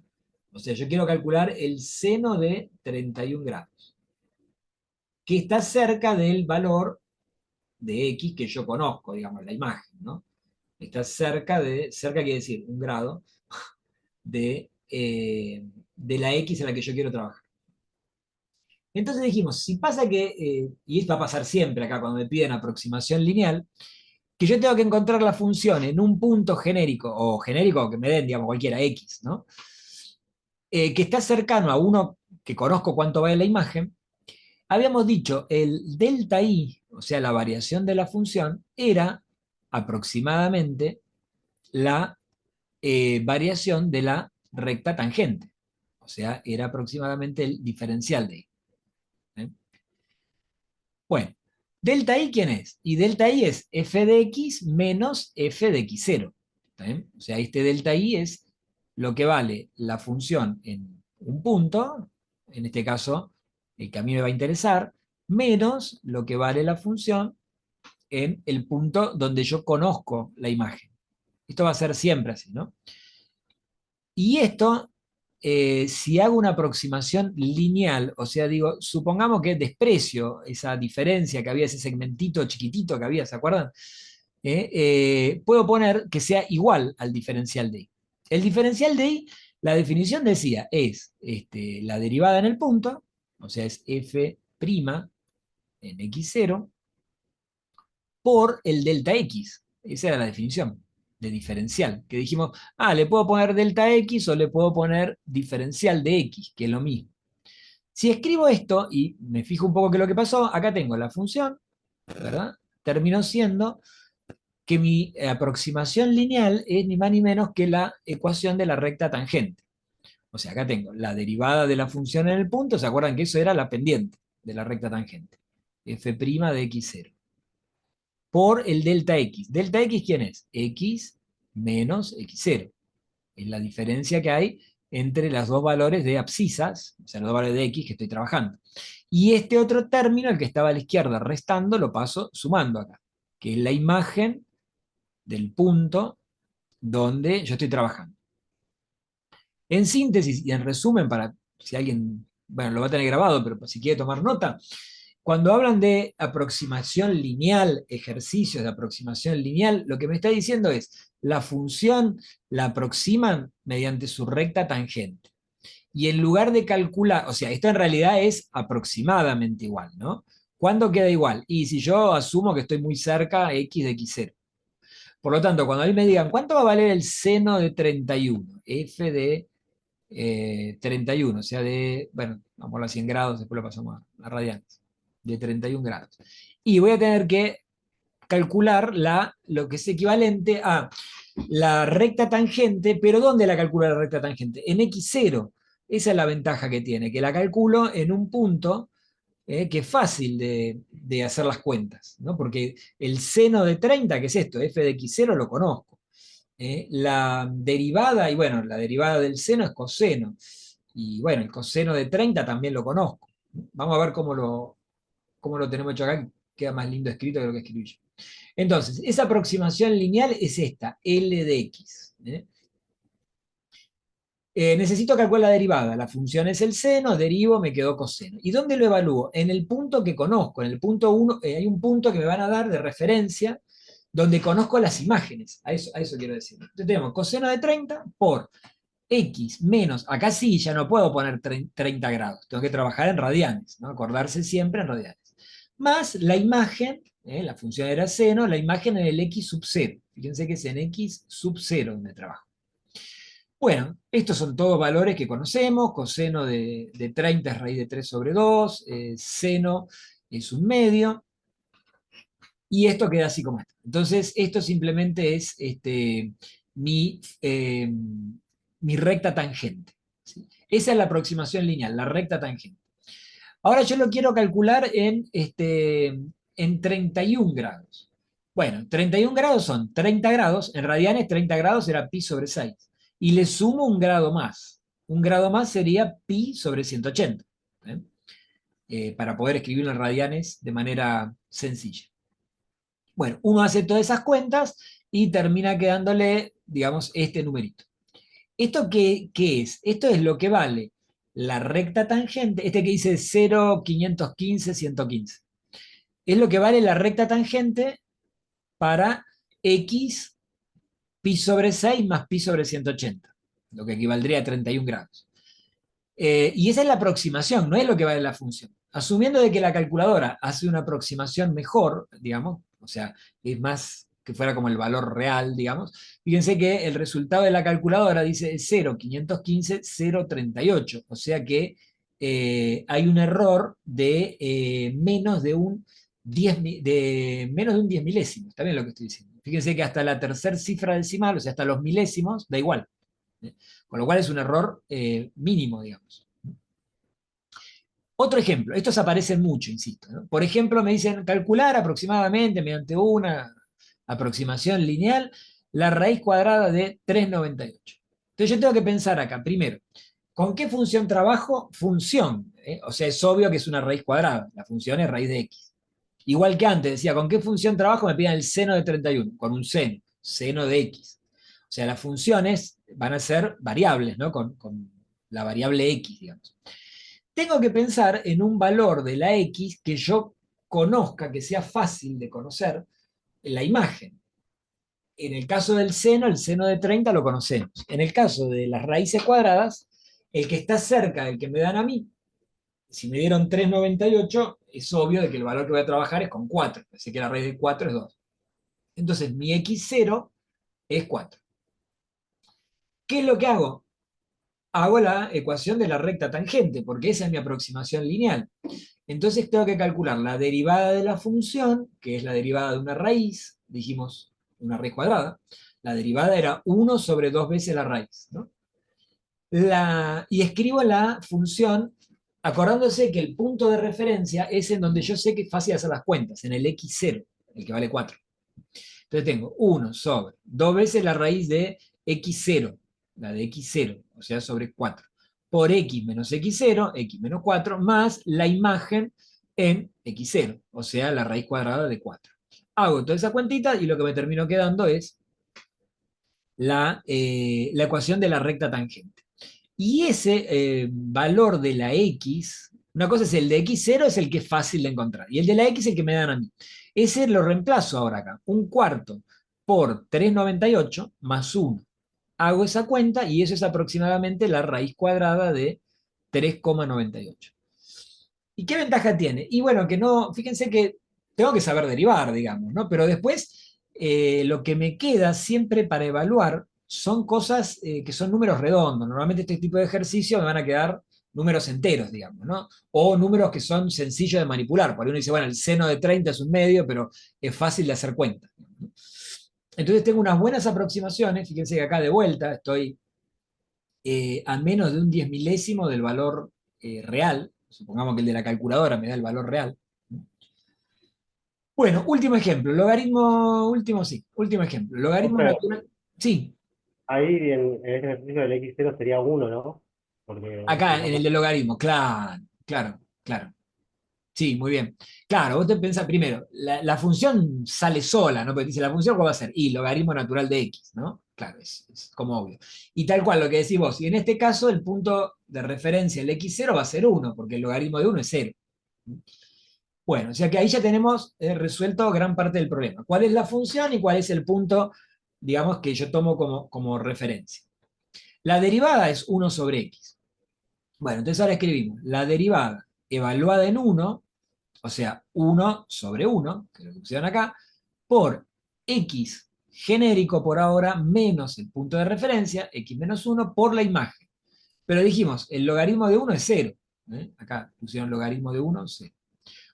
O sea, yo quiero calcular el seno de 31 grados, que está cerca del valor de x que yo conozco, digamos, la imagen, ¿no? Está cerca quiere decir un grado, de la x en la que yo quiero trabajar. Entonces dijimos, si pasa que, y esto va a pasar siempre acá cuando me piden aproximación lineal, que yo tengo que encontrar la función en un punto genérico, o genérico que me den, digamos, cualquiera x, ¿no? Que está cercano a uno que conozco cuánto vale la imagen, habíamos dicho el delta i, o sea, la variación de la función, era aproximadamente la variación de la recta tangente. O sea, era aproximadamente el diferencial de i. ¿Eh? Bueno, delta i, ¿quién es? Y delta i es f de x menos f de x0. ¿Está bien? O sea, este delta i es lo que vale la función en un punto, en este caso, el que a mí me va a interesar, menos lo que vale la función en el punto donde yo conozco la imagen. Esto va a ser siempre así, ¿no? Y esto, si hago una aproximación lineal, o sea, digo, supongamos que desprecio esa diferencia que había, ese segmentito chiquitito que había, ¿se acuerdan? Puedo poner que sea igual al diferencial de i. El diferencial de i, la definición decía, es la derivada en el punto, o sea, es f' en x0, por el delta x. Esa era la definición de diferencial, que dijimos, le puedo poner delta x o le puedo poner diferencial de x, que es lo mismo. Si escribo esto y me fijo un poco qué es lo que pasó, acá tengo la función, ¿verdad? Terminó siendo que mi aproximación lineal es ni más ni menos que la ecuación de la recta tangente. O sea, acá tengo la derivada de la función en el punto, ¿se acuerdan que eso era la pendiente de la recta tangente? F' de x0 por el delta x. ¿Delta x quién es? X menos x0. Es la diferencia que hay entre los dos valores de abscisas, o sea, los dos valores de x que estoy trabajando. Y este otro término, el que estaba a la izquierda restando, lo paso sumando acá, que es la imagen del punto donde yo estoy trabajando. En síntesis y en resumen, para si alguien, bueno, lo va a tener grabado, pero si quiere tomar nota, cuando hablan de aproximación lineal, ejercicios de aproximación lineal, lo que me está diciendo es, la función la aproximan mediante su recta tangente. Y en lugar de calcular, o sea, esto en realidad es aproximadamente igual, ¿no? ¿Cuándo queda igual? Y si yo asumo que estoy muy cerca x de x0. Por lo tanto, cuando a mí me digan, ¿cuánto va a valer el seno de 31? F de 31, o sea, de, bueno, vamos a 100 grados, después lo pasamos a radianes, de 31 grados. Y voy a tener que calcular lo que es equivalente a la recta tangente, pero ¿dónde la calculo la recta tangente? En x0. Esa es la ventaja que tiene, que la calculo en un punto que es fácil de hacer las cuentas, ¿no? Porque el seno de 30, que es esto, f de x0, lo conozco. La derivada, y bueno, la derivada del seno es coseno. Y bueno, el coseno de 30 también lo conozco. Vamos a ver cómo lo tenemos hecho acá, que queda más lindo escrito que lo que escribí yo. Entonces, esa aproximación lineal es esta, L de X. Necesito calcular la derivada. La función es el seno, derivo, me quedó coseno. ¿Y dónde lo evalúo? En el punto que conozco. En el punto 1, hay un punto que me van a dar de referencia donde conozco las imágenes. A eso quiero decir. Entonces tenemos coseno de 30 por X menos, acá sí, ya no puedo poner 30 grados, tengo que trabajar en radianes, ¿no? Acordarse siempre en radianes. Más la imagen, la función era seno, la imagen en el X sub 0. Fíjense que es en X sub 0 donde trabajo. Bueno, estos son todos valores que conocemos, coseno de 30 es raíz de 3 sobre 2, seno es un medio, y esto queda así como esto. Entonces, esto simplemente es mi recta tangente. ¿Sí? Esa es la aproximación lineal, la recta tangente. Ahora yo lo quiero calcular en 31 grados. Bueno, 31 grados son 30 grados, en radianes 30 grados era pi sobre 6. Y le sumo un grado más. Un grado más sería pi sobre 180. Para poder escribirlo en radianes de manera sencilla. Bueno, uno hace todas esas cuentas y termina quedándole, digamos, este numerito. ¿Esto qué es? Esto es lo que vale la recta tangente, este que dice 0, 515, 115. Es lo que vale la recta tangente para x pi sobre 6 más pi sobre 180, lo que equivaldría a 31 grados. Y esa es la aproximación, no es lo que vale la función. Asumiendo de que la calculadora hace una aproximación mejor, digamos, o sea, es más que fuera como el valor real, digamos, fíjense que el resultado de la calculadora dice 0,515, 0,38, o sea que hay un error de menos de un 10, menos de un 10 milésimo, está bien lo que estoy diciendo. Fíjense que hasta la tercera cifra decimal, o sea, hasta los milésimos, da igual. Con lo cual es un error mínimo, digamos. Otro ejemplo, estos aparecen mucho, insisto, ¿no? Por ejemplo, me dicen calcular aproximadamente mediante una aproximación lineal la raíz cuadrada de 398. Entonces yo tengo que pensar acá, primero, ¿con qué función trabajo? Función, o sea, es obvio que es una raíz cuadrada, la función es raíz de x. Igual que antes, decía, ¿con qué función trabajo? Me piden el seno de 31, con un seno, seno de x. O sea, las funciones van a ser variables, ¿no? Con la variable x, digamos. Tengo que pensar en un valor de la x que yo conozca, que sea fácil de conocer en la imagen. En el caso del seno, el seno de 30 lo conocemos. En el caso de las raíces cuadradas, el que está cerca del que me dan a mí, si me dieron 3,98, es obvio de que el valor que voy a trabajar es con 4. Así que la raíz de 4 es 2. Entonces mi x0 es 4. ¿Qué es lo que hago? Hago la ecuación de la recta tangente, porque esa es mi aproximación lineal. Entonces tengo que calcular la derivada de la función, que es la derivada de una raíz, dijimos una raíz cuadrada. La derivada era 1 sobre 2 veces la raíz, ¿no? Y escribo la función acordándose que el punto de referencia es en donde yo sé que es fácil hacer las cuentas, en el x0, el que vale 4. Entonces tengo 1 sobre 2 veces la raíz de x0, la de x0, o sea, sobre 4, por x menos x0, x menos 4, más la imagen en x0, o sea, la raíz cuadrada de 4. hago toda esa cuentita y lo que me termino quedando es la ecuación de la recta tangente. Y ese valor de la x, una cosa es el de x0, es el que es fácil de encontrar, y el de la x es el que me dan a mí. Ese lo reemplazo ahora acá, un cuarto por 3,98 más 1. Hago esa cuenta y eso es aproximadamente la raíz cuadrada de 3,98. ¿Y qué ventaja tiene? Y bueno, que no, fíjense que tengo que saber derivar, digamos, ¿no? Pero después lo que me queda siempre para evaluar son cosas que son números redondos. Normalmente este tipo de ejercicio me van a quedar números enteros, digamos, ¿no? O números que son sencillos de manipular. Por ahí uno dice, bueno, el seno de 30 es un medio, pero es fácil de hacer cuenta. Entonces tengo unas buenas aproximaciones. Fíjense que acá de vuelta estoy a menos de un 10 milésimo del valor real. Supongamos que el de la calculadora me da el valor real. Bueno, último ejemplo, logaritmo, último sí, último ejemplo, logaritmo Entonces, natural. Sí, ahí en este ejercicio del x0 sería 1, ¿no? Porque si acá en no, el de logaritmo, claro, claro, claro. Sí, muy bien. Claro, vos te pensás primero, la función sale sola, ¿no? Porque dice, la función, ¿cuál va a ser? Y logaritmo natural de x, ¿no? Claro, es como obvio. Y tal cual lo que decís vos, y en este caso el punto de referencia, el x0, va a ser 1, porque el logaritmo de 1 es 0. Bueno, o sea que ahí ya tenemos resuelto gran parte del problema. ¿Cuál es la función y cuál es el punto, digamos, que yo tomo como referencia? La derivada es 1 sobre x. Bueno, entonces ahora escribimos la derivada evaluada en 1, o sea, 1 sobre 1, que es lo que pusieron acá, por x genérico por ahora menos el punto de referencia, x menos 1, por la imagen. Pero dijimos, el logaritmo de 1 es 0. Acá pusieron logaritmo de 1, 0.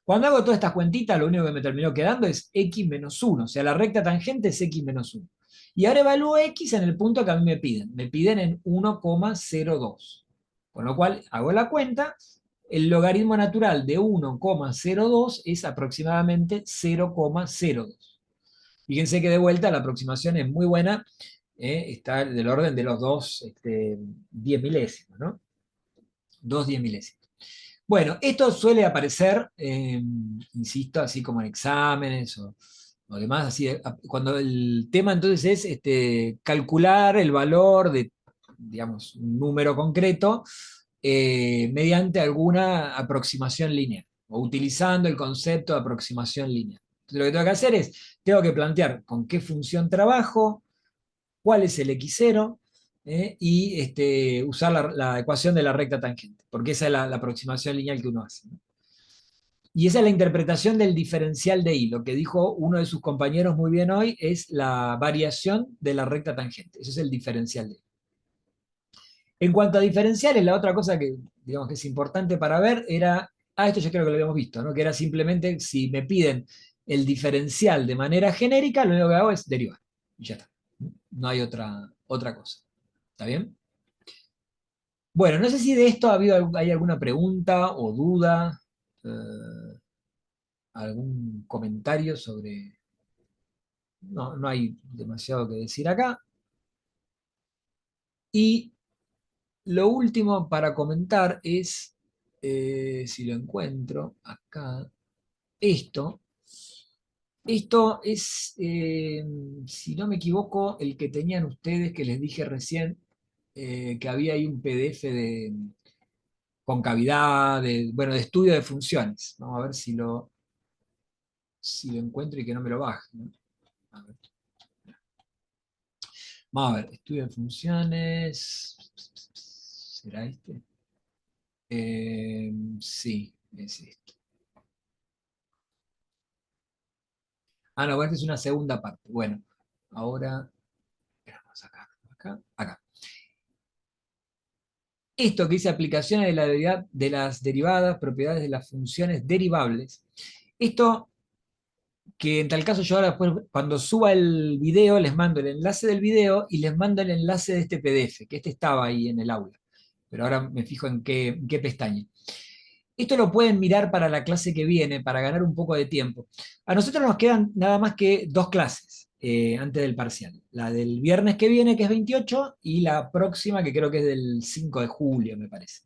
Cuando hago todas estas cuentitas, lo único que me terminó quedando es x menos 1, o sea, la recta tangente es x menos 1. Y ahora evalúo x en el punto que a mí me piden. Me piden en 1,02. Con lo cual, hago la cuenta, el logaritmo natural de 1,02 es aproximadamente 0,02. Fíjense que de vuelta la aproximación es muy buena, está del orden de los 2 10 milésimos, ¿no? 2 10 milésimos. Bueno, esto suele aparecer, insisto, así como en exámenes o demás, así, cuando el tema entonces es calcular el valor de, digamos, un número concreto mediante alguna aproximación lineal o utilizando el concepto de aproximación lineal. Entonces lo que tengo que hacer es, tengo que plantear con qué función trabajo, cuál es el x0, y usar la ecuación de la recta tangente, porque esa es la aproximación lineal que uno hace, ¿no? Y esa es la interpretación del diferencial de I. Lo que dijo uno de sus compañeros muy bien hoy es la variación de la recta tangente. Eso es el diferencial de I. En cuanto a diferenciales, la otra cosa que, digamos, que es importante para ver era, esto yo creo que lo habíamos visto, ¿no? Que era simplemente si me piden el diferencial de manera genérica, lo único que hago es derivar. Y ya está. No hay otra cosa. ¿Está bien? Bueno, no sé si de esto hay alguna pregunta o duda, algún comentario sobre... No, no hay demasiado que decir acá. Y lo último para comentar es, si lo encuentro acá, esto. Esto es, si no me equivoco, el que tenían ustedes que les dije recién, que había ahí un PDF de concavidad, bueno, de estudio de funciones. Vamos a ver si lo encuentro y que no me lo baje, ¿no? A ver. Vamos a ver, estudio de funciones. ¿Será este? Sí, es este. No, bueno, esta es una segunda parte. Bueno, ahora, vamos acá. Esto que dice aplicaciones de las derivadas, propiedades de las funciones derivables. Esto que en tal caso yo ahora después, cuando suba el video, les mando el enlace del video y les mando el enlace de este PDF, que estaba ahí en el aula. Pero ahora me fijo en qué pestaña. Esto lo pueden mirar para la clase que viene, para ganar un poco de tiempo. A nosotros nos quedan nada más que 2 clases antes del parcial. La del viernes que viene, que es 28, y la próxima, que creo que es del 5 de julio, me parece.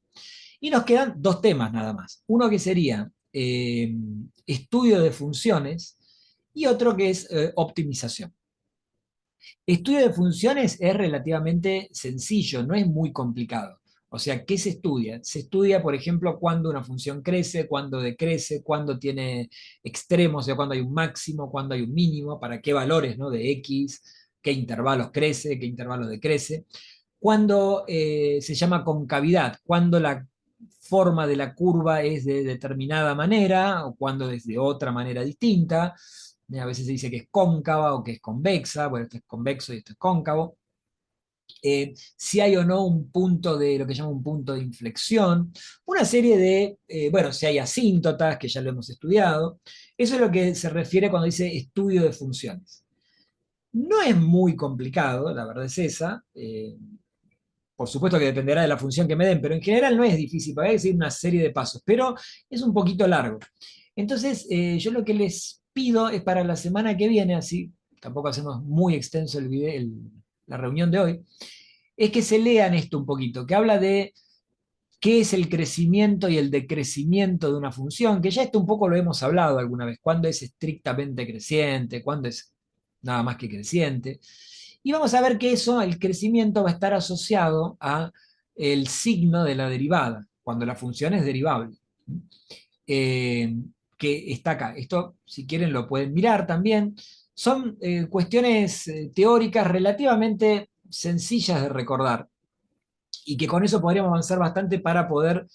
Y nos quedan 2 temas nada más. Uno que sería estudio de funciones, y otro que es optimización. Estudio de funciones es relativamente sencillo, no es muy complicado. O sea, ¿qué se estudia? Se estudia, por ejemplo, cuándo una función crece, cuándo decrece, cuándo tiene extremos, o sea, cuándo hay un máximo, cuándo hay un mínimo, para qué valores, ¿no? De x, qué intervalos crece, qué intervalos decrece. Cuándo se llama concavidad, cuándo la forma de la curva es de determinada manera o cuándo es de otra manera distinta. A veces se dice que es cóncava o que es convexa, bueno, esto es convexo y esto es cóncavo. Si hay o no un punto de lo que llama un punto de inflexión, una serie de, bueno, si hay asíntotas, que ya lo hemos estudiado. Eso es lo que se refiere cuando dice estudio de funciones. No es muy complicado, la verdad es esa. Por supuesto que dependerá de la función que me den, pero en general no es difícil, porque hay que seguir una serie de pasos, pero es un poquito largo. Entonces, yo lo que les pido es para la semana que viene, así tampoco hacemos muy extenso la reunión de hoy, es que se lean esto un poquito, que habla de qué es el crecimiento y el decrecimiento de una función, que ya esto un poco lo hemos hablado alguna vez, cuándo es estrictamente creciente, cuándo es nada más que creciente. Y vamos a ver que eso, el crecimiento, va a estar asociado a el signo de la derivada, cuando la función es derivable, eh, que está acá. Esto, si quieren, lo pueden mirar también. Son cuestiones teóricas relativamente sencillas de recordar y que con eso podríamos avanzar bastante para poder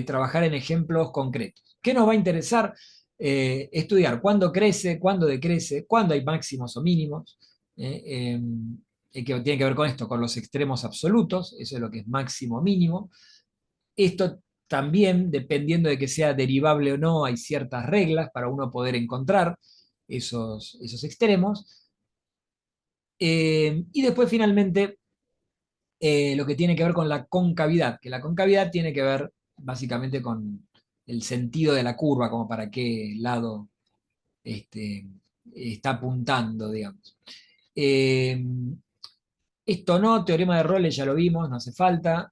trabajar en ejemplos concretos. ¿Qué nos va a interesar? Estudiar cuándo crece, cuándo decrece, cuándo hay máximos o mínimos, que tiene que ver con esto, con los extremos absolutos, eso es lo que es máximo o mínimo. Esto también, dependiendo de que sea derivable o no, hay ciertas reglas para uno poder encontrar esos extremos. Y después, finalmente, lo que tiene que ver con la concavidad, que la concavidad tiene que ver básicamente con el sentido de la curva, como para qué lado este, está apuntando, digamos. Eh, Esto no, teorema de Rolle ya lo vimos, no hace falta,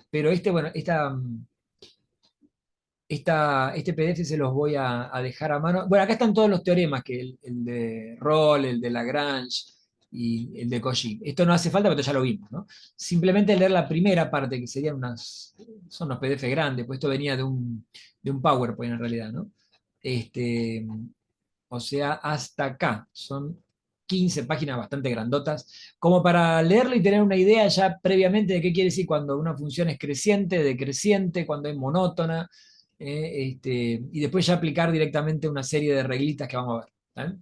pero bueno, este PDF se los voy a dejar a mano. Bueno, acá están todos los teoremas, que el de Rolle, el de Lagrange y el de Cauchy. Esto no hace falta, pero ya lo vimos, ¿no? Simplemente leer la primera parte, que serían son unos PDF grandes, pues esto venía de un PowerPoint en realidad, ¿no? Este, o sea, hasta acá. Son 15 páginas bastante grandotas, como para leerlo y tener una idea ya previamente de qué quiere decir cuando una función es creciente, decreciente, cuando es monótona, y después ya aplicar directamente una serie de reglitas que vamos a ver. ¿Está?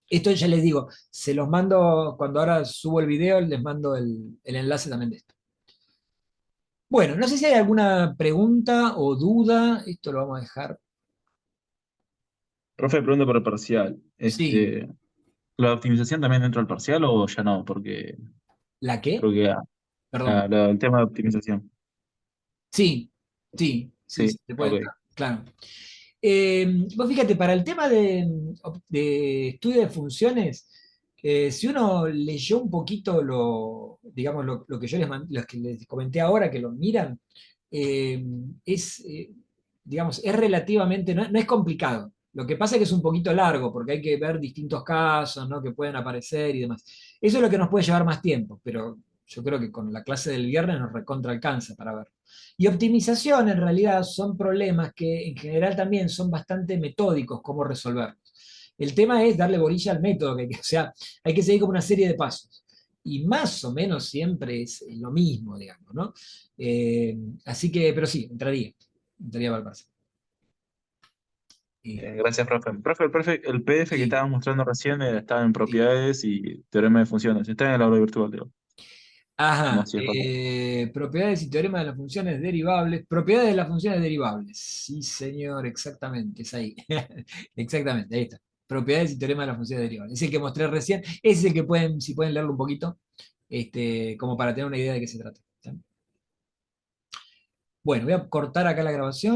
Esto ya les digo, se los mando, cuando ahora subo el video, les mando el enlace también de esto. Bueno, no sé si hay alguna pregunta o duda, esto lo vamos a dejar. Profe, pregunta por el parcial. Sí, ¿La optimización también entra al parcial o ya no? Porque ¿la qué? creo que Perdón. el tema de optimización. Sí, sí, sí, Sí, sí, se puede ok. entrar, claro. Vos fíjate, para el tema de estudio de funciones, si uno leyó un poquito digamos, lo que yo los que les comenté ahora, que lo miran, eh, es, digamos, es relativamente, no es complicado. Lo que pasa es que es un poquito largo, porque hay que ver distintos casos, ¿no? Que pueden aparecer y demás. Eso es lo que nos puede llevar más tiempo, pero yo creo que con la clase del viernes nos recontra alcanza para ver. Y optimización en realidad son problemas que en general también son bastante metódicos cómo resolverlos. El tema es darle bolilla al método, o sea, hay que seguir como una serie de pasos. Y más o menos siempre es lo mismo, digamos, ¿no? Eh, Así que, pero sí, entraría para el parcial. Gracias, profe. Profe, el PDF que Sí. estabas mostrando recién estaba en Sí. propiedades y teorema de funciones. Está en el aula virtual, digo. No, Ajá, sí, es verdad. propiedades y teorema de las funciones derivables. Propiedades de las funciones derivables. Sí, señor, exactamente, es ahí. Exactamente, ahí está. Propiedades y teorema de las funciones derivables. Es el que mostré recién. Ese es el que pueden, si pueden leerlo un poquito, como para tener una idea de qué se trata. ¿Está? Bueno, voy a cortar acá la grabación.